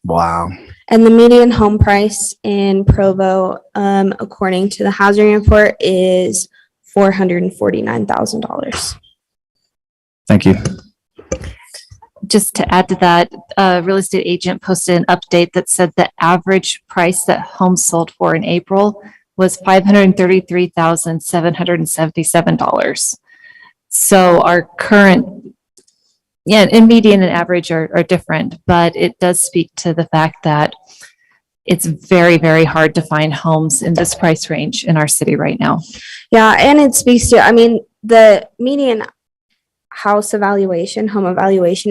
Wow. And the median home price in Provo, according to the housing report, is $449,000. Thank you. Just to add to that, a real estate agent posted an update that said the average price that homes sold for in April was $533,777. So our current, and median and average are different, but it does speak to the fact that it's very, very hard to find homes in this price range in our city right now. Yeah, and it speaks to, I mean, the median home evaluation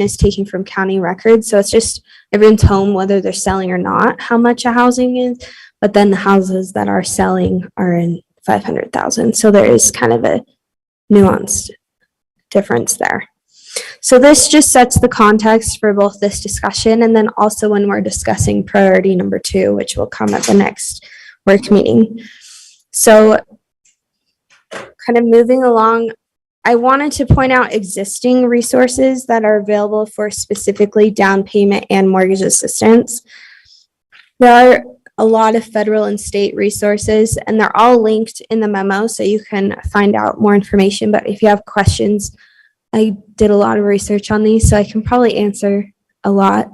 is taken from county records. So it's just everyone's home, whether they're selling or not, how much a housing is. But then the houses that are selling are in 500,000. So there is kind of a nuanced difference there. So this just sets the context for both this discussion and then also when we're discussing priority number 2, which will come at the next work meeting. So kind of moving along, I wanted to point out existing resources that are available for specifically down payment and mortgage assistance. There are a lot of federal and state resources, and they're all linked in the memo, so you can find out more information. But if you have questions, I did a lot of research on these, so I can probably answer a lot.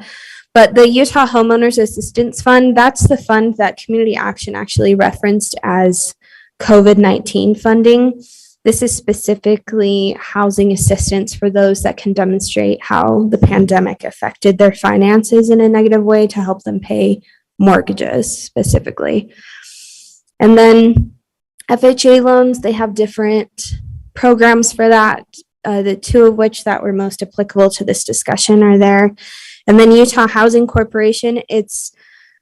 But the Utah Homeowners Assistance Fund, that's the fund that Community Action actually referenced as COVID-19 funding. This is specifically housing assistance for those that can demonstrate how the pandemic affected their finances in a negative way to help them pay mortgages specifically. And then FHA loans, they have different programs for that. The two of which that were most applicable to this discussion are there. And then Utah Housing Corporation, it's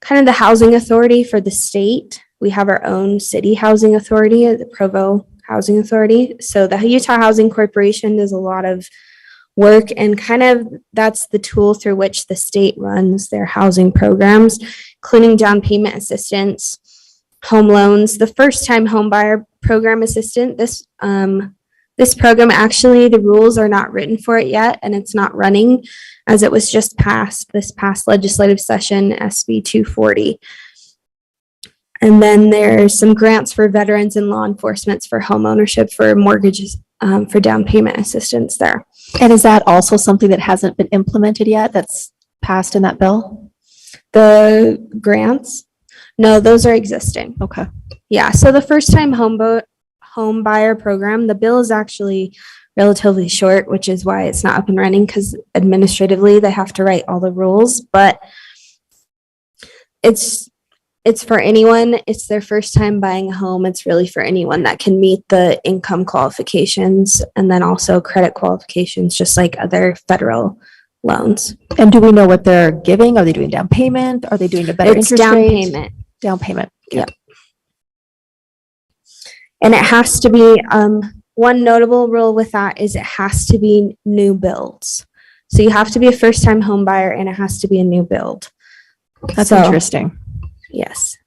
kind of the housing authority for the state. We have our own city housing authority, the Provo Housing Authority. So the Utah Housing Corporation does a lot of work, and kind of that's the tool through which the state runs their housing programs, including down payment assistance, home loans, the first time home buyer program assistant. This program, actually, the rules are not written for it yet, and it's not running as it was just passed this past legislative session, SB 240. And then there's some grants for veterans and law enforcement for home ownership for mortgages, for down payment assistance there. And is that also something that hasn't been implemented yet that's passed in that bill? The grants? No, those are existing. Okay. Yeah, so the first time home buyer program, the bill is actually relatively short, which is why it's not up and running, because administratively they have to write all the rules, but it's for anyone. It's their first time buying a home. It's really for anyone that can meet the income qualifications and then also credit qualifications, just like other federal loans. And do we know what they're giving? Are they doing down payment? Are they doing a better It's interest down rate? payment. Down payment. Yep. And it has to be, one notable rule with that is it has to be new builds. So you have to be a first time home buyer and it has to be a new build. That's interesting. Yes.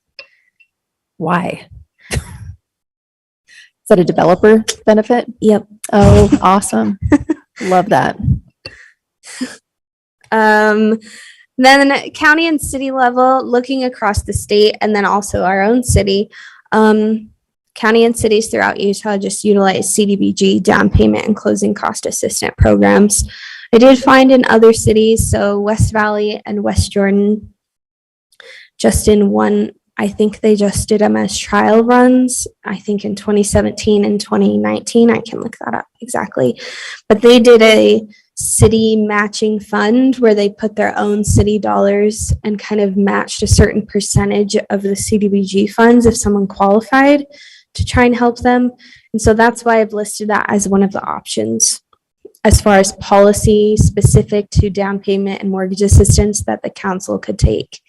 Why? Is that a developer benefit? Yep. Oh, awesome. Love that. Then county and city level, looking across the state and then also our own city, county and cities throughout Utah just utilize CDBG down payment and closing cost assistant programs. I did find in other cities, so West Valley and West Jordan, just in one, I think they just did them as trial runs, I think in 2017 and 2019. I can look that up exactly. But they did a city matching fund where they put their own city dollars and kind of matched a certain percentage of the CDBG funds if someone qualified to try and help them. And so that's why I've listed that as one of the options as far as policy specific to down payment and mortgage assistance that the council could take.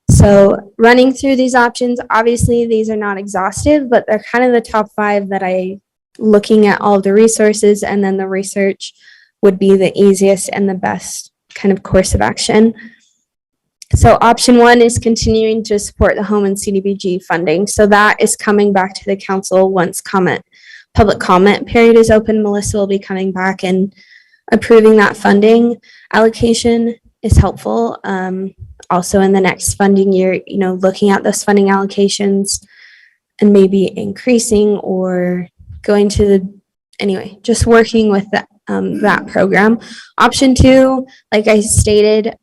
So running through these options, obviously these are not exhaustive, but they're kind of the top 5 that looking at all of the resources and then the research would be the easiest and the best kind of course of action. So option 1 is continuing to support the home and CDBG funding. So that is coming back to the council once public comment period is open. Melissa will be coming back and approving that funding. Allocation is helpful. Also in the next funding year, looking at those funding allocations and maybe increasing or going to just working with that program. Option 2, like I stated,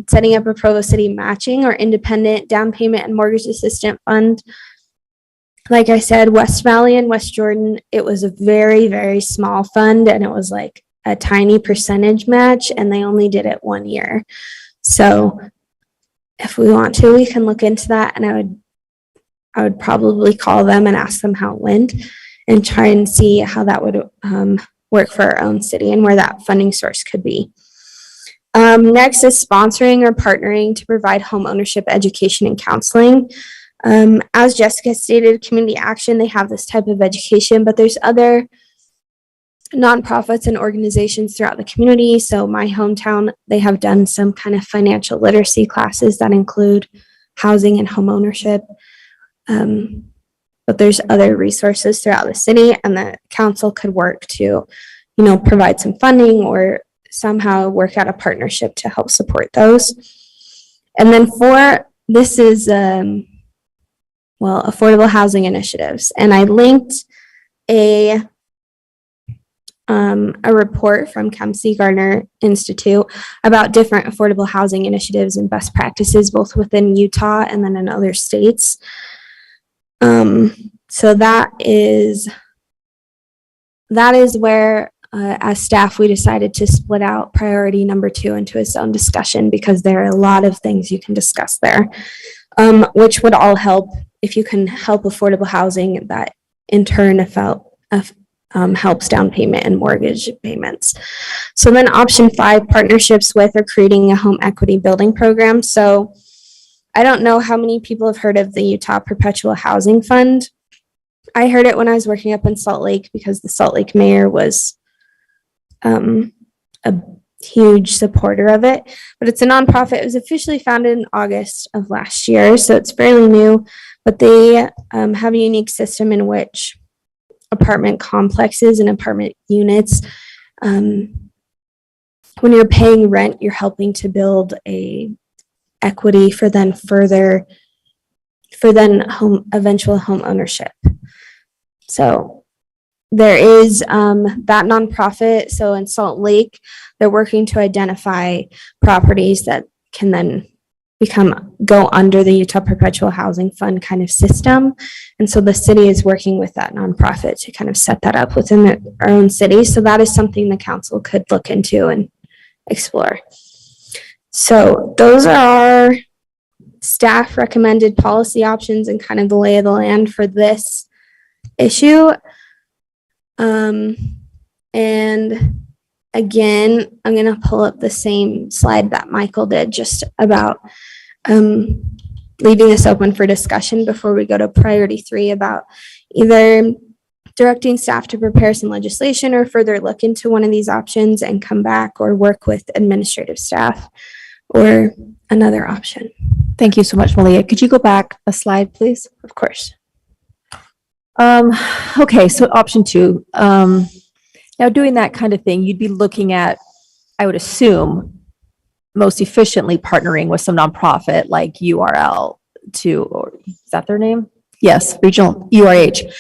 setting up a Provo City matching or independent down payment and mortgage assistant fund. Like I said, West Valley and West Jordan, it was a very, very small fund and it was like a tiny percentage match and they only did it 1 year. So if we want to, we can look into that, and I would probably call them and ask them how it went and try and see how that would work for our own city and where that funding source could be. Next is sponsoring or partnering to provide home ownership education and counseling. As Jessica stated, Community Action, they have this type of education, but there's other nonprofits and organizations throughout the community. So my hometown, they have done some kind of financial literacy classes that include housing and home ownership. But there's other resources throughout the city, and the council could work to, provide some funding or somehow work out a partnership to help support those. And then this is, affordable housing initiatives. And I linked a report from Kempsey Gardner Institute about different affordable housing initiatives and best practices, both within Utah and then in other states. So that is that is where, as staff, we decided to split out priority number 2 into its own discussion because there are a lot of things you can discuss there, which would all help if you can help affordable housing. That in turn helps down payment and mortgage payments. So then option 5, partnerships with or creating a home equity building program. So I don't know how many people have heard of the Utah Perpetual Housing Fund. I heard it when I was working up in Salt Lake because the Salt Lake mayor was a huge supporter of it, but it's a nonprofit. It was officially founded in August of last year, so it's fairly new, but they have a unique system in which apartment complexes and apartment units, when you're paying rent, you're helping to build a equity for eventual home ownership. So there is that nonprofit. So in Salt Lake, they're working to identify properties that can then go under the Utah Perpetual Housing Fund kind of system. And so the city is working with that nonprofit to kind of set that up within our own city. So that is something the council could look into and explore. So those are our staff recommended policy options and kind of the lay of the land for this issue. And again, I'm going to pull up the same slide that Michael did just about leaving this open for discussion before we go to priority 3 about either directing staff to prepare some legislation or further look into one of these options and come back or work with administrative staff or another option. Thank you so much, Malia. Could you go back a slide, please? Of course. Okay, so option 2. Now doing that kind of thing, you'd be looking at, I would assume, most efficiently partnering with some nonprofit like URL or is that their name? Yes, regional URH,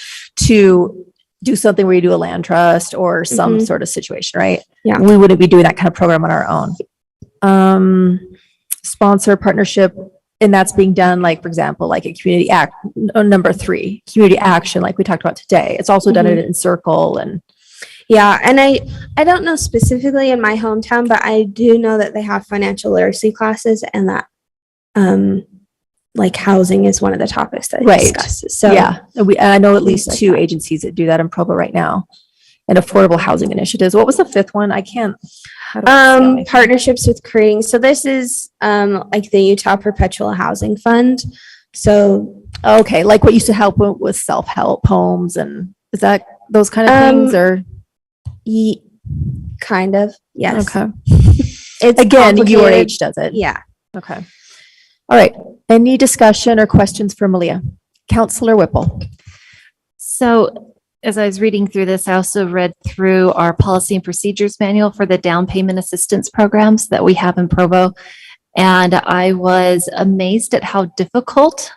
to do something where you do a land trust or some sort of situation, right? Yeah. We wouldn't be doing that kind of program on our own. Sponsor partnership, and that's being done, like, for example, like a community number 3, community action, like we talked about today. It's also done in Circle and. Yeah, and I don't know specifically in my hometown, but I do know that they have financial literacy classes and that like housing is one of the topics that they discuss. So yeah, and I know at least 2 agencies that do that in Provo right now. And affordable housing initiatives. What was the 5th one? I can't. Partnerships with creating. So this is like the Utah Perpetual Housing Fund. So okay, like what used to help with self-help homes, and is that those kind of things or? Kind of, yes. Okay. It's again, complicated. URH does it. Yeah. Okay. All right. Any discussion or questions for Malia? Councillor Whipple. So as I was reading through this, I also read through our policy and procedures manual for the down payment assistance programs that we have in Provo. And I was amazed at how difficult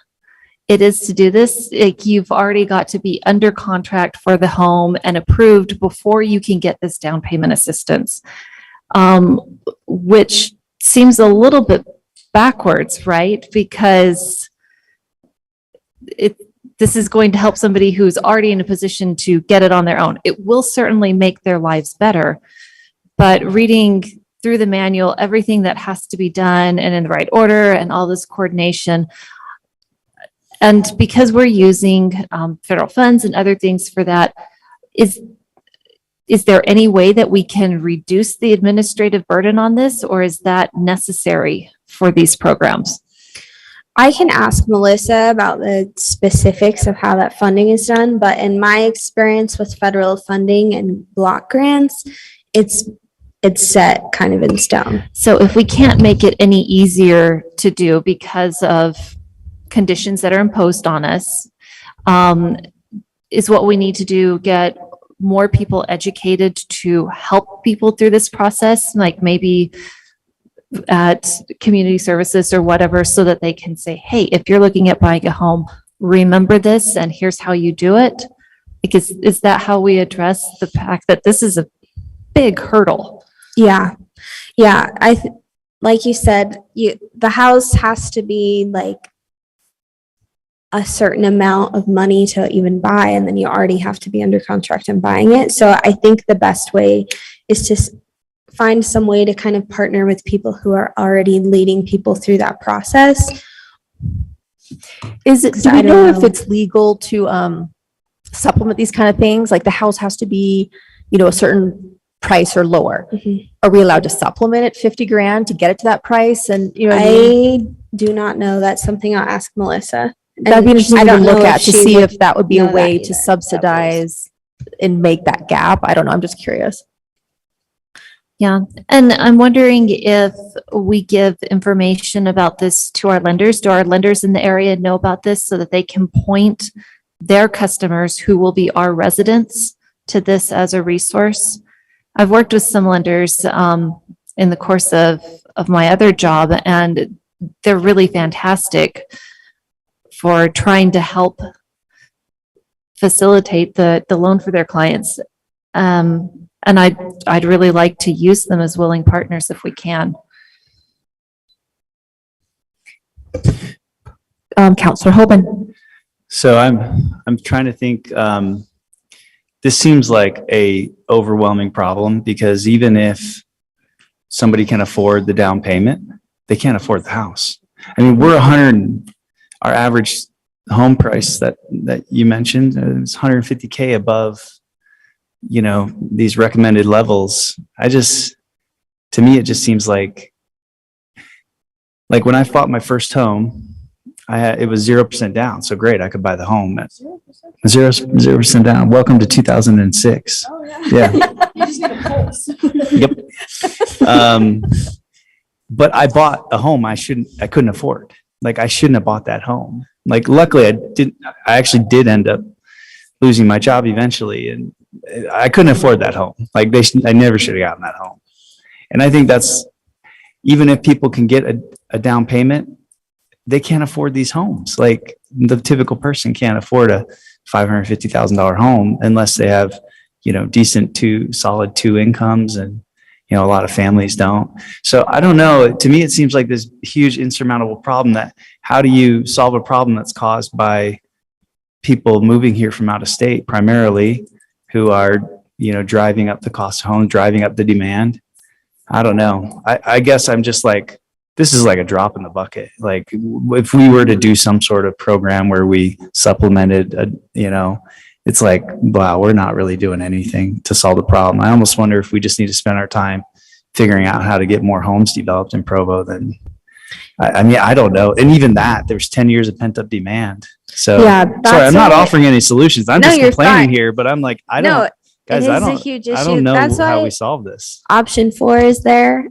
it is to do this. Like, you've already got to be under contract for the home and approved before you can get this down payment assistance, which seems a little bit backwards, right? Because this is going to help somebody who's already in a position to get it on their own. It will certainly make their lives better, but reading through the manual, everything that has to be done and in the right order and all this coordination. And because we're using federal funds and other things for that, is there any way that we can reduce the administrative burden on this, or is that necessary for these programs? I can ask Melissa about the specifics of how that funding is done, but in my experience with federal funding and block grants, it's set kind of in stone. So if we can't make it any easier to do because of conditions that are imposed on us, is what we need to do get more people educated to help people through this process, like maybe at community services or whatever, so that they can say, hey, if you're looking at buying a home, remember this and here's how you do it. Because is that how we address the fact that this is a big hurdle? Yeah. Like you said, the house has to be like a certain amount of money to even buy, and then you already have to be under contract and buying it. So I think the best way is to find some way to kind of partner with people who are already leading people through that process. Is it, do I we don't know if know. it's legal to supplement these kind of things? Like the house has to be, a certain price or lower. Mhm. Are we allowed to supplement it 50 grand to get it to that price? And, what I mean? I do not know. That's something I'll ask Melissa. That'd be And interesting I to don't look know at to she see would if that would be a know that way either. to subsidize and make that gap. I don't know. I'm just curious. Yeah, and I'm wondering if we give information about this to our lenders. Do our lenders in the area know about this so that they can point their customers who will be our residents to this as a resource? I've worked with some lenders in the course of my other job, and they're really fantastic for trying to help facilitate the loan for their clients. And I'd really like to use them as willing partners if we can. Counselor Hoban. So I'm trying to think, this seems like a overwhelming problem because even if somebody can afford the down payment, they can't afford the house. I mean, our average home price that you mentioned is 150K above, these recommended levels. To me, it just seems like when I bought my first home, it was 0% down. So great. I could buy the home at 0% down. Welcome to 2006. Oh, Yeah. You just need a pulse. Yep. But I bought a home I couldn't afford. Like I shouldn't have bought that home. Like luckily I actually did end up losing my job eventually, and I couldn't afford that home. Like I never should have gotten that home. And I think that's, even if people can get a down payment, they can't afford these homes. Like the typical person can't afford a $550,000 home unless they have, decent solid two incomes, and, a lot of families don't. So I don't know. To me, it seems like this huge insurmountable problem that how do you solve a problem that's caused by people moving here from out of state primarily, who are, driving up the cost of homes, driving up the demand. I don't know. I guess I'm just like, this is like a drop in the bucket. Like if we were to do some sort of program where we supplemented, it's like, wow, we're not really doing anything to solve the problem. I almost wonder if we just need to spend our time figuring out how to get more homes developed in Provo than, I don't know. And even that, there's 10 years of pent up demand. So Yeah, sorry, I'm not why- offering any solutions. I'm No, just you're complaining fine. here, but I'm like, I No, don't, guys, it I is a don't, huge I issue. don't know That's how why- we solve this. Option 4 is there.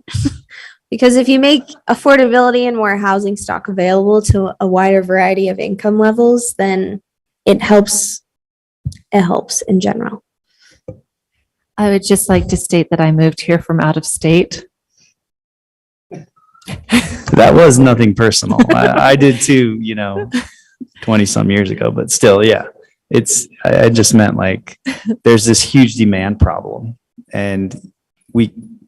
Because if you make affordability and more housing stock available to a wider variety of income levels, then it helps in general. I would just like to state that I moved here from out of state. That was nothing personal. I did too, 20 some years ago, but still, yeah, I just meant like, there's this huge demand problem, and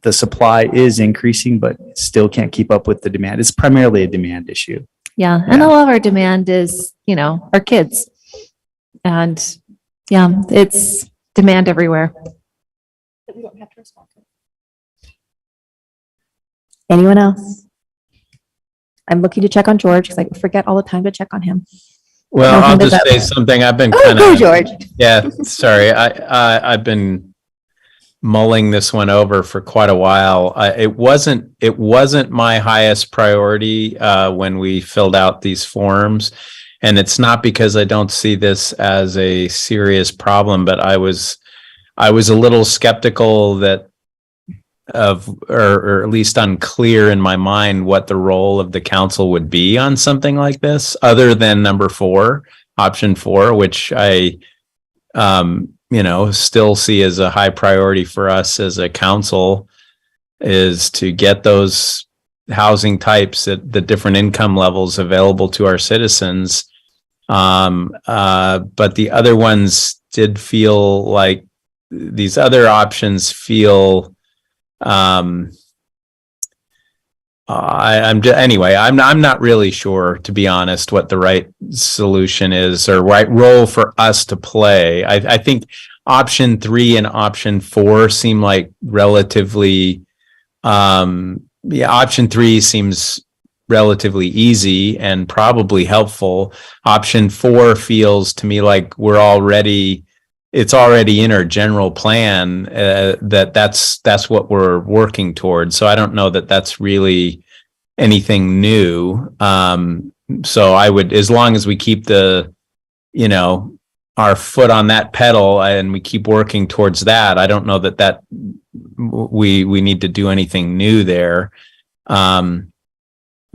the supply is increasing, but still can't keep up with the demand. It's primarily a demand issue. Yeah, and Yeah. a lot of our demand is, our kids. And yeah, it's demand everywhere. Anyone else? I'm looking to check on George because I forget all the time to check on him. Well, No, I'll hand it just up. say something. I've been Oh, kind go of, George. yeah, sorry. I've been mulling this one over for quite a while. It wasn't my highest priority when we filled out these forms. And it's not because I don't see this as a serious problem, but I was a little skeptical or at least unclear in my mind what the role of the council would be on something like this, other than option 4, which I still see as a high priority for us as a council, is to get those housing types at the different income levels available to our citizens. But the other ones did feel like these other options feel Anyway, I'm not really sure, to be honest, what the right solution is or right role for us to play. I think option 3 and option 4 seem like relatively, option 3 seems relatively easy and probably helpful. Option 4 feels to me like it's already in our general plan, that's what we're working towards. So I don't know that that's really anything new. So I would, as long as we keep our foot on that pedal and we keep working towards that, I don't know that we need to do anything new there.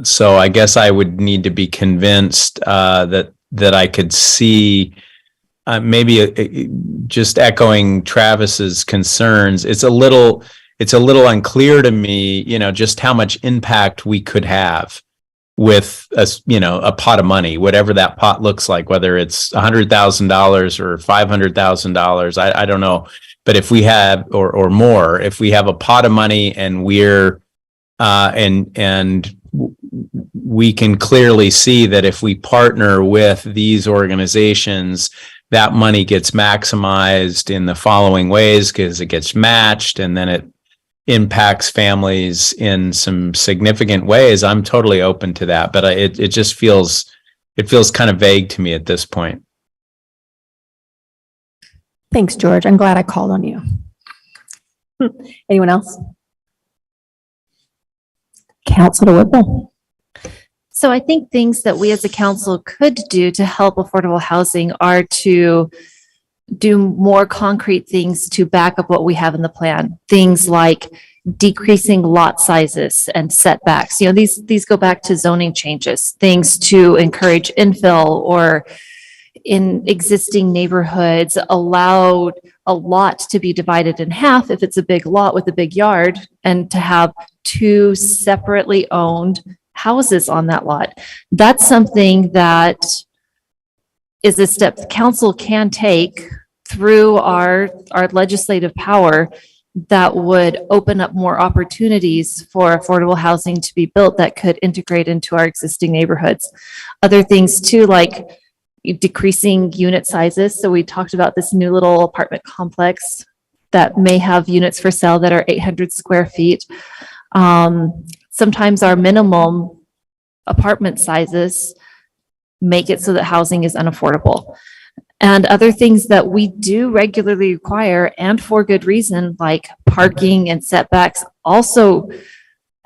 So I guess I would need to be convinced that I could see. Maybe just echoing Travis's concerns, it's a little unclear to me, just how much impact we could have with a pot of money, whatever that pot looks like, whether it's $100,000 or $500,000, I don't know. But if we have, or more, if we have a pot of money and we're, and we can clearly see that if we partner with these organizations, that money gets maximized in the following ways because it gets matched and then it impacts families in some significant ways. I'm totally open to that, but it just feels kind of vague to me at this point. Thanks, George. I'm glad I called on you. Anyone else? Councilor Whipple. So I think things that we as a council could do to help affordable housing are to do more concrete things to back up what we have in the plan. Things like decreasing lot sizes and setbacks. These go back to zoning changes, things to encourage infill or in existing neighborhoods, allow a lot to be divided in half if it's a big lot with a big yard and to have 2 separately owned houses on that lot. That's something that is a step the council can take through our legislative power that would open up more opportunities for affordable housing to be built that could integrate into our existing neighborhoods. Other things too, like decreasing unit sizes. So we talked about this new little apartment complex that may have units for sale that are 800 square feet. Sometimes our minimum apartment sizes make it so that housing is unaffordable. And other things that we do regularly require and for good reason, like parking and setbacks, also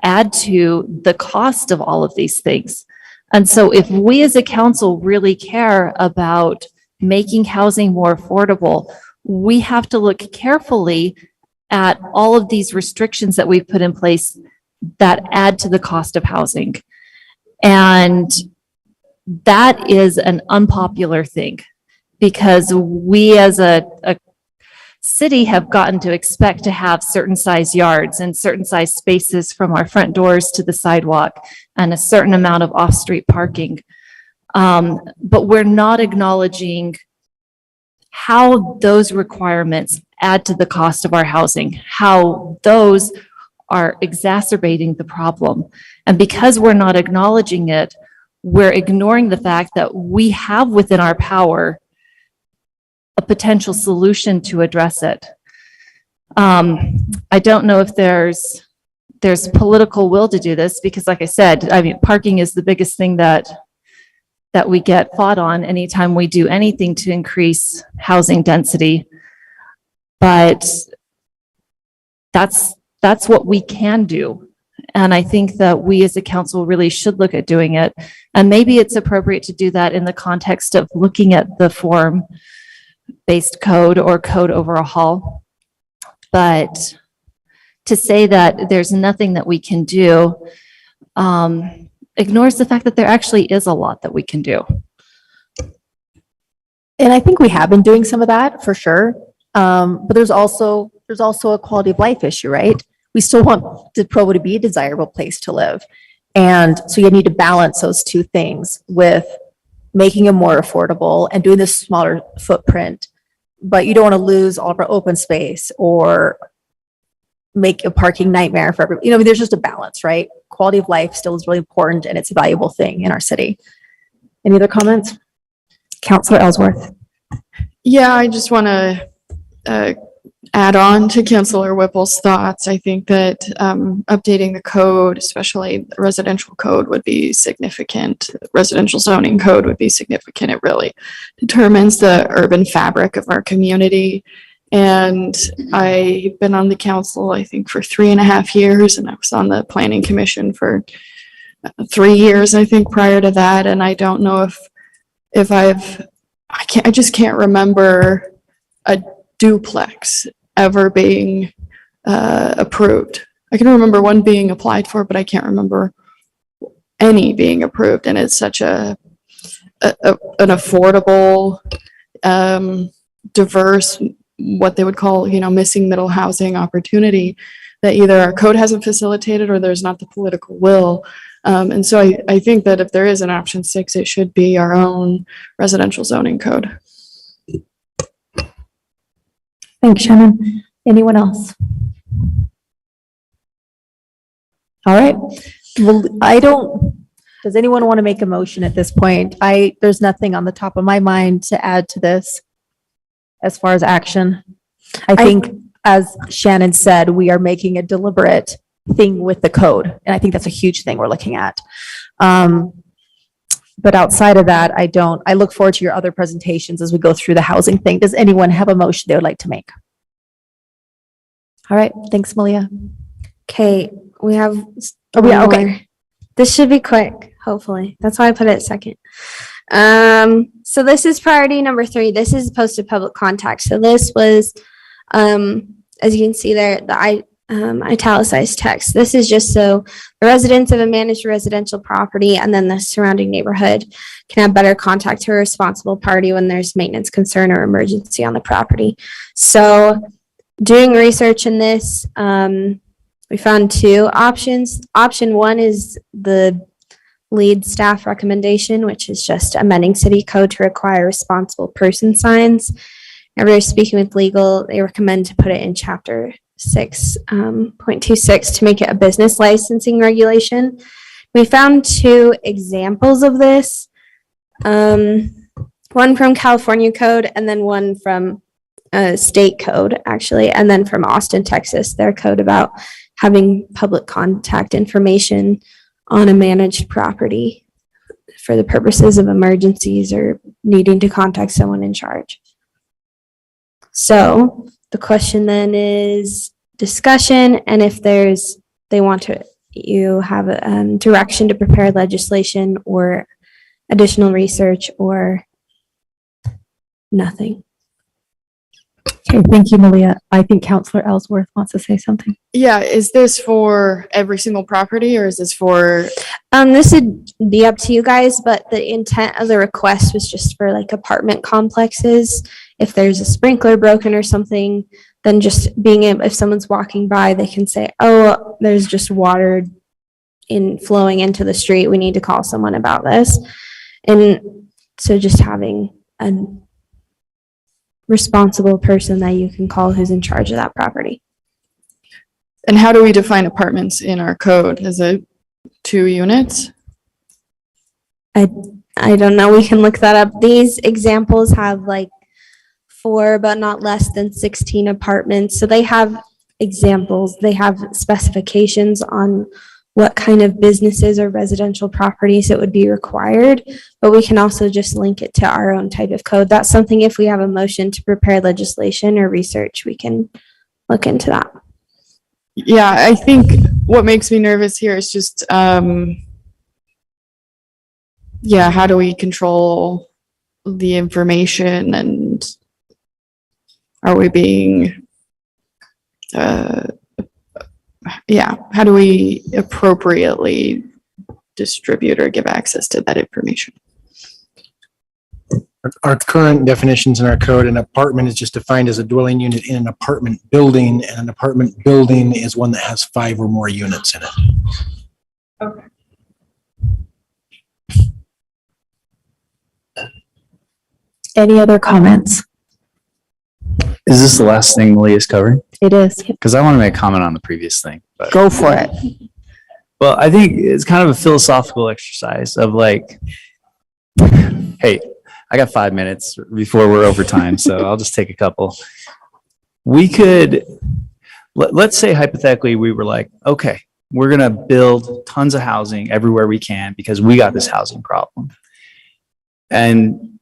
add to the cost of all of these things. And so if we as a council really care about making housing more affordable, we have to look carefully at all of these restrictions that we've put in place that add to the cost of housing. And that is an unpopular thing because we as a city have gotten to expect to have certain size yards and certain size spaces from our front doors to the sidewalk and a certain amount of off-street parking. But we're not acknowledging how those requirements add to the cost of our housing, how those are exacerbating the problem. And because we're not acknowledging it, we're ignoring the fact that we have within our power a potential solution to address it. I don't know if there's political will to do this because, like I said, parking is the biggest thing that we get fought on anytime we do anything to increase housing density. But that's what we can do. And I think that we as a council really should look at doing it. And maybe it's appropriate to do that in the context of looking at the form-based code or code overhaul. But to say that there's nothing that we can do ignores the fact that there actually is a lot that we can do. And I think we have been doing some of that for sure. But there's also a quality of life issue, right? We still want the Provo to be a desirable place to live. And so you need to balance those two things with making it more affordable and doing this smaller footprint. But you don't want to lose all of our open space or make a parking nightmare for everybody. There's just a balance, right? Quality of life still is really important and it's a valuable thing in our city. Any other comments? Counselor Ellsworth. Yeah, I just want to add on to Councilor Whipple's thoughts. I think that updating the code, especially the residential code, would be significant. Residential zoning code would be significant. It really determines the urban fabric of our community. And I've been on the council, I think, for 3.5 years, and I was on the planning commission for 3 years, I think, prior to that. And I don't know if I just can't remember a duplex ever being approved. I can remember one being applied for, but I can't remember any being approved. And it's such an affordable, diverse, what they would call, missing middle housing opportunity that either our code hasn't facilitated or there's not the political will. And so I think that if there is an option 6, it should be our own residential zoning code. Thanks, Shannon. Anyone else? All right. Well, does anyone want to make a motion at this point? There's nothing on the top of my mind to add to this as far as action. I think, as Shannon said, we are making a deliberate thing with the code. And I think that's a huge thing we're looking at. But outside of that, I look forward to your other presentations as we go through the housing thing. Does anyone have a motion they would like to make? All right. Thanks, Malia. Okay, we have. Oh, yeah, one okay. more. This should be quick, hopefully. That's why I put it second. So this is priority number 3. This is posted public contact. So this was, as you can see there, the italicized text. This is just so the residents of a managed residential property and then the surrounding neighborhood can have better contact to a responsible party when there's maintenance concern or emergency on the property. So doing research in this, we found 2 options. Option 1 is the lead staff recommendation, which is just amending city code to require responsible person signs. After speaking with legal, they recommend to put it in chapter 6.26 to make it a business licensing regulation. We found 2 examples of this, one from California code and then one from state code, actually, and then from Austin, Texas, their code about having public contact information on a managed property for the purposes of emergencies or needing to contact someone in charge. So the question then is discussion, and if they want to, you have a direction to prepare legislation or additional research or nothing. Okay, thank you, Malia. I think Counselor Ellsworth wants to say something. Yeah, is this for every single property or is this for? This would be up to you guys, but the intent of the request was just for like apartment complexes. If there's a sprinkler broken or something, then just being able, if someone's walking by, they can say, oh, there's just water flowing into the street. We need to call someone about this. And so just having a responsible person that you can call who's in charge of that property. And how do we define apartments in our code? Is it 2 units? I don't know. We can look that up. These examples have like 4, but not less than 16 apartments. So they have examples. They have specifications on what kind of businesses or residential properties it would be required, but we can also just link it to our own type of code. That's something, if we have a motion to prepare legislation or research, we can look into that. Yeah, I think what makes me nervous here is just, how do we control the information, and are we being, how do we appropriately distribute or give access to that information? Our current definitions in our code, an apartment is just defined as a dwelling unit in an apartment building, and an apartment building is one that has 5 or more units in it. Okay. Any other comments? Is this the last thing Lee is covering? It is. Because I want to make a comment on the previous thing. But, Go for it. well, I think it's kind of a philosophical exercise of like, hey, I got 5 minutes before we're over time, so I'll just take a couple. We could, let's say hypothetically, we were like, okay, we're going to build tons of housing everywhere we can because we got this housing problem. And,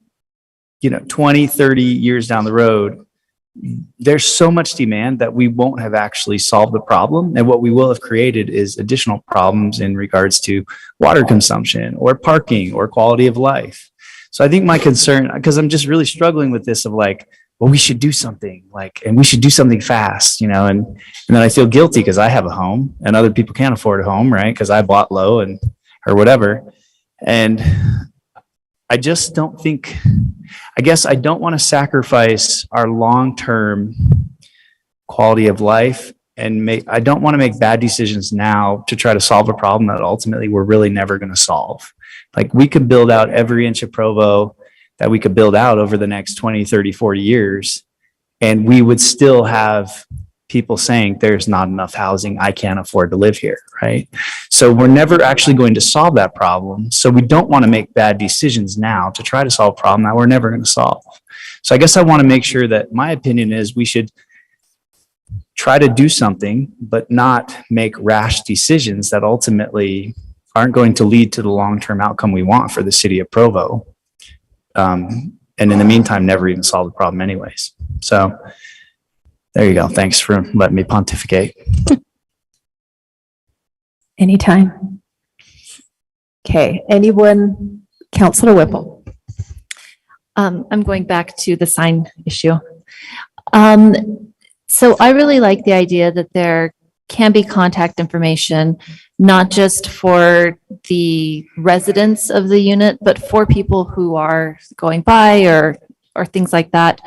20, 30 years down the road, there's so much demand that we won't have actually solved the problem. And what we will have created is additional problems in regards to water consumption or parking or quality of life. So I think my concern, because I'm just really struggling with this of like, well, we should do something and we should do something fast, and then I feel guilty because I have a home and other people can't afford a home, right? Because I bought low or whatever. And I just don't think, I guess I don't want to sacrifice our long-term quality of life I don't want to make bad decisions now to try to solve a problem that ultimately we're really never going to solve. Like we could build out every inch of Provo that we could build out over the next 20, 30, 40 years. And we would still have people saying there's not enough housing. I can't afford to live here, right? So we're never actually going to solve that problem. So we don't want to make bad decisions now to try to solve a problem that we're never going to solve. So I guess I want to make sure that my opinion is we should try to do something, but not make rash decisions that ultimately aren't going to lead to the long-term outcome we want for the city of Provo. And in the meantime, never even solve the problem anyways. So there you go. Thanks for letting me pontificate. Anytime. Okay, anyone, Councilor Whipple? I'm going back to the sign issue. So I really like the idea that there can be contact information, not just for the residents of the unit, but for people who are going by or things like that.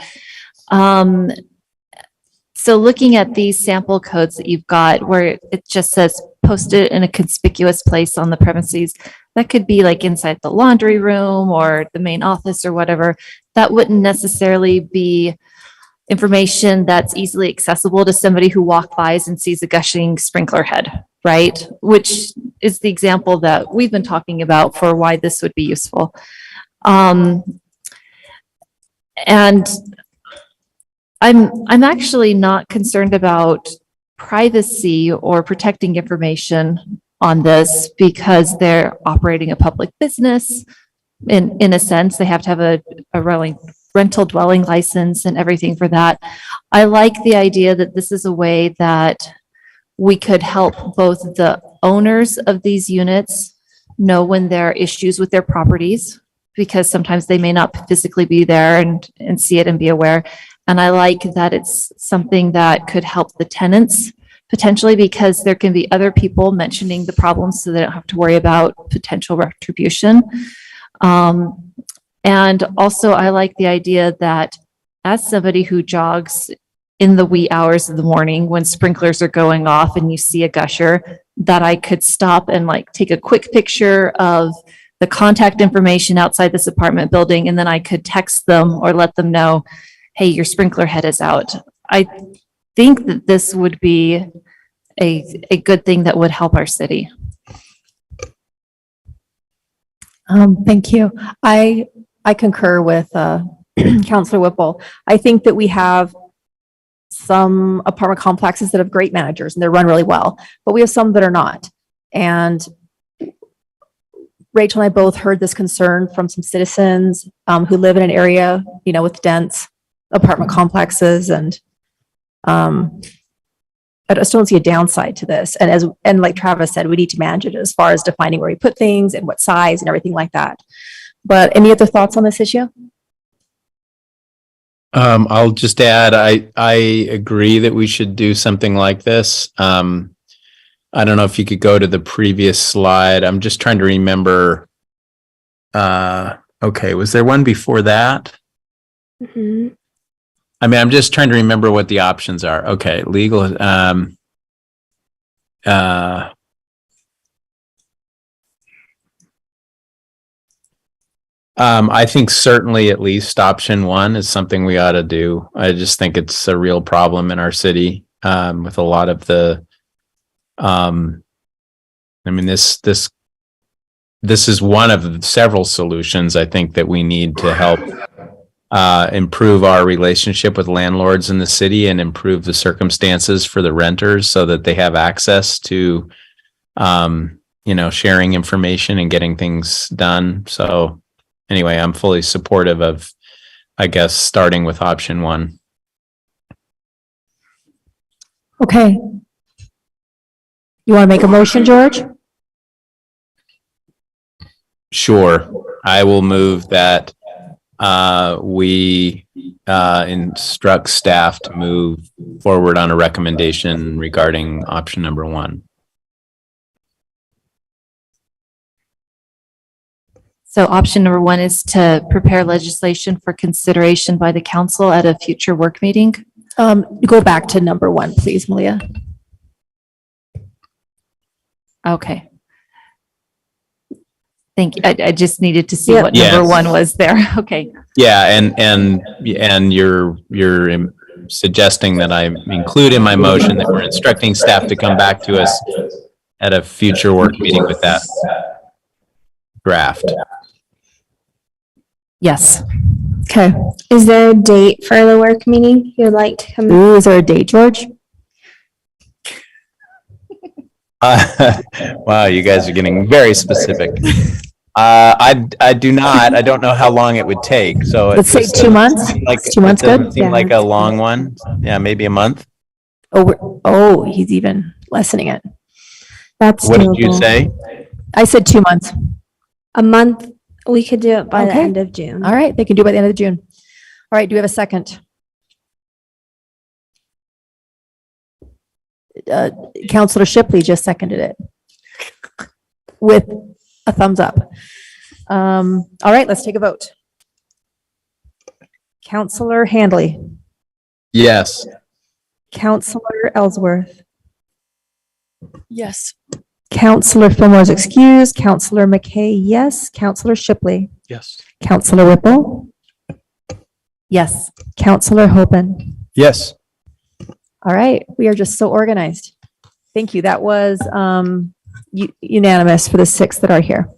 So looking at these sample codes that you've got where it just says posted in a conspicuous place on the premises, that could be like inside the laundry room or the main office or whatever. That wouldn't necessarily be information that's easily accessible to somebody who walks by and sees a gushing sprinkler head, right? Which is the example that we've been talking about for why this would be useful. And I'm actually not concerned about privacy or protecting information on this because they're operating a public business. In a sense, they have to have a rental dwelling license and everything for that. I like the idea that this is a way that we could help both the owners of these units know when there are issues with their properties, because sometimes they may not physically be there and see it and be aware. And I like that it's something that could help the tenants potentially, because there can be other people mentioning the problems so they don't have to worry about potential retribution. And also I like the idea that as somebody who jogs in the wee hours of the morning when sprinklers are going off and you see a gusher, that I could stop and like take a quick picture of the contact information outside this apartment building, and then I could text them or let them know, hey, your sprinkler head is out. I think that this would be a good thing that would help our city. Thank you. I concur with Councilor Whipple. I think that we have some apartment complexes that have great managers and they're run really well, but we have some that are not. And Rachel and I both heard this concern from some citizens who live in an area, with dense apartment complexes, and I just don't see a downside to this. And like Travis said, we need to manage it as far as defining where we put things and what size and everything like that. But any other thoughts on this issue? I'll just add, I agree that we should do something like this. I don't know if you could go to the previous slide. I'm just trying to remember. Okay, was there one before that? Mm-hmm. I mean, I'm just trying to remember what the options are. Okay, legal. I think certainly at least option one is something we ought to do. I just think it's a real problem in our city, with a lot of the, I mean, this is one of several solutions I think that we need to help improve our relationship with landlords in the city and improve the circumstances for the renters so that they have access to, sharing information and getting things done. So anyway, I'm fully supportive of, I guess, starting with option one. Okay. You want to make a motion, George? Sure. I will move that we instruct staff to move forward on a recommendation regarding option number one. So option number one is to prepare legislation for consideration by the council at a future work meeting. Go back to number one, please, Malia. Okay. Thank you. I just needed to see Yep. what Yes. number one was there. Okay. Yeah, and you're suggesting that I include in my motion that we're instructing staff to come back to us at a future work meeting with that draft. Yes. Okay. Is there a date for the work meeting you'd like to come? Ooh, is there a date, George? Wow, you guys are getting very specific. I do not. I don't know how long it would take. So Let's say 2 months. Like Is 2 months it doesn't good? seem Yeah. like a long one. Yeah, maybe a month. Oh, he's even lessening it. That's What did you doable. say? I said 2 months. A month, we could do it by the Okay. end of June. All right, they can do it by the end of June. All right, do we have a second? Counselor Shipley just seconded it with a thumbs up. All right, let's take a vote. Counselor Handley, Yes. Counselor Ellsworth, Yes. Counselor Fillmore's excused, Counselor McKay, yes, Counselor Shipley, Yes. Counselor Whipple, Yes. Counselor Hopen. Yes. All right, we are just so organized. Thank you. That was unanimous for the 6 that are here.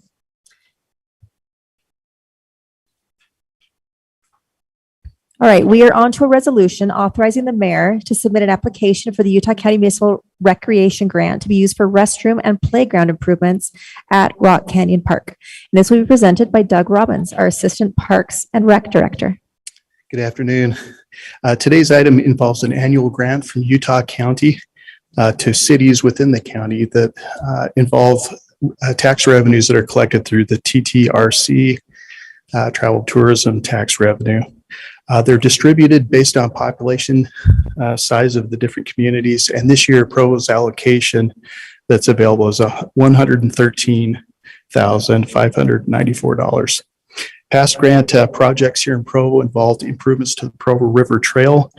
All right, we are on to a resolution authorizing the mayor to submit an application for the Utah County Municipal Recreation Grant to be used for restroom and playground improvements at Rock Canyon Park. And this will be presented by Doug Robbins, our Assistant Parks and Rec Director. Good afternoon. Today's item involves an annual grant from Utah County to cities within the county that involve tax revenues that are collected through the TTRC, travel tourism tax revenue. They're distributed based on population size of the different communities. And this year, Provo's allocation that's available is $113,594. Past grant projects here in Provo involved improvements to the Provo River Trail,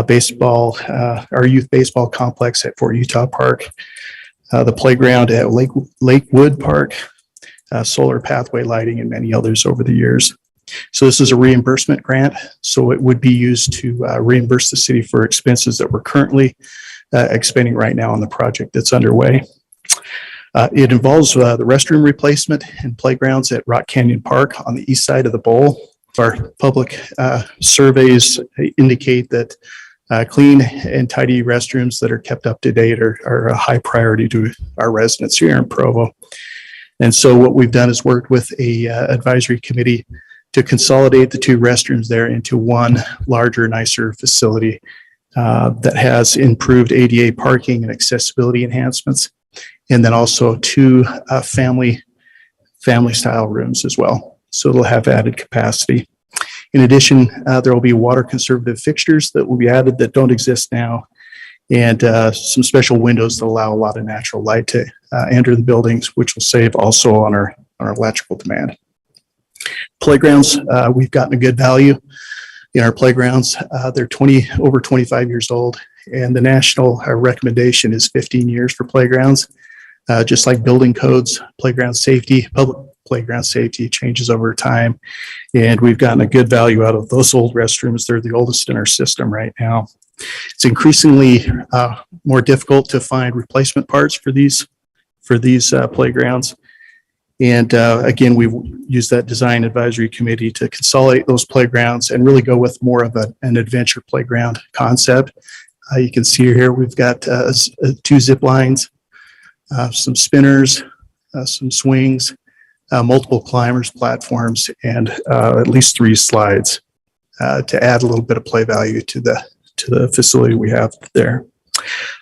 baseball, our youth baseball complex at Fort Utah Park, the playground at Lakewood Park, solar pathway lighting, and many others over the years. So this is a reimbursement grant, so it would be used to reimburse the city for expenses that we're currently expending right now on the project that's underway. It involves the restroom replacement and playgrounds at Rock Canyon Park on the east side of the bowl. Our public surveys indicate that clean and tidy restrooms that are kept up to date are a high priority to our residents here in Provo. And so what we've done is worked with a advisory committee to consolidate the 2 restrooms there into one larger, nicer facility that has improved ADA parking and accessibility enhancements, and then also 2 family style rooms as well. So it'll have added capacity. In addition, there will be water conservative fixtures that will be added that don't exist now, and some special windows that allow a lot of natural light to enter the buildings, which will save also on our electrical demand. Playgrounds, we've gotten a good value in our playgrounds. They're over 25 years old, and the national recommendation is 15 years for playgrounds. Just like building codes, playground safety, public playground safety changes over time. And we've gotten a good value out of those old restrooms. They're the oldest in our system right now. It's increasingly more difficult to find replacement parts for these playgrounds. And again, we've used that design advisory committee to consolidate those playgrounds and really go with more of an adventure playground concept. You can see here we've got 2 zip lines, some spinners, some swings, multiple climbers, platforms, and at least 3 slides to add a little bit of play value to the facility we have there.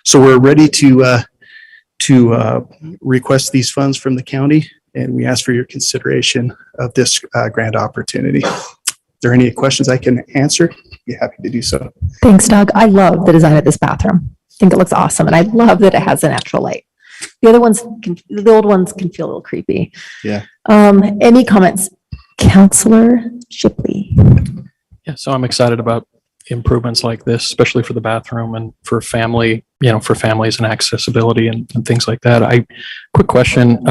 So we're ready to request these funds from the county, and we ask for your consideration of this grant opportunity. If there are any questions I can answer, be happy to do so. Thanks, Doug. I love the design of this bathroom. I think it looks awesome, and I love that it has a natural light. The old ones can feel a little creepy. Yeah. Any comments? Counselor Shipley. Yeah, so I'm excited about improvements like this, especially for the bathroom and for family, for families and accessibility and things like that. Quick question.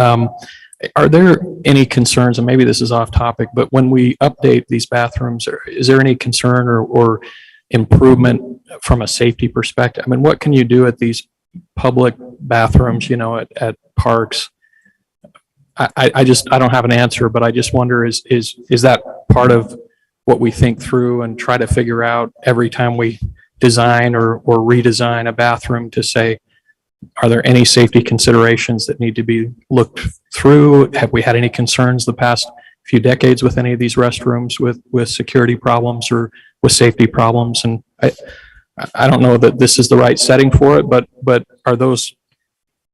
Are there any concerns, and maybe this is off topic, but when we update these bathrooms, is there any concern or improvement from a safety perspective? I mean, what can you do at these public bathrooms, at parks? I don't have an answer, but I just wonder, is that part of what we think through and try to figure out every time we design or redesign a bathroom to say, are there any safety considerations that need to be looked through? Have we had any concerns the past few decades with any of these restrooms with security problems or with safety problems? And I don't know that this is the right setting for it, but are those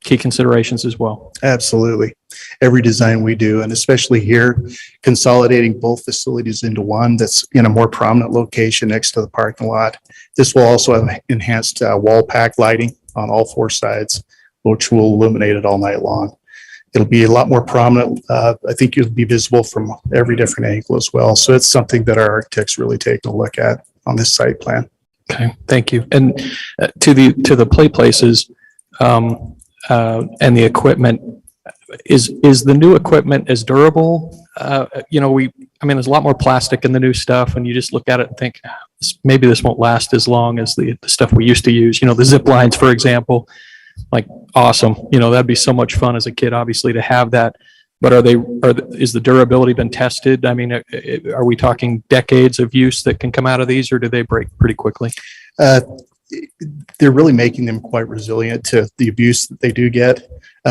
key considerations as well? Absolutely. Every design we do, and especially here, consolidating both facilities into one that's in a more prominent location next to the parking lot. This will also have enhanced wall pack lighting on all 4 sides, which will illuminate it all night long. It'll be a lot more prominent. I think it'll be visible from every different angle as well. So it's something that our architects really take a look at on this site plan. Okay, thank you. And to the play places and the equipment, is the new equipment as durable? There's a lot more plastic in the new stuff, and you just look at it and think, maybe this won't last as long as the stuff we used to use. The zip lines, for example, like awesome. That'd be so much fun as a kid, obviously, to have that. But is the durability been tested? I mean, are we talking decades of use that can come out of these, or do they break pretty quickly? They're really making them quite resilient to the abuse that they do get.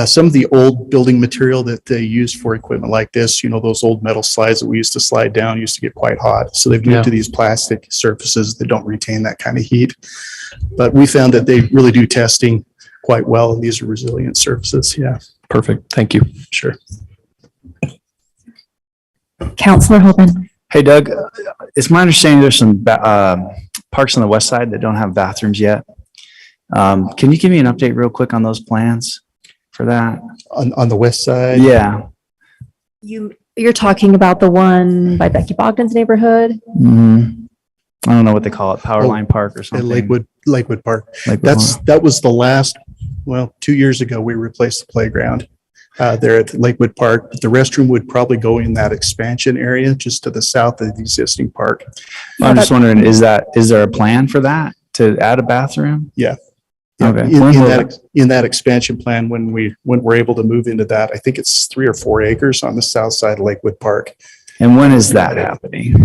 Some of the old building material that they use for equipment like this, those old metal slides that we used to slide down used to get quite hot. So they've moved to these plastic surfaces that don't retain that kind of heat. But we found that they really do testing quite well, and these are resilient surfaces. Yeah. Perfect. Thank you. Sure. Counselor Hoban. Hey, Doug, it's my understanding there's some parks on the west side that don't have bathrooms yet. Can you give me an update real quick on those plans for that? On the west side? Yeah. You're talking about the one by Becky Bogdan's neighborhood? Mm-hmm. I don't know what they call it, Powerline Park or something. Lakewood Park. Lakewood That was the last, 2 years ago, we replaced the playground there at Lakewood Park. The restroom would probably go in that expansion area just to the south of the existing park. I'm just wondering, is there a plan for that, to add a bathroom? Yeah. Okay. In that expansion plan, when we're able to move into that, I think it's 3 or 4 acres on the south side of Lakewood Park. And when is that happening?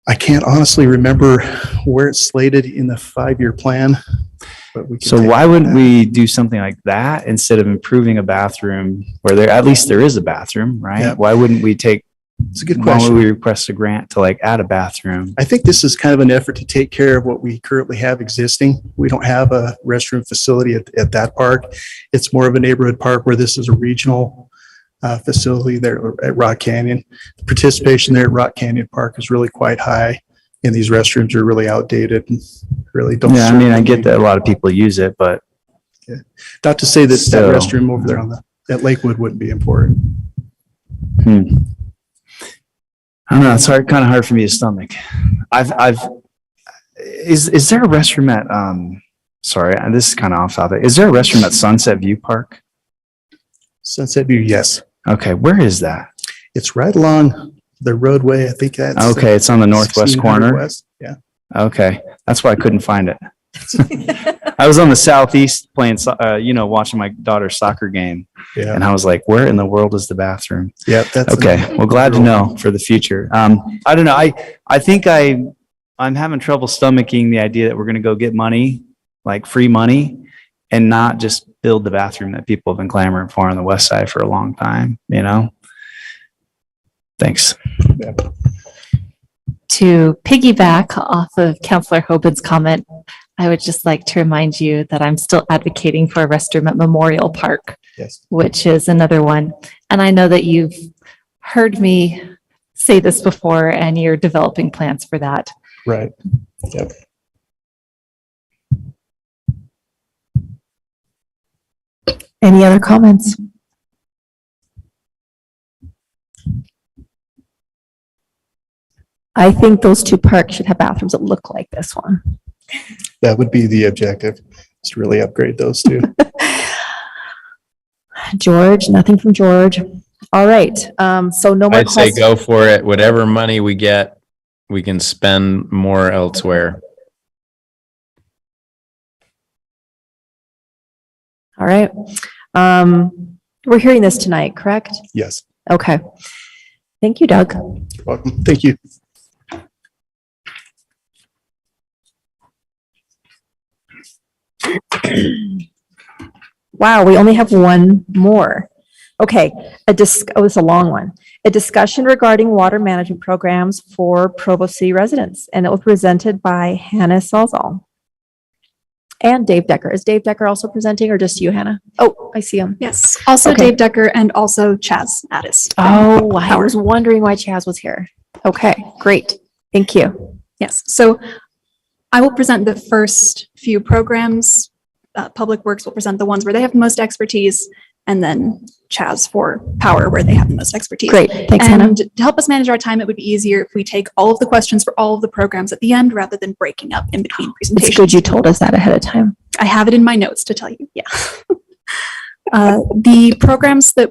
I can't honestly remember where it's slated in the 5-year plan. But so why wouldn't we do something like that instead of improving a bathroom where at least there is a bathroom, right? Yeah. Why wouldn't we it's a good question. Why would we request a grant to add a bathroom? I think this is kind of an effort to take care of what we currently have existing. We don't have a restroom facility at that park. It's more of a neighborhood park where this is a regional facility there at Rock Canyon. The participation there at Rock Canyon Park is really quite high, and these restrooms are really outdated and really don't. Yeah, I mean, I get that a lot of people use it, but not to say that that restroom over there at Lakewood wouldn't be important. I don't know. It's kind of hard for me to stomach. Is there a restroom at sorry, this is kind of off topic. Is there a restroom at Sunset View Park? Sunset View, yes. Okay, where is that? It's right along the roadway. I think that's. Okay, it's on the northwest 1600 corner. west. Yeah. Okay, that's why I couldn't find it. I was on the southeast playing, watching my daughter's soccer game, Yeah. and I was like, "Where in the world is the bathroom?" Yeah. That's Okay, well, glad to know for the future. I don't know. I think I'm having trouble stomaching the idea that we're going to go get money, like free money, and not just build the bathroom that people have been clamoring for on the west side for a long time. Thanks. Yeah. To piggyback off of Councillor Hoban's comment, I would just like to remind you that I'm still advocating for a restroom at Memorial Park, Yes. which is another one. And I know that you've heard me say this before and you're developing plans for that. Right. Yep. Any other comments? I think those two parks should have bathrooms that look like this one. That would be the objective, is to really upgrade those two. George, nothing from George. All right, so no more I'd say questions. go for it. Whatever money we get, we can spend more elsewhere. All right. We're hearing this tonight, correct? Yes. Okay. Thank you, Doug. You're welcome. Thank you. Wow, we only have one more. Okay, it's a long one. A discussion regarding water management programs for Provo City residents, and it was presented by Hannah Salzal. And Dave Decker. Is Dave Decker also presenting or just you, Hannah? Oh, I see him. Yes, also Okay. Dave Decker and also Chaz Addis. Oh, I was wondering why Chaz was here. Okay, great. Thank you. Yes, so I will present the first few programs. Public Works will present the ones where they have the most expertise, and then Chaz for Power where they have the most expertise. Great, thanks, Hannah. And to help us manage our time, it would be easier if we take all of the questions for all of the programs at the end rather than breaking up in between It's presentations. good you told us that ahead of time. I have it in my notes to tell you, yeah. The programs that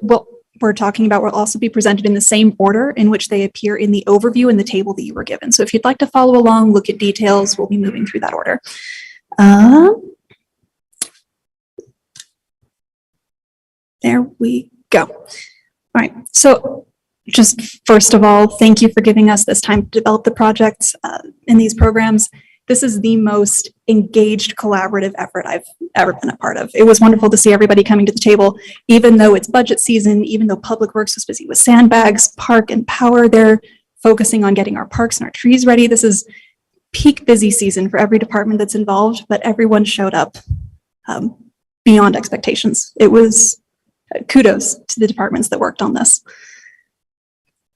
we're talking about will also be presented in the same order in which they appear in the overview in the table that you were given. So if you'd like to follow along, look at details, we'll be moving through that order. There we go. All right, so just first of all, thank you for giving us this time to develop the projects in these programs. This is the most engaged collaborative effort I've ever been a part of. It was wonderful to see everybody coming to the table, even though it's budget season, even though Public Works was busy with sandbags, Park and Power, they're focusing on getting our parks and our trees ready. This is peak busy season for every department that's involved, but everyone showed up beyond expectations. It was kudos to the departments that worked on this.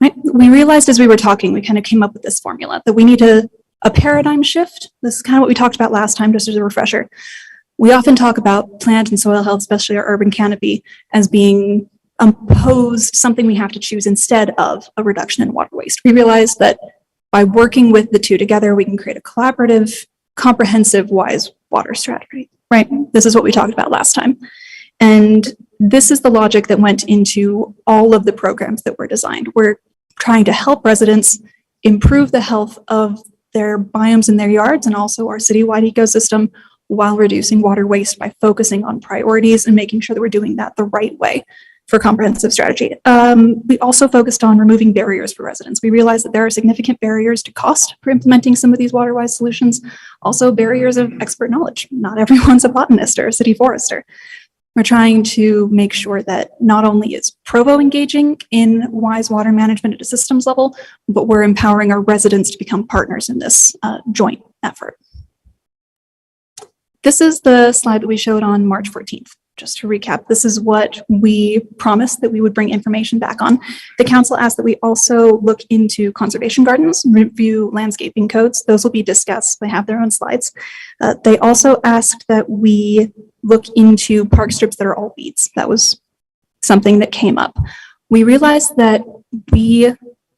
Right? We realized as we were talking, we kind of came up with this formula that we need a paradigm shift. This is kind of what we talked about last time, just as a refresher. We often talk about plant and soil health, especially our urban canopy, as being imposed, something we have to choose instead of a reduction in water waste. We realized that by working with the two together, we can create a collaborative, comprehensive, wise water strategy, right? This is what we talked about last time. And this is the logic that went into all of the programs that were designed. We're trying to help residents improve the health of their biomes in their yards and also our citywide ecosystem while reducing water waste by focusing on priorities and making sure that we're doing that the right way for comprehensive strategy. We also focused on removing barriers for residents. We realized that there are significant barriers to cost for implementing some of these water-wise solutions. Also barriers of expert knowledge. Not everyone's a botanist or a city forester. We're trying to make sure that not only is Provo engaging in wise water management at a systems level, but we're empowering our residents to become partners in this joint effort. This is the slide that we showed on March 14th. Just to recap, this is what we promised that we would bring information back on. The council asked that we also look into conservation gardens, review landscaping codes. Those will be discussed. They have their own slides. They also asked that we look into park strips that are all weeds. That was something that came up. We realized that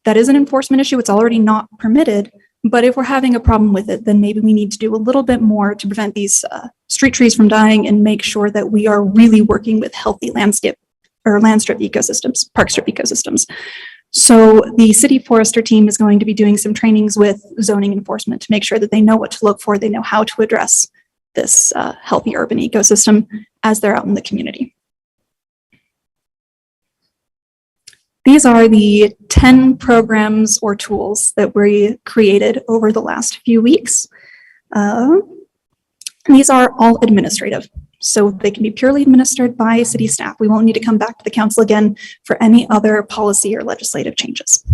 that is an enforcement issue. It's already not permitted. But if we're having a problem with it, then maybe we need to do a little bit more to prevent these street trees from dying and make sure that we are really working with healthy landscape or land strip ecosystems, park strip ecosystems. So the city forester team is going to be doing some trainings with zoning enforcement to make sure that they know what to look for, they know how to address this healthy urban ecosystem as they're out in the community. These are the 10 programs or tools that we created over the last few weeks. These are all administrative, so they can be purely administered by city staff. We won't need to come back to the council again for any other policy or legislative changes.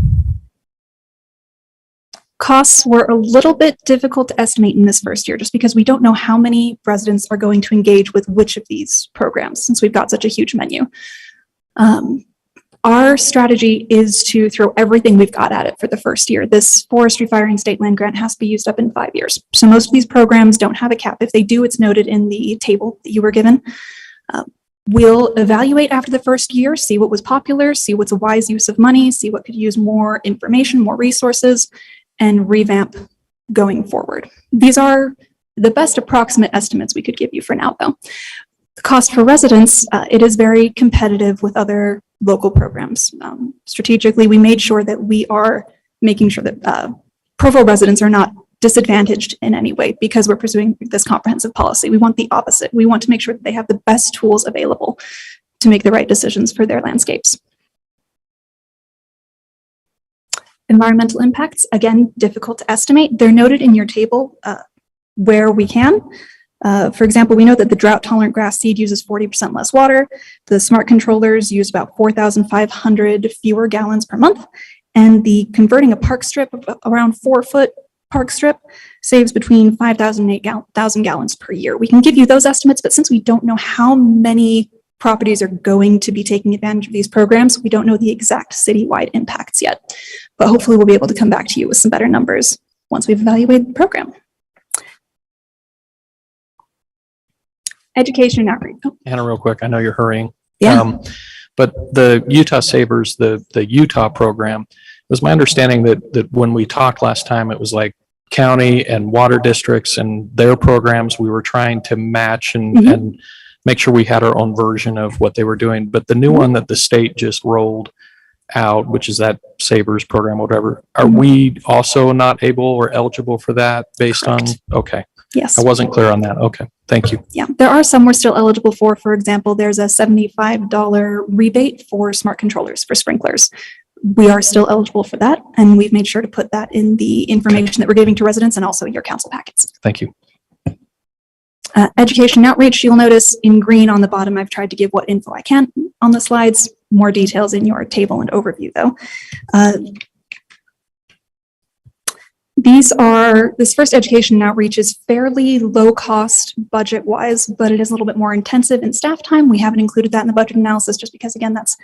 Costs were a little bit difficult to estimate in this first year, just because we don't know how many residents are going to engage with which of these programs, since we've got such a huge menu. Our strategy is to throw everything we've got at it for the first year. This forestry, fire, and state land grant has to be used up in 5 years. So most of these programs don't have a cap. If they do, it's noted in the table that you were given. We'll evaluate after the first year, see what was popular, see what's a wise use of money, see what could use more information, more resources, and revamp going forward. These are the best approximate estimates we could give you for now, though. The cost for residents, it is very competitive with other local programs. Strategically, we made sure that we are making sure that Provo residents are not disadvantaged in any way because we're pursuing this comprehensive policy. We want the opposite. We want to make sure that they have the best tools available to make the right decisions for their landscapes. Environmental impacts, again, difficult to estimate. They're noted in your table where we can. For example, we know that the drought-tolerant grass seed uses 40% less water. The smart controllers use about 4,500 fewer gallons per month. And the converting a park strip of around 4-foot park strip saves between 5,000 and 8,000 gallons per year. We can give you those estimates, but since we don't know how many properties are going to be taking advantage of these programs, we don't know the exact citywide impacts yet. But hopefully we'll be able to come back to you with some better numbers once we've evaluated the program. Education and outreach. Oh. Hannah, real quick, I know you're hurrying. Yeah. But the Utah Savers, the Utah program, it was my understanding that when we talked last time, it was like county and water districts and their programs, we were trying to match and make sure we had our own version of what they were doing. But the new one that the state just rolled out, which is that Savers program, whatever, are we also not able or eligible for that based Correct. on? Okay. Yes. I wasn't clear on that. Okay. Thank you. Yeah, there are some we're still eligible for. For example, there's a $75 rebate for smart controllers for sprinklers. We are still eligible for that, and we've made sure to put that in the information that we're giving to residents and also your council packets. Thank you. Education outreach, you'll notice in green on the bottom, I've tried to give what info I can on the slides. More details in your table and overview, though. This first education and outreach is fairly low cost budget wise, but it is a little bit more intensive in staff time. We haven't included that in the budget analysis just because, again, that's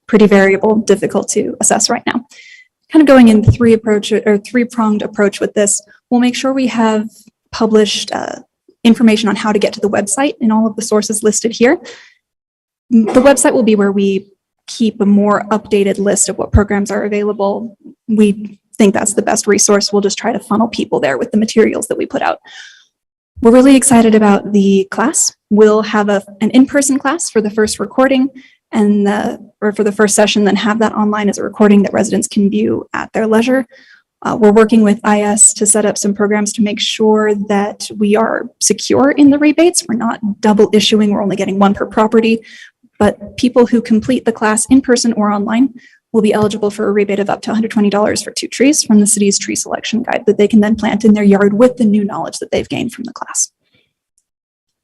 pretty variable, difficult to assess right now. Kind of going in three-pronged approach with this, we'll make sure we have published information on how to get to the website and all of the sources listed here. The website will be where we keep a more updated list of what programs are available. We think that's the best resource. We'll just try to funnel people there with the materials that we put out. We're really excited about the class. We'll have an in-person class for the first recording and or for the first session, then have that online as a recording that residents can view at their leisure. We're working with IS to set up some programs to make sure that we are secure in the rebates. We're not double issuing. We're only getting one per property, but people who complete the class in person or online will be eligible for a rebate of up to $120 for 2 trees from the city's tree selection guide that they can then plant in their yard with the new knowledge that they've gained from the class.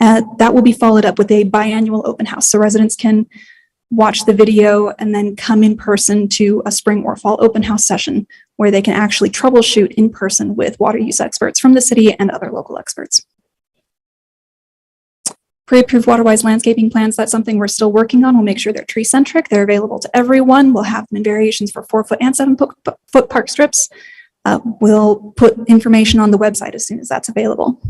That will be followed up with a biannual open house. So residents can watch the video and then come in person to a spring or fall open house session where they can actually troubleshoot in person with water use experts from the city and other local experts. Pre-approved water-wise landscaping plans, that's something we're still working on. We'll make sure they're tree-centric. They're available to everyone. We'll have them in variations for 4-foot and 7-foot park strips. We'll put information on the website as soon as that's available.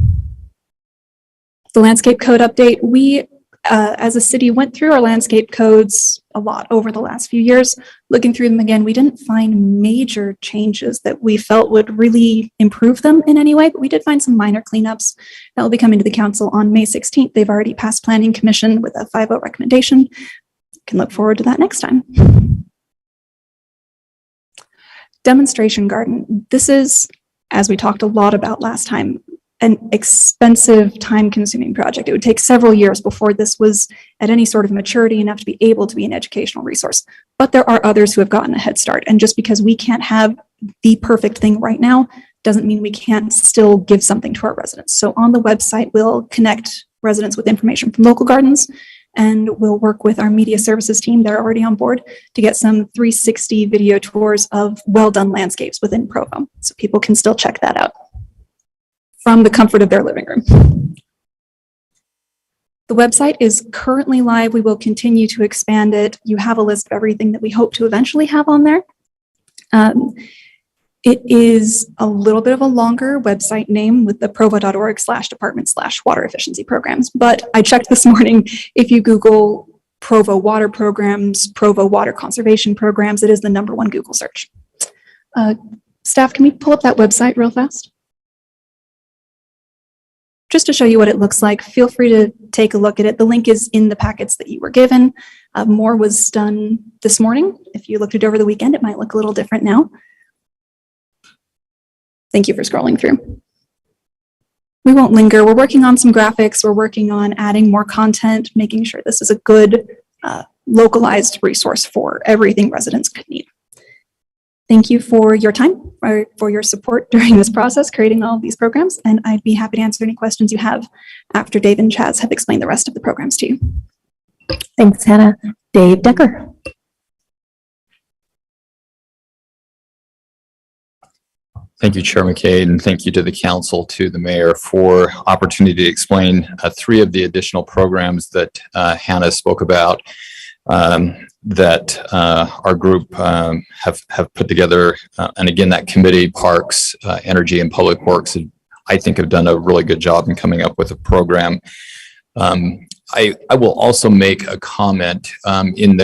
The landscape code update, we, as a city, went through our landscape codes a lot over the last few years. Looking through them again, we didn't find major changes that we felt would really improve them in any way, but we did find some minor cleanups that will be coming to the council on May 16th. They've already passed planning commission with a 5-vote recommendation. Can look forward to that next time. demonstration garden. This is, as we talked a lot about last time, an expensive, time-consuming project. It would take several years before this was at any sort of maturity enough to be able to be an educational resource. But there are others who have gotten a head start. And just because we can't have the perfect thing right now doesn't mean we can't still give something to our residents. So on the website, we'll connect residents with information from local gardens, and we'll work with our media services team. They're already on board to get some 360 video tours of well-done landscapes within Provo. So people can still check that out from the comfort of their living room. The website is currently live. We will continue to expand it. You have a list of everything that we hope to eventually have on there. It is a little bit of a longer website name with the provo.org/department/water efficiency programs. But I checked this morning, if you Google Provo water programs, Provo water conservation programs, it is the #1 Google search. Staff, can we pull up that website real fast? Just to show you what it looks like, feel free to take a look at it. The link is in the packets that you were given. More was done this morning. If you looked at it over the weekend, it might look a little different now. Thank you for scrolling through. We won't linger. We're working on some graphics. We're working on adding more content, making sure this is a good localized resource for everything residents could need. Thank you for your time, or for your support during this process, creating all of these programs, and I'd be happy to answer any questions you have after Dave and Chaz have explained the rest of the programs to you. Thanks, Hannah. Dave Decker. Thank you, Chair McKay, and thank you to the council, to the mayor, for opportunity to explain 3 of the additional programs that Hannah spoke about, that our group have put together. And again, that committee, Parks, Energy, and Public Works, I think have done a really good job in coming up with a program. I will also make a comment in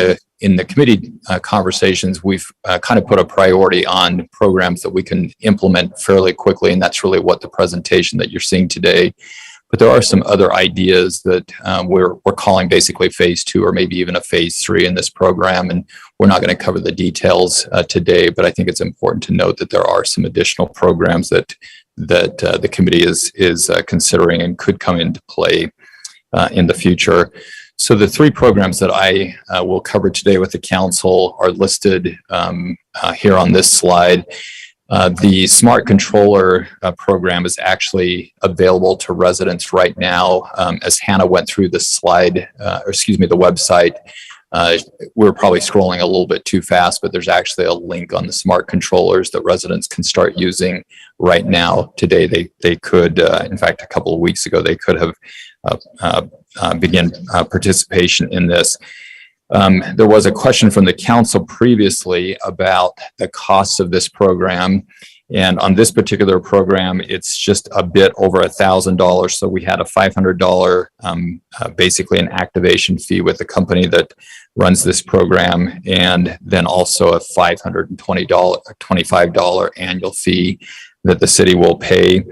the committee conversations. We've kind of put a priority on programs that we can implement fairly quickly, and that's really what the presentation that you're seeing today. But there are some other ideas that we're calling basically phase 2, or maybe even a phase 3 in this program, and we're not going to cover the details today, but I think it's important to note that there are some additional programs that the committee is considering and could come into play in the future. So the 3 programs that I will cover today with the council are listed here on this slide. The Smart Controller program is actually available to residents right now. As Hannah went through the slide, the website, we're probably scrolling a little bit too fast, but there's actually a link on the Smart Controllers that residents can start using right now. Today, they could, in fact, a couple of weeks ago, they could have begin participation in this. There was a question from the council previously about the costs of this program. And on this particular program, it's just a bit over $1,000. So we had a $500, basically an activation fee with the company that runs this program, and then also a $25 annual fee that the city will pay.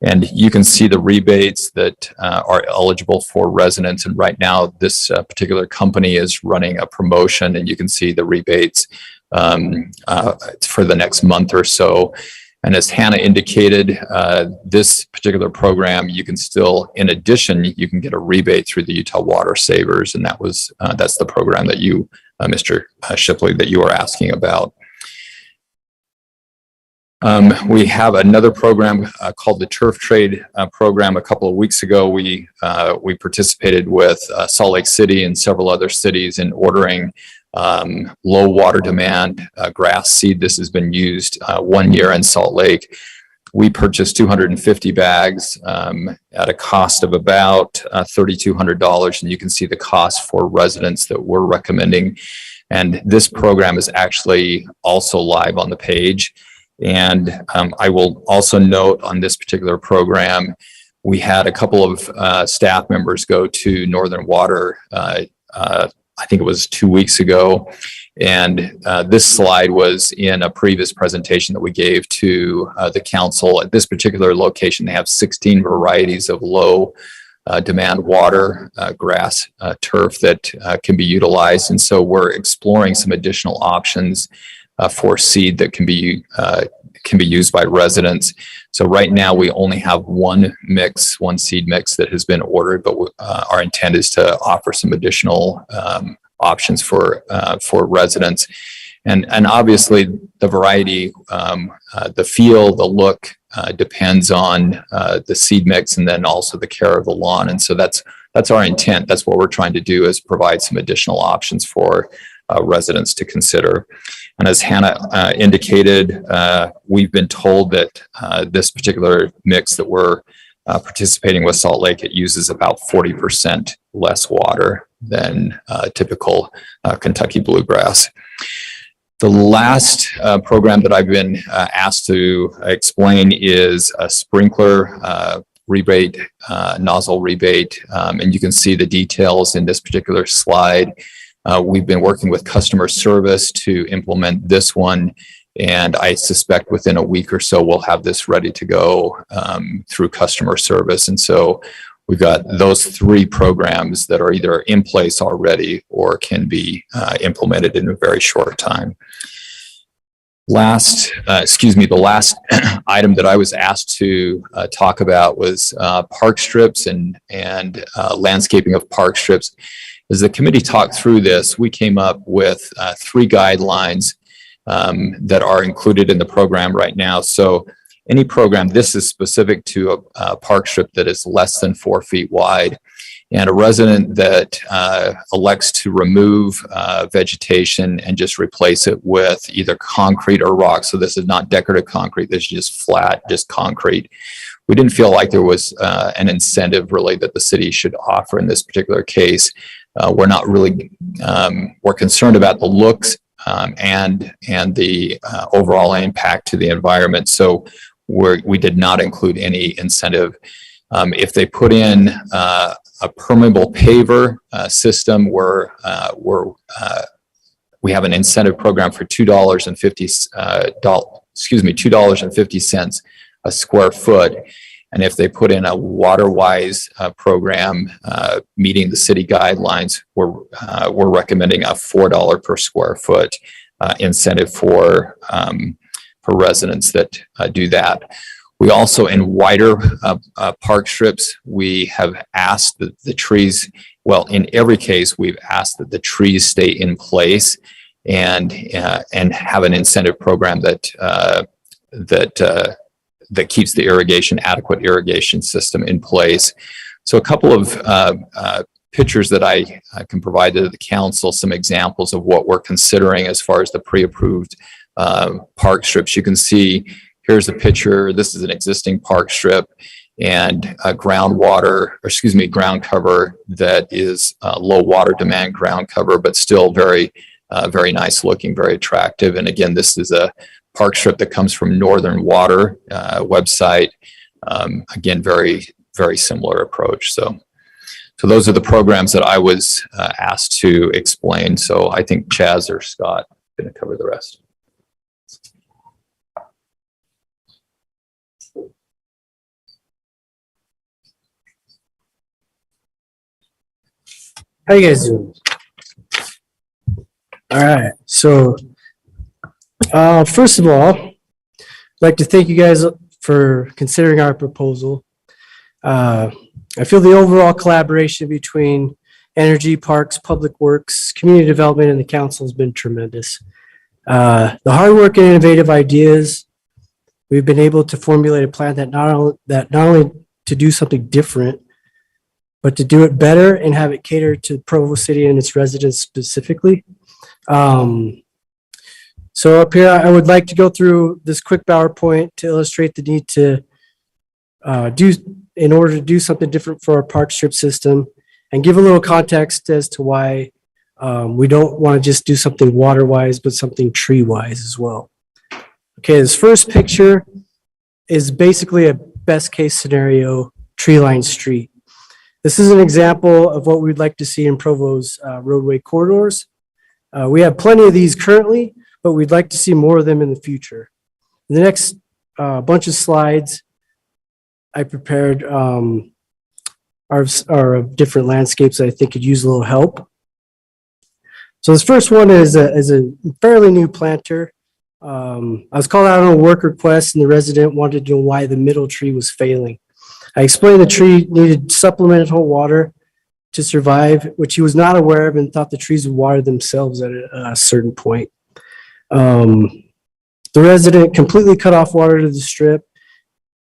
And you can see the rebates that are eligible for residents. And right now, this particular company is running a promotion, and you can see the rebates for the next month or so. And as Hannah indicated, this particular program, you can still, in addition, you can get a rebate through the Utah Water Savers. And that's the program that you, Mr. Shipley, that you were asking about. We have another program called the Turf Trade program. A couple of weeks ago, we participated with Salt Lake City and several other cities in ordering low water demand grass seed. This has been used 1 year in Salt Lake. We purchased 250 bags at a cost of about $3,200, and you can see the cost for residents that we're recommending. And this program is actually also live on the page. And I will also note on this particular program, we had a couple of staff members go to Northern Water, I think it was 2 weeks ago. And this slide was in a previous presentation that we gave to the council. At this particular location, they have 16 varieties of low demand water, grass, turf that can be utilized. And so we're exploring some additional options for seed that can be used by residents. So right now we only have one seed mix that has been ordered, but our intent is to offer some additional options for residents. And obviously the variety, the feel, the look depends on the seed mix and then also the care of the lawn. And so that's our intent. That's what we're trying to do, is provide some additional options for residents to consider. And as Hannah indicated, we've been told that this particular mix that we're participating with Salt Lake, it uses about 40% less water than typical Kentucky bluegrass. The last program that I've been asked to explain is a sprinkler rebate, nozzle rebate, and you can see the details in this particular slide. We've been working with customer service to implement this one, and I suspect within a week or so we'll have this ready to go through customer service. And so we've got those three programs that are either in place already or can be implemented in a very short time. The last item that I was asked to talk about was park strips and landscaping of park strips. As the committee talked through this, we came up with 3 guidelines that are included in the program right now. So any program, this is specific to a park strip that is less than 4 feet wide. And a resident that elects to remove vegetation and just replace it with either concrete or rock. So this is not decorative concrete, this is just flat, just concrete. We didn't feel like there was an incentive really that the city should offer in this particular case. We're not really, we're concerned about the looks and the overall impact to the environment. So we did not include any incentive. If they put in a permeable paver system where we have an incentive program for $2.50 a square foot. And if they put in a water-wise program meeting the city guidelines, we're recommending a $4 per square foot incentive for residents that do that. We also, in wider park strips, we have asked that the trees, well, in every case, we've asked that the trees stay in place and have an incentive program that keeps the adequate irrigation system in place. So a couple of pictures that I can provide to the council, some examples of what we're considering as far as the pre-approved park strips. You can see, here's a picture. This is an existing park strip and a ground cover that is low water demand ground cover, but still very nice looking, very attractive. And again, this is a park strip that comes from Northern Water website. Again, very, very similar approach. So those are the programs that I was asked to explain. So I think Chaz or Scott are going to cover the rest. How you guys doing? All right, so first of all, I'd like to thank you guys for considering our proposal. I feel the overall collaboration between energy, parks, public works, community development, and the council has been tremendous. The hard work and innovative ideas, we've been able to formulate a plan that not only to do something different, but to do it better and have it cater to Provo City and its residents specifically. So up here, I would like to go through this quick PowerPoint to illustrate the need to in order to do something different for our park strip system and give a little context as to why we don't want to just do something water-wise, but something tree-wise as well. Okay, this first picture is basically a best-case scenario tree-lined street. This is an example of what we'd like to see in Provo's roadway corridors. We have plenty of these currently, but we'd like to see more of them in the future. The next bunch of slides I prepared are of different landscapes that I think could use a little help. So this first one is a fairly new planter. I was called out on a work request and the resident wanted to know why the middle tree was failing. I explained the tree needed supplemental water to survive, which he was not aware of and thought the trees would water themselves at a certain point. The resident completely cut off water to the strip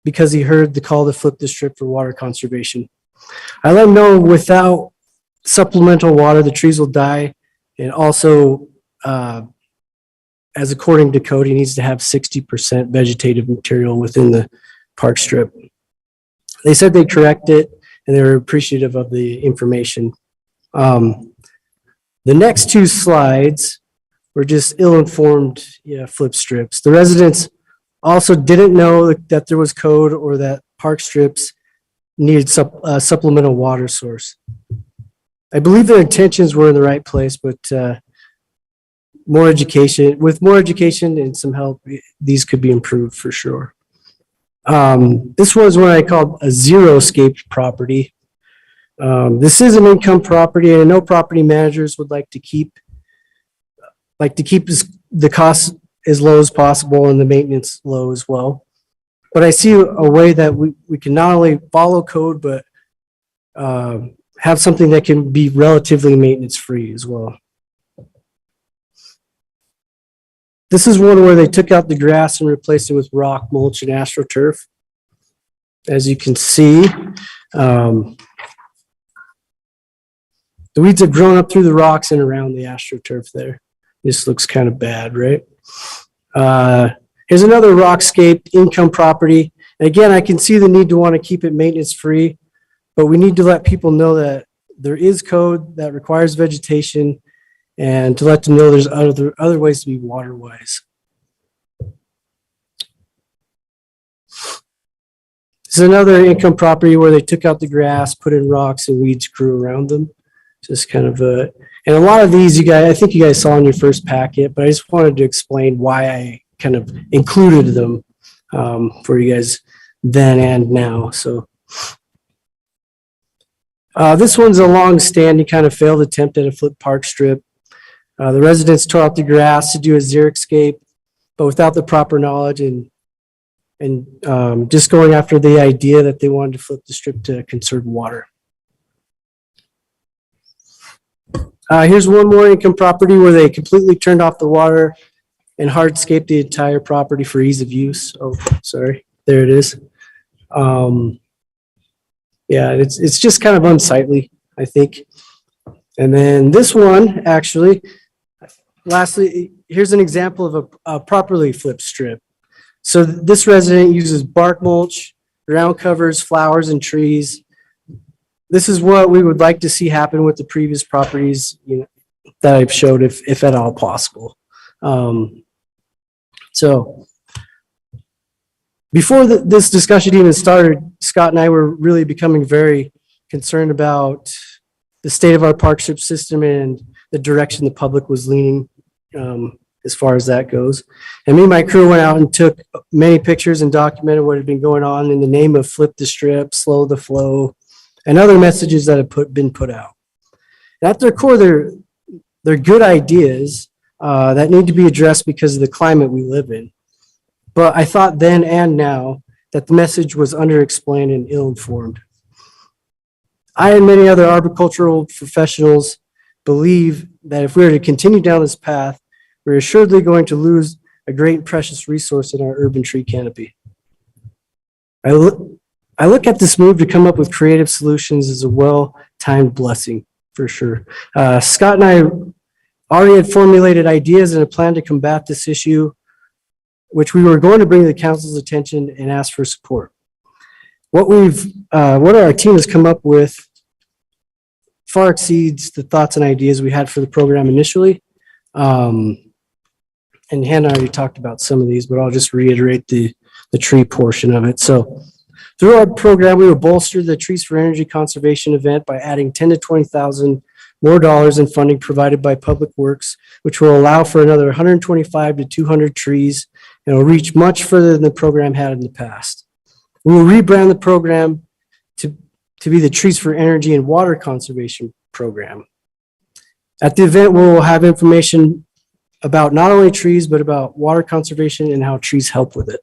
because he heard the call to flip the strip for water conservation. I let him know without supplemental water, the trees will die. And also, as according to code, he needs to have 60% vegetative material within the park strip. They said they'd correct it and they were appreciative of the information. The next two slides were just ill-informed flip strips. The residents also didn't know that there was code or that park strips needed supplemental water source. I believe their intentions were in the right place, but with more education and some help, these could be improved for sure. This was what I called a zero-scaped property. This is an income property, and I know property managers would like to keep the costs as low as possible and the maintenance low as well. But I see a way that we can not only follow code, but have something that can be relatively maintenance-free as well. This is one where they took out the grass and replaced it with rock mulch and astroturf. As you can see, the weeds have grown up through the rocks and around the astroturf there. This looks kind of bad, right? Here's another rockscape income property. And again, I can see the need to want to keep it maintenance-free, but we need to let people know that there is code that requires vegetation and to let them know there's other ways to be water-wise. This is another income property where they took out the grass, put in rocks, and weeds grew around them. Just kind of and a lot of these I think you guys saw in your first packet, but I just wanted to explain why I kind of included them for you guys then and now. So this one's a long-standing kind of failed attempt at a flip park strip. The residents tore out the grass to do a xeriscape, but without the proper knowledge and just going after the idea that they wanted to flip the strip to conserve water. Here's one more income property where they completely turned off the water and hardscaped the entire property for ease of use. Oh, sorry. There it is. Yeah, it's just kind of unsightly, I think. And then this one, actually, lastly, here's an example of a properly flipped strip. So this resident uses bark mulch, ground covers, flowers, and trees. This is what we would like to see happen with the previous properties, that I've showed, if at all possible. So before this discussion even started, Scott and I were really becoming very concerned about the state of our park strip system and the direction the public was leaning as far as that goes. And me and my crew went out and took many pictures and documented what had been going on in the name of flip the strip, slow the flow, and other messages that have been put out. And at their core, they're good ideas that need to be addressed because of the climate we live in. But I thought then and now that the message was underexplained and ill-informed. I and many other arboricultural professionals believe that if we are to continue down this path, we're assuredly going to lose a great and precious resource in our urban tree canopy. I look at this move to come up with creative solutions as a well-timed blessing, for sure. Scott and I already had formulated ideas and a plan to combat this issue, which we were going to bring to the council's attention and ask for support. What our team has come up with far exceeds the thoughts and ideas we had for the program initially. And Hannah already talked about some of these, but I'll just reiterate the tree portion of it. So through our program, we will bolster the Trees for Energy Conservation event by adding $10,000 to $20,000 more dollars in funding provided by Public Works, which will allow for another 125 to 200 trees and will reach much further than the program had in the past. We will rebrand the program to be the Trees for Energy and Water Conservation Program. At the event, we will have information about not only trees, but about water conservation and how trees help with it.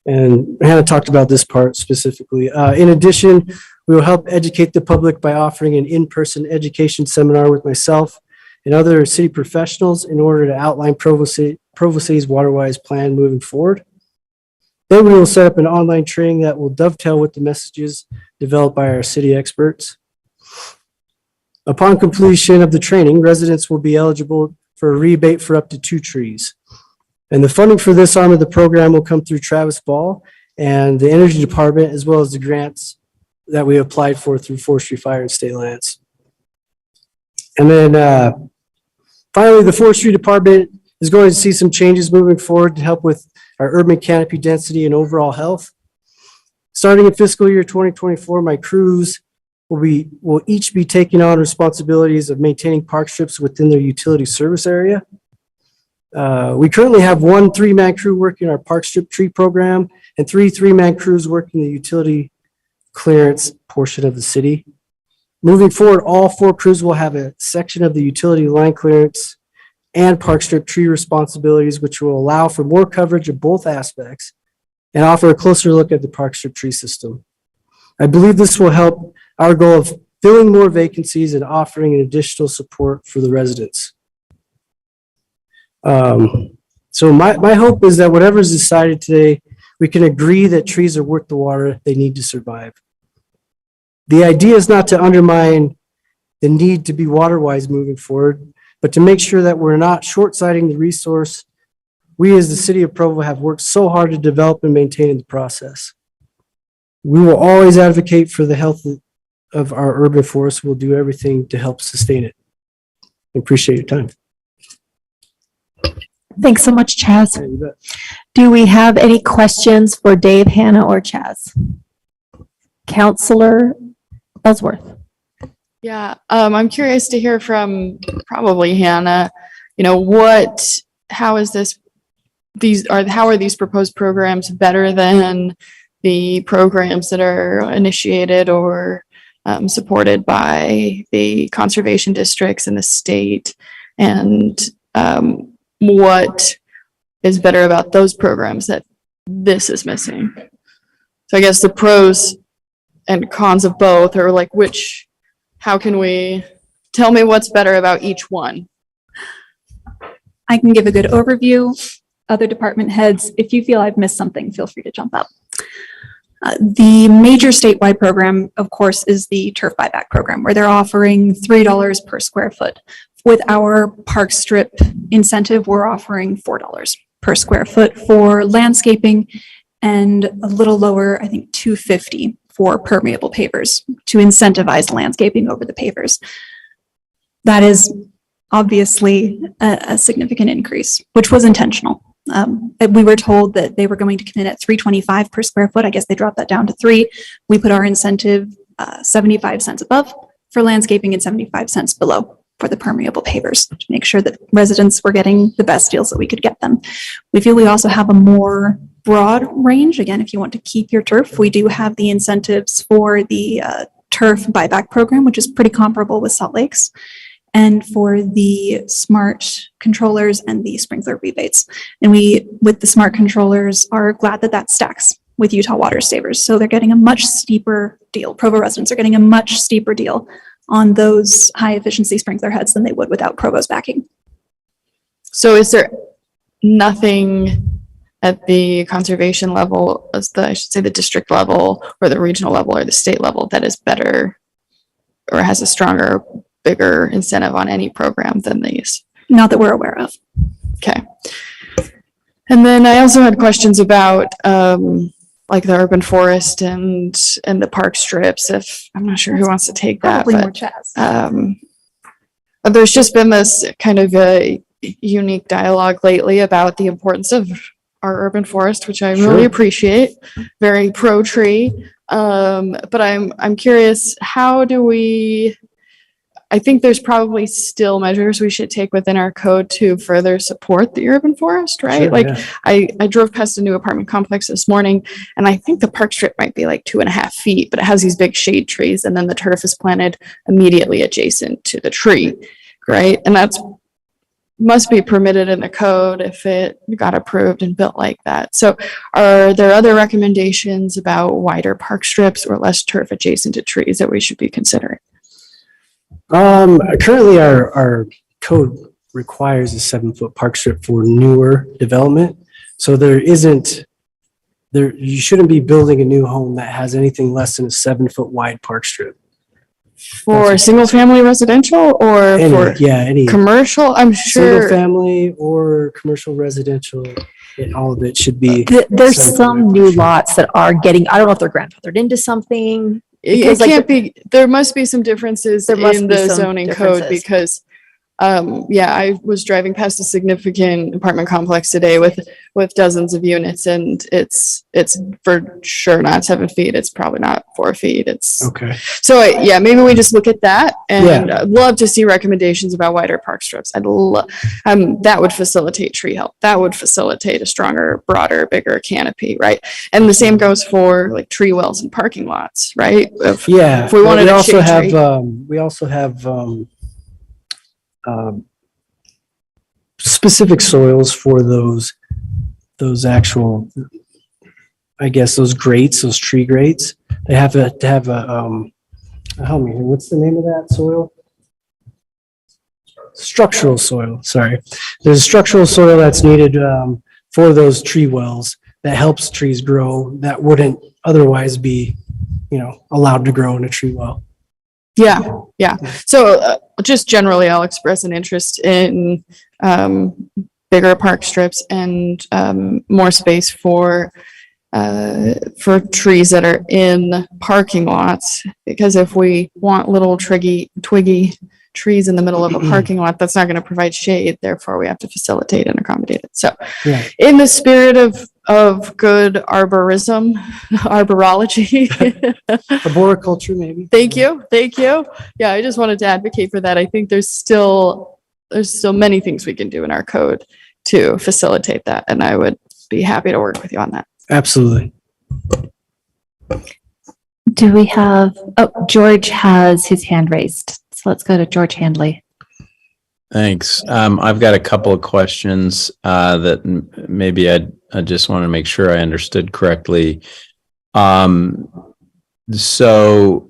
And Hannah talked about this part specifically. In addition, we will help educate the public by offering an in-person education seminar with myself and other city professionals in order to outline Provo City's water-wise plan moving forward. Then we will set up an online training that will dovetail with the messages developed by our city experts. Upon completion of the training, residents will be eligible for a rebate for up to 2 trees. And the funding for this arm of the program will come through Travis Ball and the Energy Department, as well as the grants that we applied for through Forestry, Fire, and State Lands. And then finally, the Forestry Department is going to see some changes moving forward to help with our urban canopy density and overall health. Starting in fiscal year 2024, my crews will each be taking on responsibilities of maintaining park strips within their utility service area. We currently have 1 3-man crew working our park strip tree program and 3 3-man crews working the utility clearance portion of the city. Moving forward, all 4 crews will have a section of the utility line clearance and park strip tree responsibilities, which will allow for more coverage of both aspects and offer a closer look at the park strip tree system. I believe this will help our goal of filling more vacancies and offering an additional support for the residents. So my hope is that whatever is decided today, we can agree that trees are worth the water they need to survive. The idea is not to undermine the need to be water-wise moving forward, but to make sure that we're not short-sighting the resource we as the city of Provo have worked so hard to develop and maintain in the process. We will always advocate for the health of our urban forest. We'll do everything to help sustain it. I appreciate your time. Thanks so much, Chaz. Do we have any questions for Dave, Hannah, or Chaz? Counselor Ellsworth. Yeah, I'm curious to hear from probably Hannah, how is how are these proposed programs better than the programs that are initiated or supported by the conservation districts in the state? And what is better about those programs that this is missing? So I guess the pros and cons of both are like how can we tell me what's better about each one? I can give a good overview. Other department heads, if you feel I've missed something, feel free to jump up. The major statewide program, of course, is the turf buyback program, where they're offering $3 per square foot. With our park strip incentive, we're offering $4 per square foot for landscaping and a little lower, I think $2.50 for permeable pavers to incentivize landscaping over the pavers. That is obviously a significant increase, which was intentional. We were told that they were going to come in at $3.25 per square foot. I guess they dropped that down to $3. We put our incentive 75 cents above for landscaping and 75 cents below for the permeable pavers to make sure that residents were getting the best deals that we could get them. We feel we also have a more broad range. Again, if you want to keep your turf, we do have the incentives for the turf buyback program, which is pretty comparable with Salt Lake's, and for the smart controllers and the sprinkler rebates. And we, with the smart controllers, are glad that that stacks with Utah Water Savers. So they're getting a much steeper deal. Provo residents are getting a much steeper deal on those high efficiency sprinkler heads than they would without Provo's backing. So is there nothing at the conservation level, I should say the district level or the regional level or the state level, that is better or has a stronger, bigger incentive on any program than these? Not that we're aware of. Okay. And then I also had questions about like the urban forest and the park strips. If I'm not sure who wants to take that, Probably more Chaz. There's just been this kind of a unique dialogue lately about the importance of our urban forest, which I really appreciate. Very pro tree. But I'm curious, how do we, I think there's probably still measures we should take within our code to further support the urban forest, right? I drove past a new apartment complex this morning, and I think the park strip might be like 2.5 feet, but it has these big shade trees, and then the turf is planted immediately adjacent to the tree, right? And that's must be permitted in the code if it got approved and built like that. So are there other recommendations about wider park strips or less turf adjacent to trees that we should be considering? Currently our code requires a 7-foot park strip for newer development. So you shouldn't be building a new home that has anything less than a 7-foot wide park strip. For single family residential or Any commercial? I'm single sure. family or commercial residential, all of it should be. There's 7-foot some park new strip. lots that are getting, I don't know if they're grandfathered into something. It Because, like, can't be, there must be some differences There must in be the some zoning code differences. because, I was driving past a significant apartment complex today with dozens of units and it's for sure not 7 feet. It's probably not 4 feet. Okay. So maybe we just look at that and Yeah. I'd love to see recommendations about wider park strips. I'd love, that would facilitate tree health. That would facilitate a stronger, broader, bigger canopy, right? And the same goes for like tree wells and parking lots, right? If we wanted we a also shade have, tree. we also have, specific soils for those actual, I guess, those grates, those tree grates. They have to have help me here, what's the name of that soil? Structural soil, sorry. There's a structural soil that's needed for those tree wells that helps trees grow that wouldn't otherwise be, allowed to grow in a tree well. Yeah. So just generally, I'll express an interest in bigger park strips and more space for trees that are in parking lots. Because if we want little twiggy trees in the middle of a parking lot, that's not going to provide shade. Therefore, we have to facilitate and accommodate it. So, in the spirit of good arborology. Arboriculture, maybe. Thank you. Yeah, I just wanted to advocate for that. I think there's still many things we can do in our code to facilitate that, and I would be happy to work with you on that. Absolutely. Do we have, George has his hand raised. So let's go to George Handley. Thanks. I've got a couple of questions that maybe I just want to make sure I understood correctly. So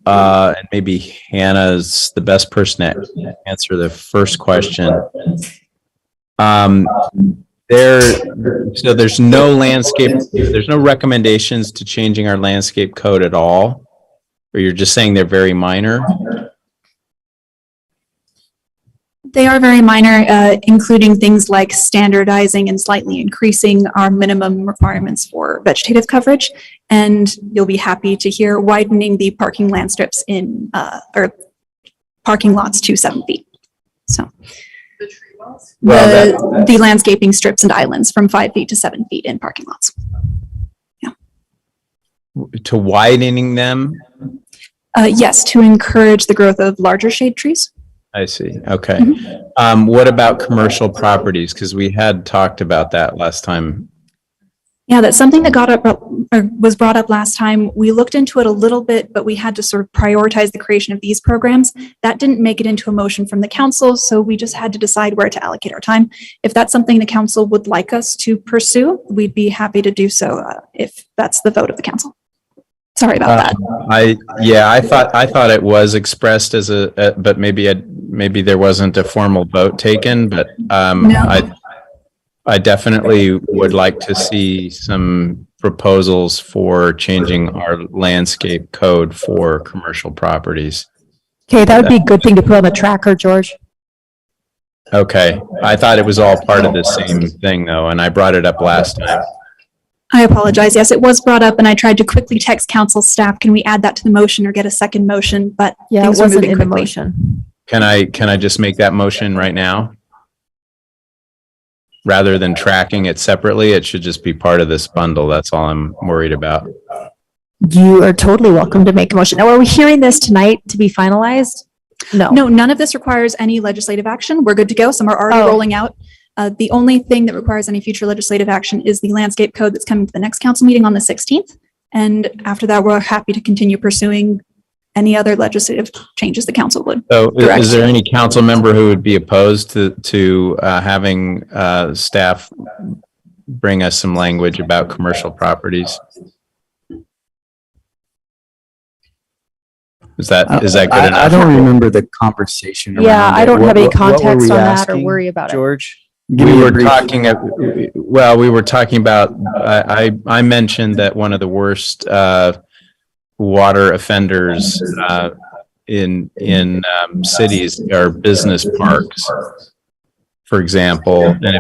maybe Hannah's the best person to answer the first question. So there's no recommendations to changing our landscape code at all? Or you're just saying they're very minor? They are very minor, including things like standardizing and slightly increasing our minimum requirements for vegetative coverage. And you'll be happy to hear widening the parking land strips or parking lots to 7 feet. So the landscaping strips and islands from 5 feet to 7 feet in parking lots. Yeah. To widening them? Yes, to encourage the growth of larger shade trees. I see. Okay. What about commercial properties? Because we had talked about that last time. Yeah, that's something that was brought up last time. We looked into it a little bit, but we had to sort of prioritize the creation of these programs. That didn't make it into a motion from the council, so we just had to decide where to allocate our time. If that's something the council would like us to pursue, we'd be happy to do so if that's the vote of the council. Sorry about that. I thought it was expressed as but maybe there wasn't a formal vote taken, but No. I definitely would like to see some proposals for changing our landscape code for commercial properties. Okay, that would be a good thing to put on the tracker, George. Okay, I thought it was all part of the same thing though, and I brought it up last time. I apologize. Yes, it was brought up and I tried to quickly text council staff. Can we add that to the motion or get a second motion? But Yeah, it things were wasn't moving in the quickly. motion. Can I just make that motion right now? Rather than tracking it separately, it should just be part of this bundle. That's all I'm worried about. You are totally welcome to make a motion. Now, are we hearing this tonight to be finalized? No. No, none of this requires any legislative action. We're good to go. Some are already rolling out. The only thing that requires any future legislative action is the landscape code that's coming to the next council meeting on the 16th. And after that, we're happy to continue pursuing any other legislative changes the council would. So Direct. is there any council member who would be opposed to having staff bring us some language about commercial properties? Is that good enough? I don't remember the conversation. Yeah, around I it. don't have any What were context we on that or asking, worry about it. George? We were talking, we were talking about, I mentioned that one of the worst water offenders in cities are business parks, for example. And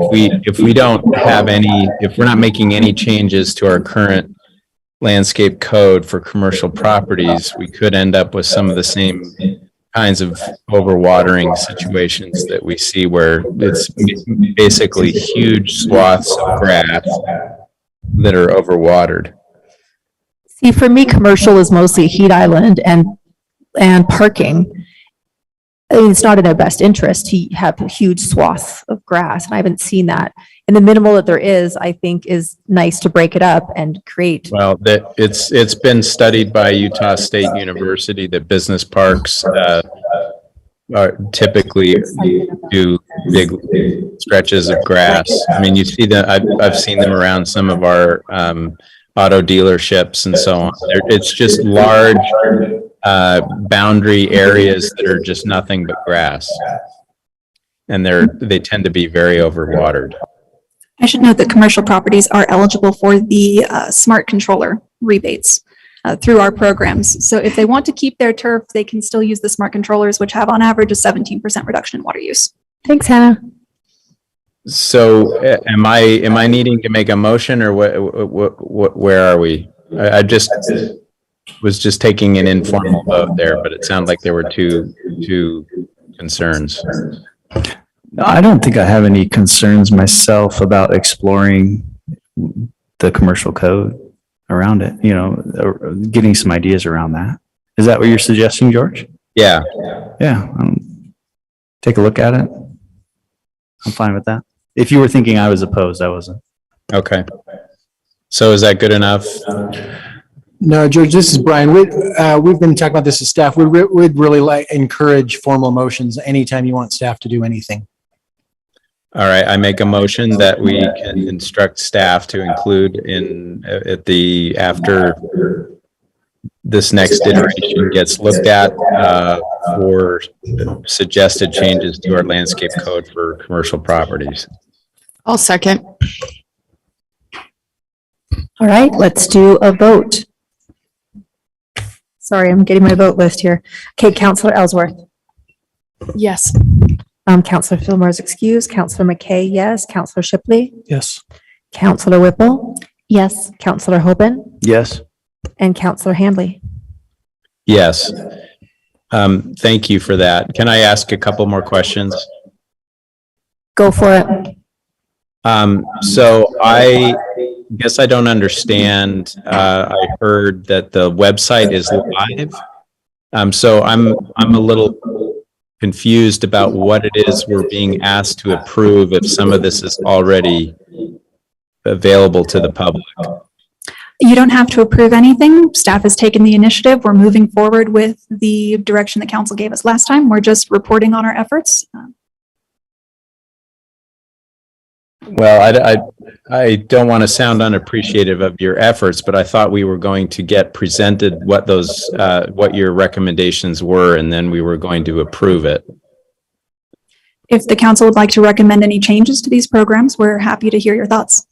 if we don't have if we're not making any changes to our current landscape code for commercial properties, we could end up with some of the same kinds of overwatering situations that we see, where it's basically huge swaths of grass that are overwatered. See, for me, commercial is mostly heat island and parking. I mean, it's not in their best interest to have huge swaths of grass, and I haven't seen that. And the minimal that there is, I think, is nice to break it up and create. Well, it's been studied by Utah State University that business parks are typically do big stretches of grass. I mean, you see that, I've seen them around some of our auto dealerships and so on. It's just large boundary areas that are just nothing but grass. And they tend to be very overwatered. I should note that commercial properties are eligible for the smart controller rebates through our programs. So if they want to keep their turf, they can still use the smart controllers, which have on average a 17% reduction in water use. Thanks, Hannah. So am I needing to make a motion, or where are we? I just was just taking an informal vote there, but it sounded like there were two concerns. No, I don't think I have any concerns myself about exploring the commercial code around it, or getting some ideas around that. Is that what you're suggesting, George? Yeah. Yeah. Take a look at it. I'm fine with that. If you were thinking I was opposed, I wasn't. Okay. So is that good enough? No, George, this is Brian. We've been talking about this as staff. We'd really encourage formal motions anytime you want staff to do anything. All right, I make a motion that we can instruct staff to include after this next iteration gets looked at for suggested changes to our landscape code for commercial properties. I'll second. All right, let's do a vote. Sorry, I'm getting my vote list here. Okay, Councillor Ellsworth. Yes. Councillor Fillmore is excused. Councillor McKay, yes. Councillor Shipley. Yes. Councillor Whipple. Yes. Councillor Hoban. Yes. And Councillor Handley. Yes. Thank you for that. Can I ask a couple more questions? Go for it. So I guess I don't understand. I heard that the website is live. So I'm a little confused about what it is we're being asked to approve if some of this is already available to the public. You don't have to approve anything. Staff has taken the initiative. We're moving forward with the direction the council gave us last time. We're just reporting on our efforts. Well, I don't want to sound unappreciative of your efforts, but I thought we were going to get presented what your recommendations were, and then we were going to approve it. If the council would like to recommend any changes to these programs, we're happy to hear your thoughts.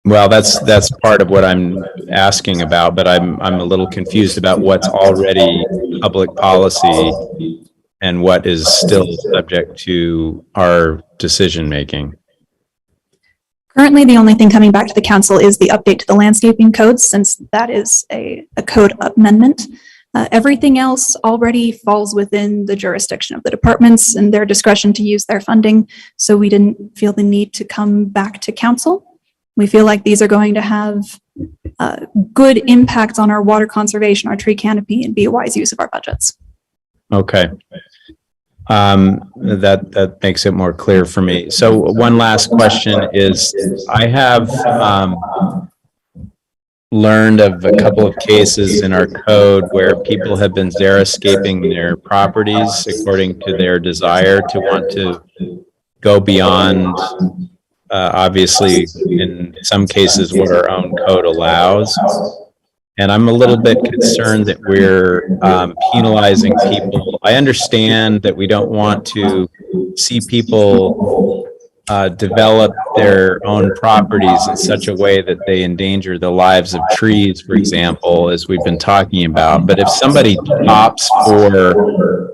Well, that's part of what I'm asking about, but I'm a little confused about what's already public policy and what is still subject to our decision-making. Currently, the only thing coming back to the council is the update to the landscaping code, since that is a code amendment. Everything else already falls within the jurisdiction of the departments and their discretion to use their funding, so we didn't feel the need to come back to council. We feel like these are going to have good impacts on our water conservation, our tree canopy, and be a wise use of our budgets. Okay. That makes it more clear for me. So one last question is, I have learned of a couple of cases in our code where people have been xeriscaping their properties according to their desire to want to go beyond, obviously, in some cases, what our own code allows. And I'm a little bit concerned that we're penalizing people. I understand that we don't want to see people develop their own properties in such a way that they endanger the lives of trees, for example, as we've been talking about. But if somebody opts for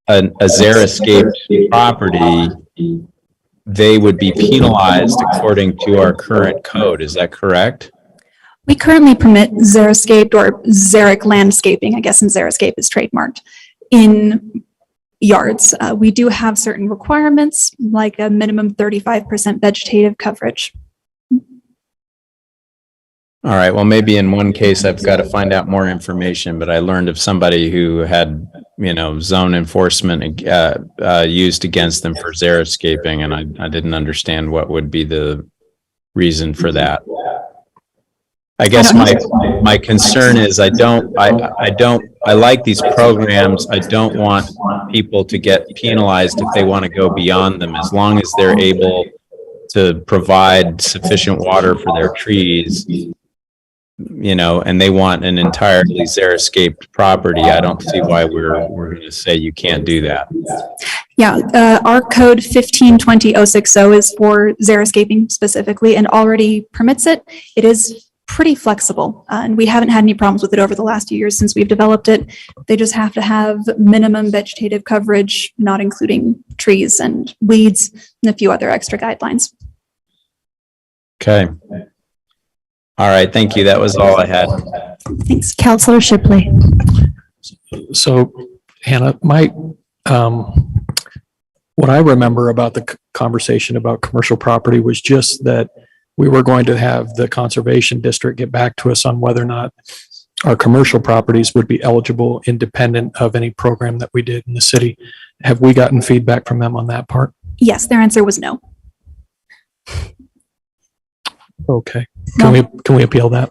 a xeriscaped property, they would be penalized according to our current code. Is that correct? We currently permit xeriscaped or xeric landscaping, I guess, and xeriscape is trademarked, in yards. We do have certain requirements, like a minimum 35% vegetative coverage. All right, well, maybe in one case I've got to find out more information, but I learned of somebody who had, zone enforcement used against them for xeriscaping, and I didn't understand what would be the reason for that. I guess my concern is I like these programs. I don't want people to get penalized if they want to go beyond them, as long as they're able to provide sufficient water for their trees, and they want an entirely xeriscaped property. I don't see why we're going to say you can't do that. Yeah, our code 1520-060 is for xeriscaping specifically and already permits it. It is pretty flexible, and we haven't had any problems with it over the last few years since we've developed it. They just have to have minimum vegetative coverage, not including trees and weeds and a few other extra guidelines. Okay. All right, thank you. That was all I had. Thanks. Counselor Shipley. So Hannah, what I remember about the conversation about commercial property was just that we were going to have the conservation district get back to us on whether or not our commercial properties would be eligible independent of any program that we did in the city. Have we gotten feedback from them on that part? Yes, their answer was no. Okay. Can we appeal that?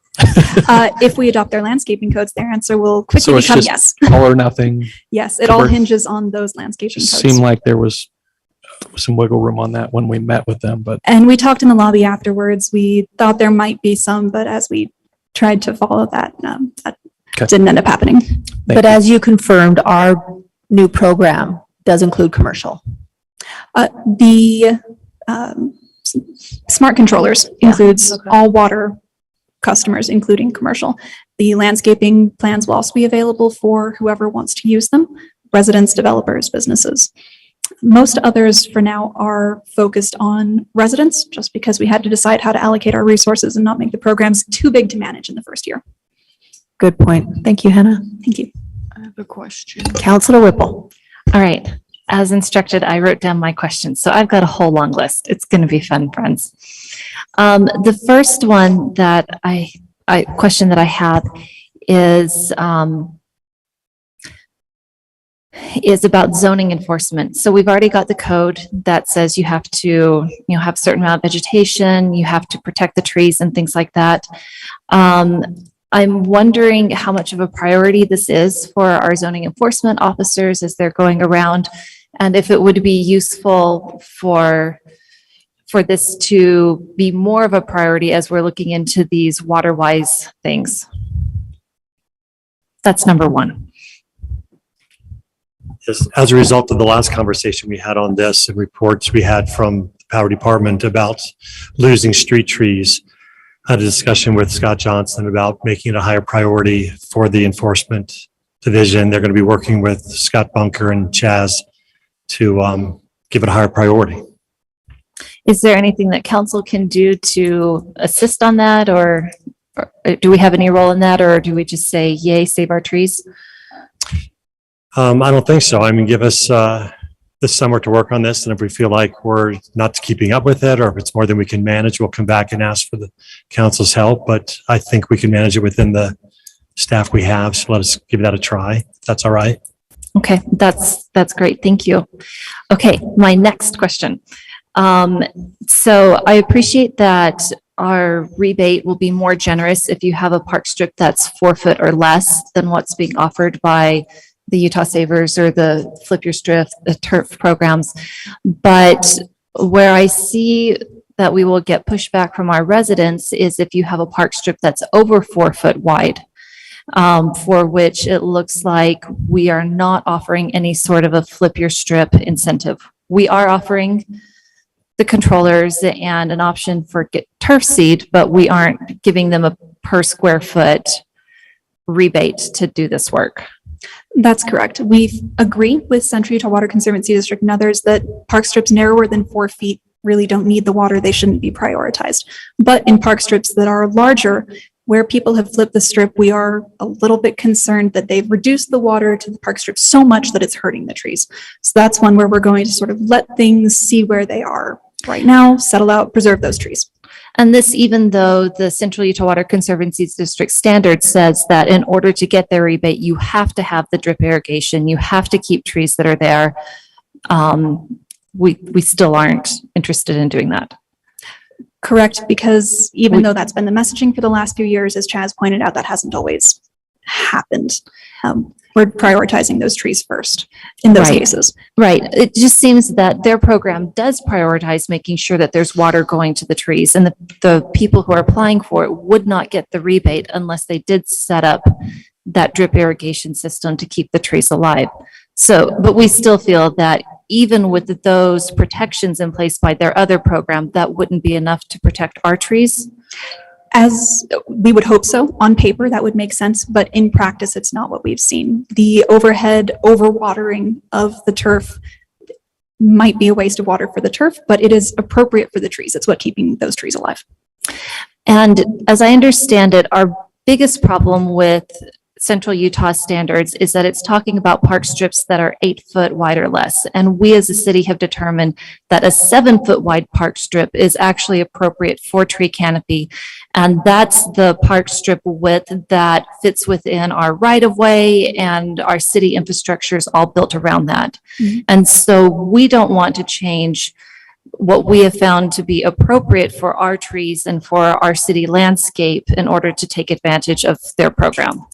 If we adopt their landscaping codes, their answer will quickly So it's become just yes. all or nothing. Yes, it all hinges on those landscaping Just codes. seemed like there was some wiggle room on that when we met with them, but And we talked in the lobby afterwards. We thought there might be some, but as we tried to follow that, that didn't end up happening. But as you confirmed, our new program does include commercial. The smart controllers includes all water customers, including commercial. The landscaping plans will also be available for whoever wants to use them, residents, developers, businesses. Most others for now are focused on residents, just because we had to decide how to allocate our resources and not make the programs too big to manage in the first year. Good point. Thank you, Hannah. Thank you. I have a question. Counselor Whipple. All right. As instructed, I wrote down my questions. So I've got a whole long list. It's going to be fun, friends. The first one that question that I have is about zoning enforcement. So we've already got the code that says you have to, have a certain amount of vegetation, you have to protect the trees and things like that. I'm wondering how much of a priority this is for our zoning enforcement officers as they're going around, and if it would be useful for this to be more of a priority as we're looking into these water-wise things. That's number one. As a result of the last conversation we had on this and reports we had from the Power Department about losing street trees, I had a discussion with Scott Johnson about making it a higher priority for the enforcement division. They're going to be working with Scott Bunker and Chaz to give it a higher priority. Is there anything that council can do to assist on that, or do we have any role in that, or do we just say, yay, save our trees? I don't think so. I mean, give us this summer to work on this, and if we feel like we're not keeping up with it, or if it's more than we can manage, we'll come back and ask for the council's help. But I think we can manage it within the staff we have, so let us give that a try, if that's all right. Okay, that's great. Thank you. Okay, my next question. So I appreciate that our rebate will be more generous if you have a park strip that's 4 foot or less than what's being offered by the Utah Savers or the Flip Your Strip, the turf programs. But where I see that we will get pushback from our residents is if you have a park strip that's over 4 foot wide, for which it looks like we are not offering any sort of a Flip Your Strip incentive. We are offering the controllers and an option for get turf seed, but we aren't giving them a per square foot rebate to do this work. That's correct. We agree with Central Utah Water Conservancy District and others that park strips narrower than 4 feet really don't need the water. They shouldn't be prioritized. But in park strips that are larger, where people have flipped the strip, we are a little bit concerned that they've reduced the water to the park strip so much that it's hurting the trees. So that's one where we're going to sort of let things see where they are right now, settle out, preserve those trees. And this, even though the Central Utah Water Conservancy District standard says that in order to get their rebate, you have to have the drip irrigation, you have to keep trees that are there. We still aren't interested in doing that. Correct, because even though that's been the messaging for the last few years, as Chaz pointed out, that hasn't always happened. We're prioritizing those trees first in those cases. Right. It just seems that their program does prioritize making sure that there's water going to the trees, and the people who are applying for it would not get the rebate unless they did set up that drip irrigation system to keep the trees alive. So, but we still feel that even with those protections in place by their other program, that wouldn't be enough to protect our trees. As we would hope so. On paper, that would make sense, but in practice, it's not what we've seen. The overhead overwatering of the turf might be a waste of water for the turf, but it is appropriate for the trees. It's what keeping those trees alive. And as I understand it, our biggest problem with Central Utah standards is that it's talking about park strips that are 8 foot wide or less. And we as a city have determined that a 7 foot wide park strip is actually appropriate for tree canopy. And that's the park strip width that fits within our right of way, and our city infrastructure is all built around that. Mm-hmm. And so we don't want to change what we have found to be appropriate for our trees and for our city landscape in order to take advantage of their program.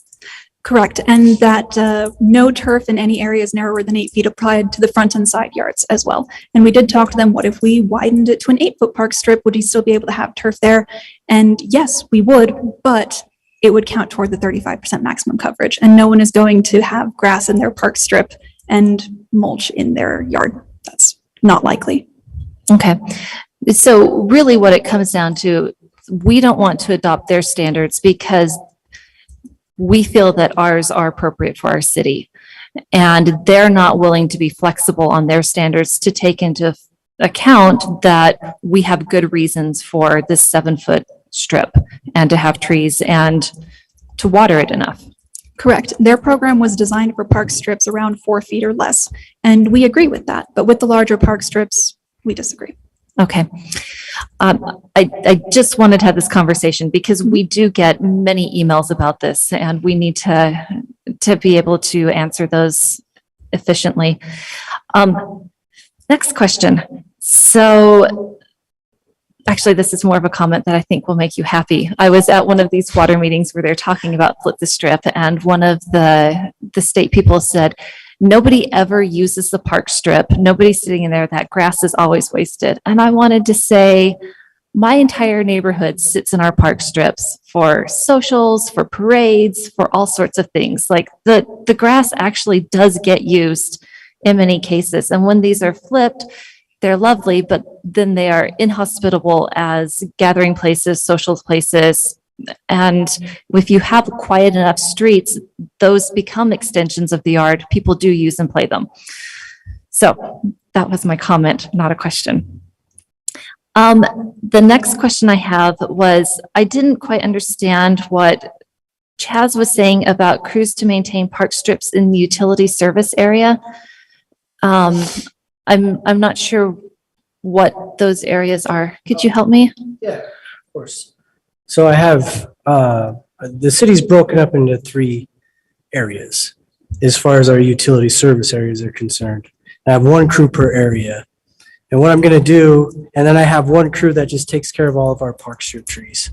Correct. And that no turf in any areas narrower than 8 feet applied to the front and side yards as well. And we did talk to them, what if we widened it to an 8 foot park strip? Would you still be able to have turf there? And yes, we would, but it would count toward the 35% maximum coverage. And no one is going to have grass in their park strip and mulch in their yard. That's not likely. Okay. So really what it comes down to, we don't want to adopt their standards because we feel that ours are appropriate for our city, and they're not willing to be flexible on their standards to take into account that we have good reasons for this 7 foot strip and to have trees and to water it enough. Correct. Their program was designed for park strips around 4 feet or less, and we agree with that. But with the larger park strips, we disagree. Okay. I just wanted to have this conversation because we do get many emails about this, and we need to be able to answer those efficiently. Next question. So actually, this is more of a comment that I think will make you happy. I was at one of these water meetings where they're talking about Flip the Strip, and one of the state people said, nobody ever uses the park strip. Nobody's sitting in there. That grass is always wasted. And I wanted to say, my entire neighborhood sits in our park strips for socials, for parades, for all sorts of things. Like the grass actually does get used in many cases. And when these are flipped, they're lovely, but then they are inhospitable as gathering places, social places. And if you have quiet enough streets, those become extensions of the yard. People do use and play them. So that was my comment, not a question. The next question I have was, I didn't quite understand what Chaz was saying about crews to maintain park strips in the utility service area. I'm not sure what those areas are. Could you help me? Yeah, of course. So I have, the city's broken up into 3 areas as far as our utility service areas are concerned. I have 1 crew per area. And what I'm gonna do, and then I have one crew that just takes care of all of our park strip trees.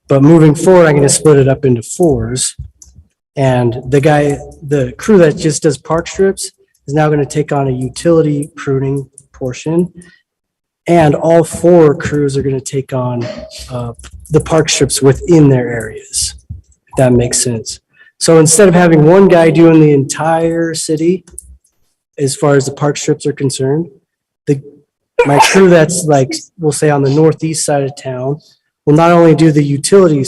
But moving forward, I'm gonna split it up into 4s. And the crew that just does park strips is now gonna take on a utility pruning portion. And all 4 crews are gonna take on the park strips within their areas, if that makes sense. So instead of having one guy doing the entire city, as far as the park strips are concerned, my crew that's like, we'll say on the northeast side of town, will not only do the utility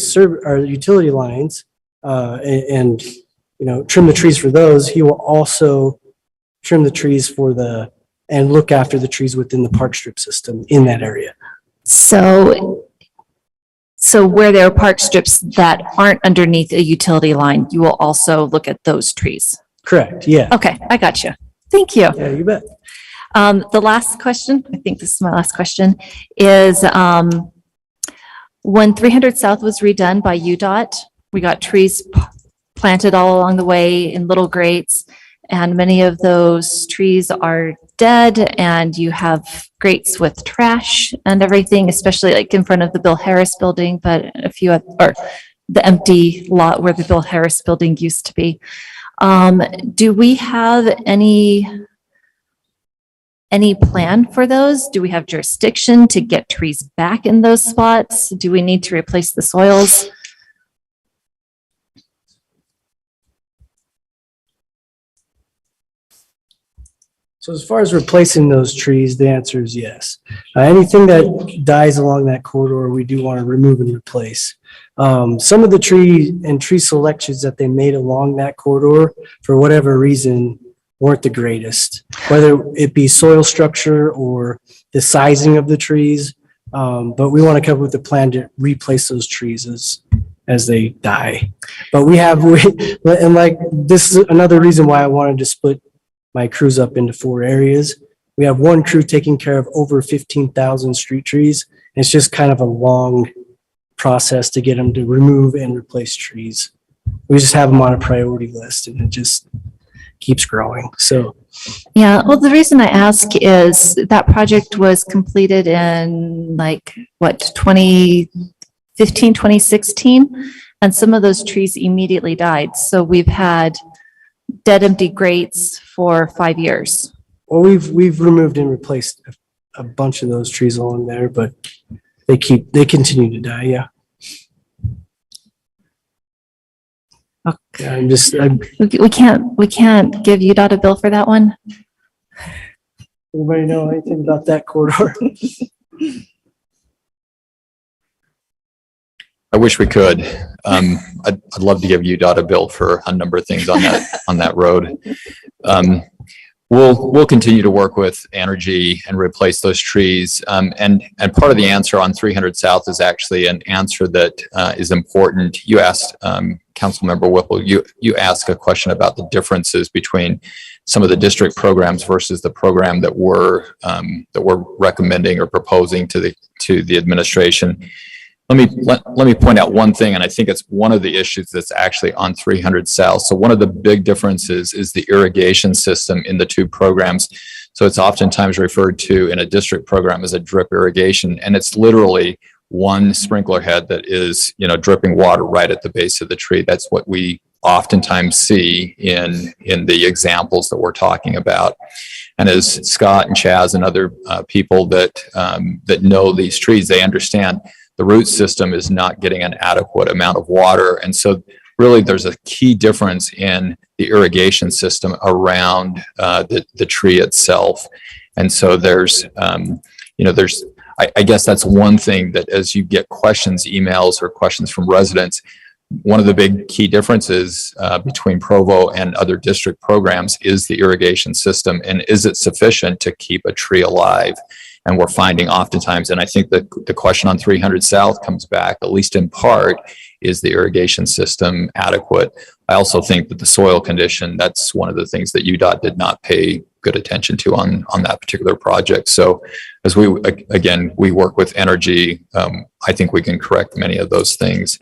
lines, and, you know, trim the trees for those, he will also trim the trees and look after the trees within the park strip system in that area. So where there are park strips that aren't underneath a utility line, you will also look at those trees. Correct, yeah. Okay, I got you. Thank you. Yeah, you bet. The last question, I think this is my last question, is when 300 South was redone by UDOT, we got trees planted all along the way in little grates, and many of those trees are dead, and you have grates with trash and everything, especially like in front of the Bill Harris building, but a few, or the empty lot where the Bill Harris building used to be. Do we have any plan for those? Do we have jurisdiction to get trees back in those spots? Do we need to replace the soils? So as far as replacing those trees, the answer is yes. Anything that dies along that corridor, we do want to remove and replace. Some of the tree selections that they made along that corridor, for whatever reason, weren't the greatest, whether it be soil structure or the sizing of the trees. But we want to come up with a plan to replace those trees as they die. But and like, this is another reason why I wanted to split my crews up into 4 areas. We have one crew taking care of over 15,000 street trees. And it's just kind of a long process to get them to remove and replace trees. We just have them on a priority list, and it just keeps growing. So, Yeah, well, the reason I ask is that project was completed in 2015, 2016, and some of those trees immediately died. So we've had dead, empty grates for 5 years. well, we've removed and replaced a bunch of those trees along there, but they continue to die. Yeah. Okay. Yeah, We can't give UDOT a bill for that one. Anybody know anything about that corridor? I wish we could. I'd love to give UDOT a bill for a number of things on that road. We'll continue to work with energy and replace those trees. And part of the answer on 300 South is actually an answer that is important. You asked, Councilmember Whipple, you asked a question about the differences between some of the district programs versus the program that we're recommending or proposing to the administration. Let me point out one thing, and I think it's one of the issues that's actually on 300 South. So one of the big differences is the irrigation system in the two programs. So it's oftentimes referred to in a district program as a drip irrigation, and it's literally one sprinkler head that is, dripping water right at the base of the tree. That's what we oftentimes see in the examples that we're talking about. And as Scott and Chaz and other people that know these trees, they understand the root system is not getting an adequate amount of water. And so really there's a key difference in the irrigation system around the tree itself. And so there's I guess that's one thing that as you get questions, emails or questions from residents, one of the big key differences between Provo and other district programs is the irrigation system. And is it sufficient to keep a tree alive? And we're finding oftentimes, and I think that the question on 300 South comes back, at least in part, is the irrigation system adequate? I also think that the soil condition, that's one of the things that UDOT did not pay good attention to on that particular project. So as we work with energy, I think we can correct many of those things.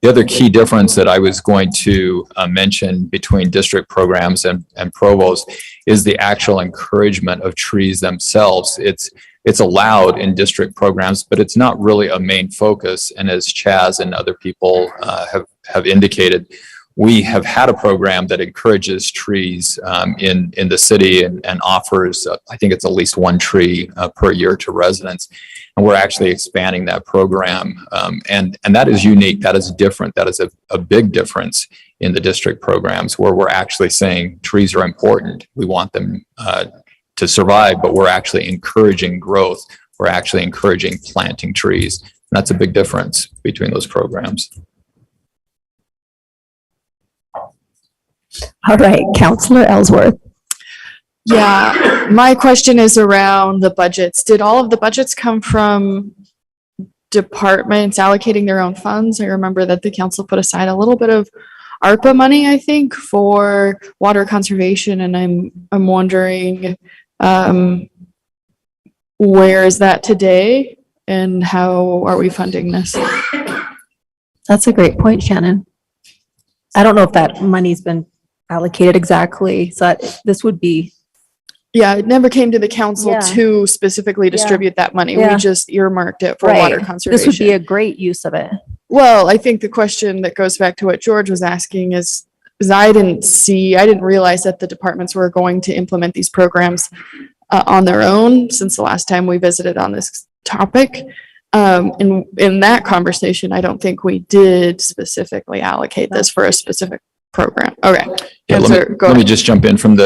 The other key difference that I was going to mention between district programs and Provo's is the actual encouragement of trees themselves. It's allowed in district programs, but it's not really a main focus. And as Chaz and other people have indicated, we have had a program that encourages trees in the city and offers, I think it's at least one tree per year to residents. And we're actually expanding that program. And that is unique. That is different. That is a big difference in the district programs where we're actually saying trees are important. We want them to survive, but we're actually encouraging growth. We're actually encouraging planting trees. And that's a big difference between those programs. All right, Counselor Ellsworth. Yeah, my question is around the budgets. Did all of the budgets come from departments allocating their own funds? I remember that the council put aside a little bit of ARPA money, I think, for water conservation, and I'm wondering where is that today and how are we funding this? That's a great point, Shannon. I don't know if that money's been allocated exactly, so this would be. Yeah, it never came to the council Yeah. to specifically distribute that money. Yeah. We just earmarked it for Right. water conservation. This would be a great use of it. Well, I think the question that goes back to what George was asking is I didn't realize that the departments were going to implement these programs on their own since the last time we visited on this topic. In that conversation, I don't think we did specifically allocate this for a specific program. Okay. Yeah, Counselor, go let me ahead. just jump in from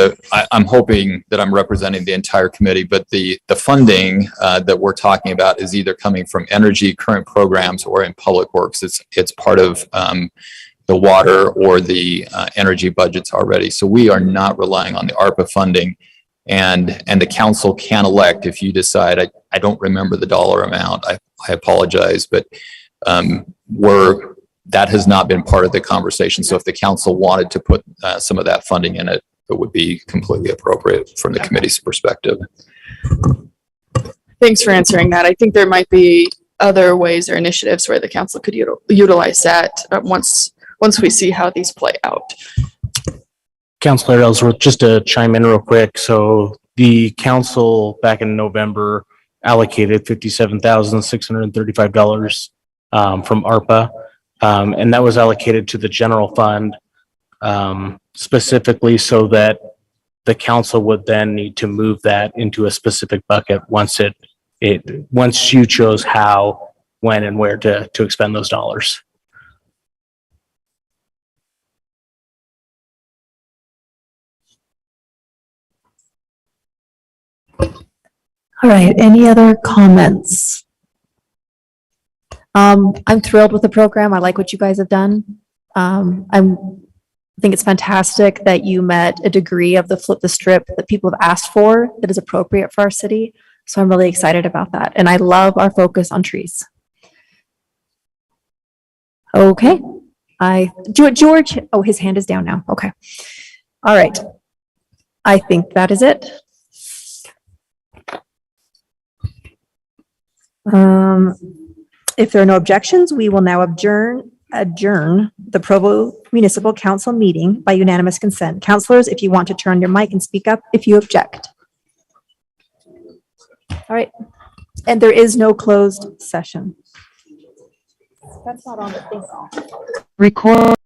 I'm hoping that I'm representing the entire committee, but the funding that we're talking about is either coming from energy, current programs, or in public works. It's part of the water or the energy budgets already. So we are not relying on the ARPA funding, and the council can elect if you decide, I don't remember the dollar amount. I apologize, but that has not been part of the conversation. So if the council wanted to put some of that funding in it, it would be completely appropriate from the committee's perspective. Thanks for answering that. I think there might be other ways or initiatives where the council could utilize that once we see how these play out. Councilor Ellsworth, just to chime in real quick. So the council back in November allocated $57,635 from ARPA. And that was allocated to the general fund specifically so that the council would then need to move that into a specific bucket once you chose how, when, and where to expend those dollars. All right, any other comments? I'm thrilled with the program. I like what you guys have done. I think it's fantastic that you met a degree of the flip the strip that people have asked for that is appropriate for our city. So I'm really excited about that. And I love our focus on trees. Okay. George, oh, his hand is down now. Okay. All right. I think that is it. If there are no objections, we will now adjourn the Provo Municipal Council meeting by unanimous consent. Councilors, if you want to turn your mic and speak up if you object. All right. And there is no closed session. That's not on the thing. Record.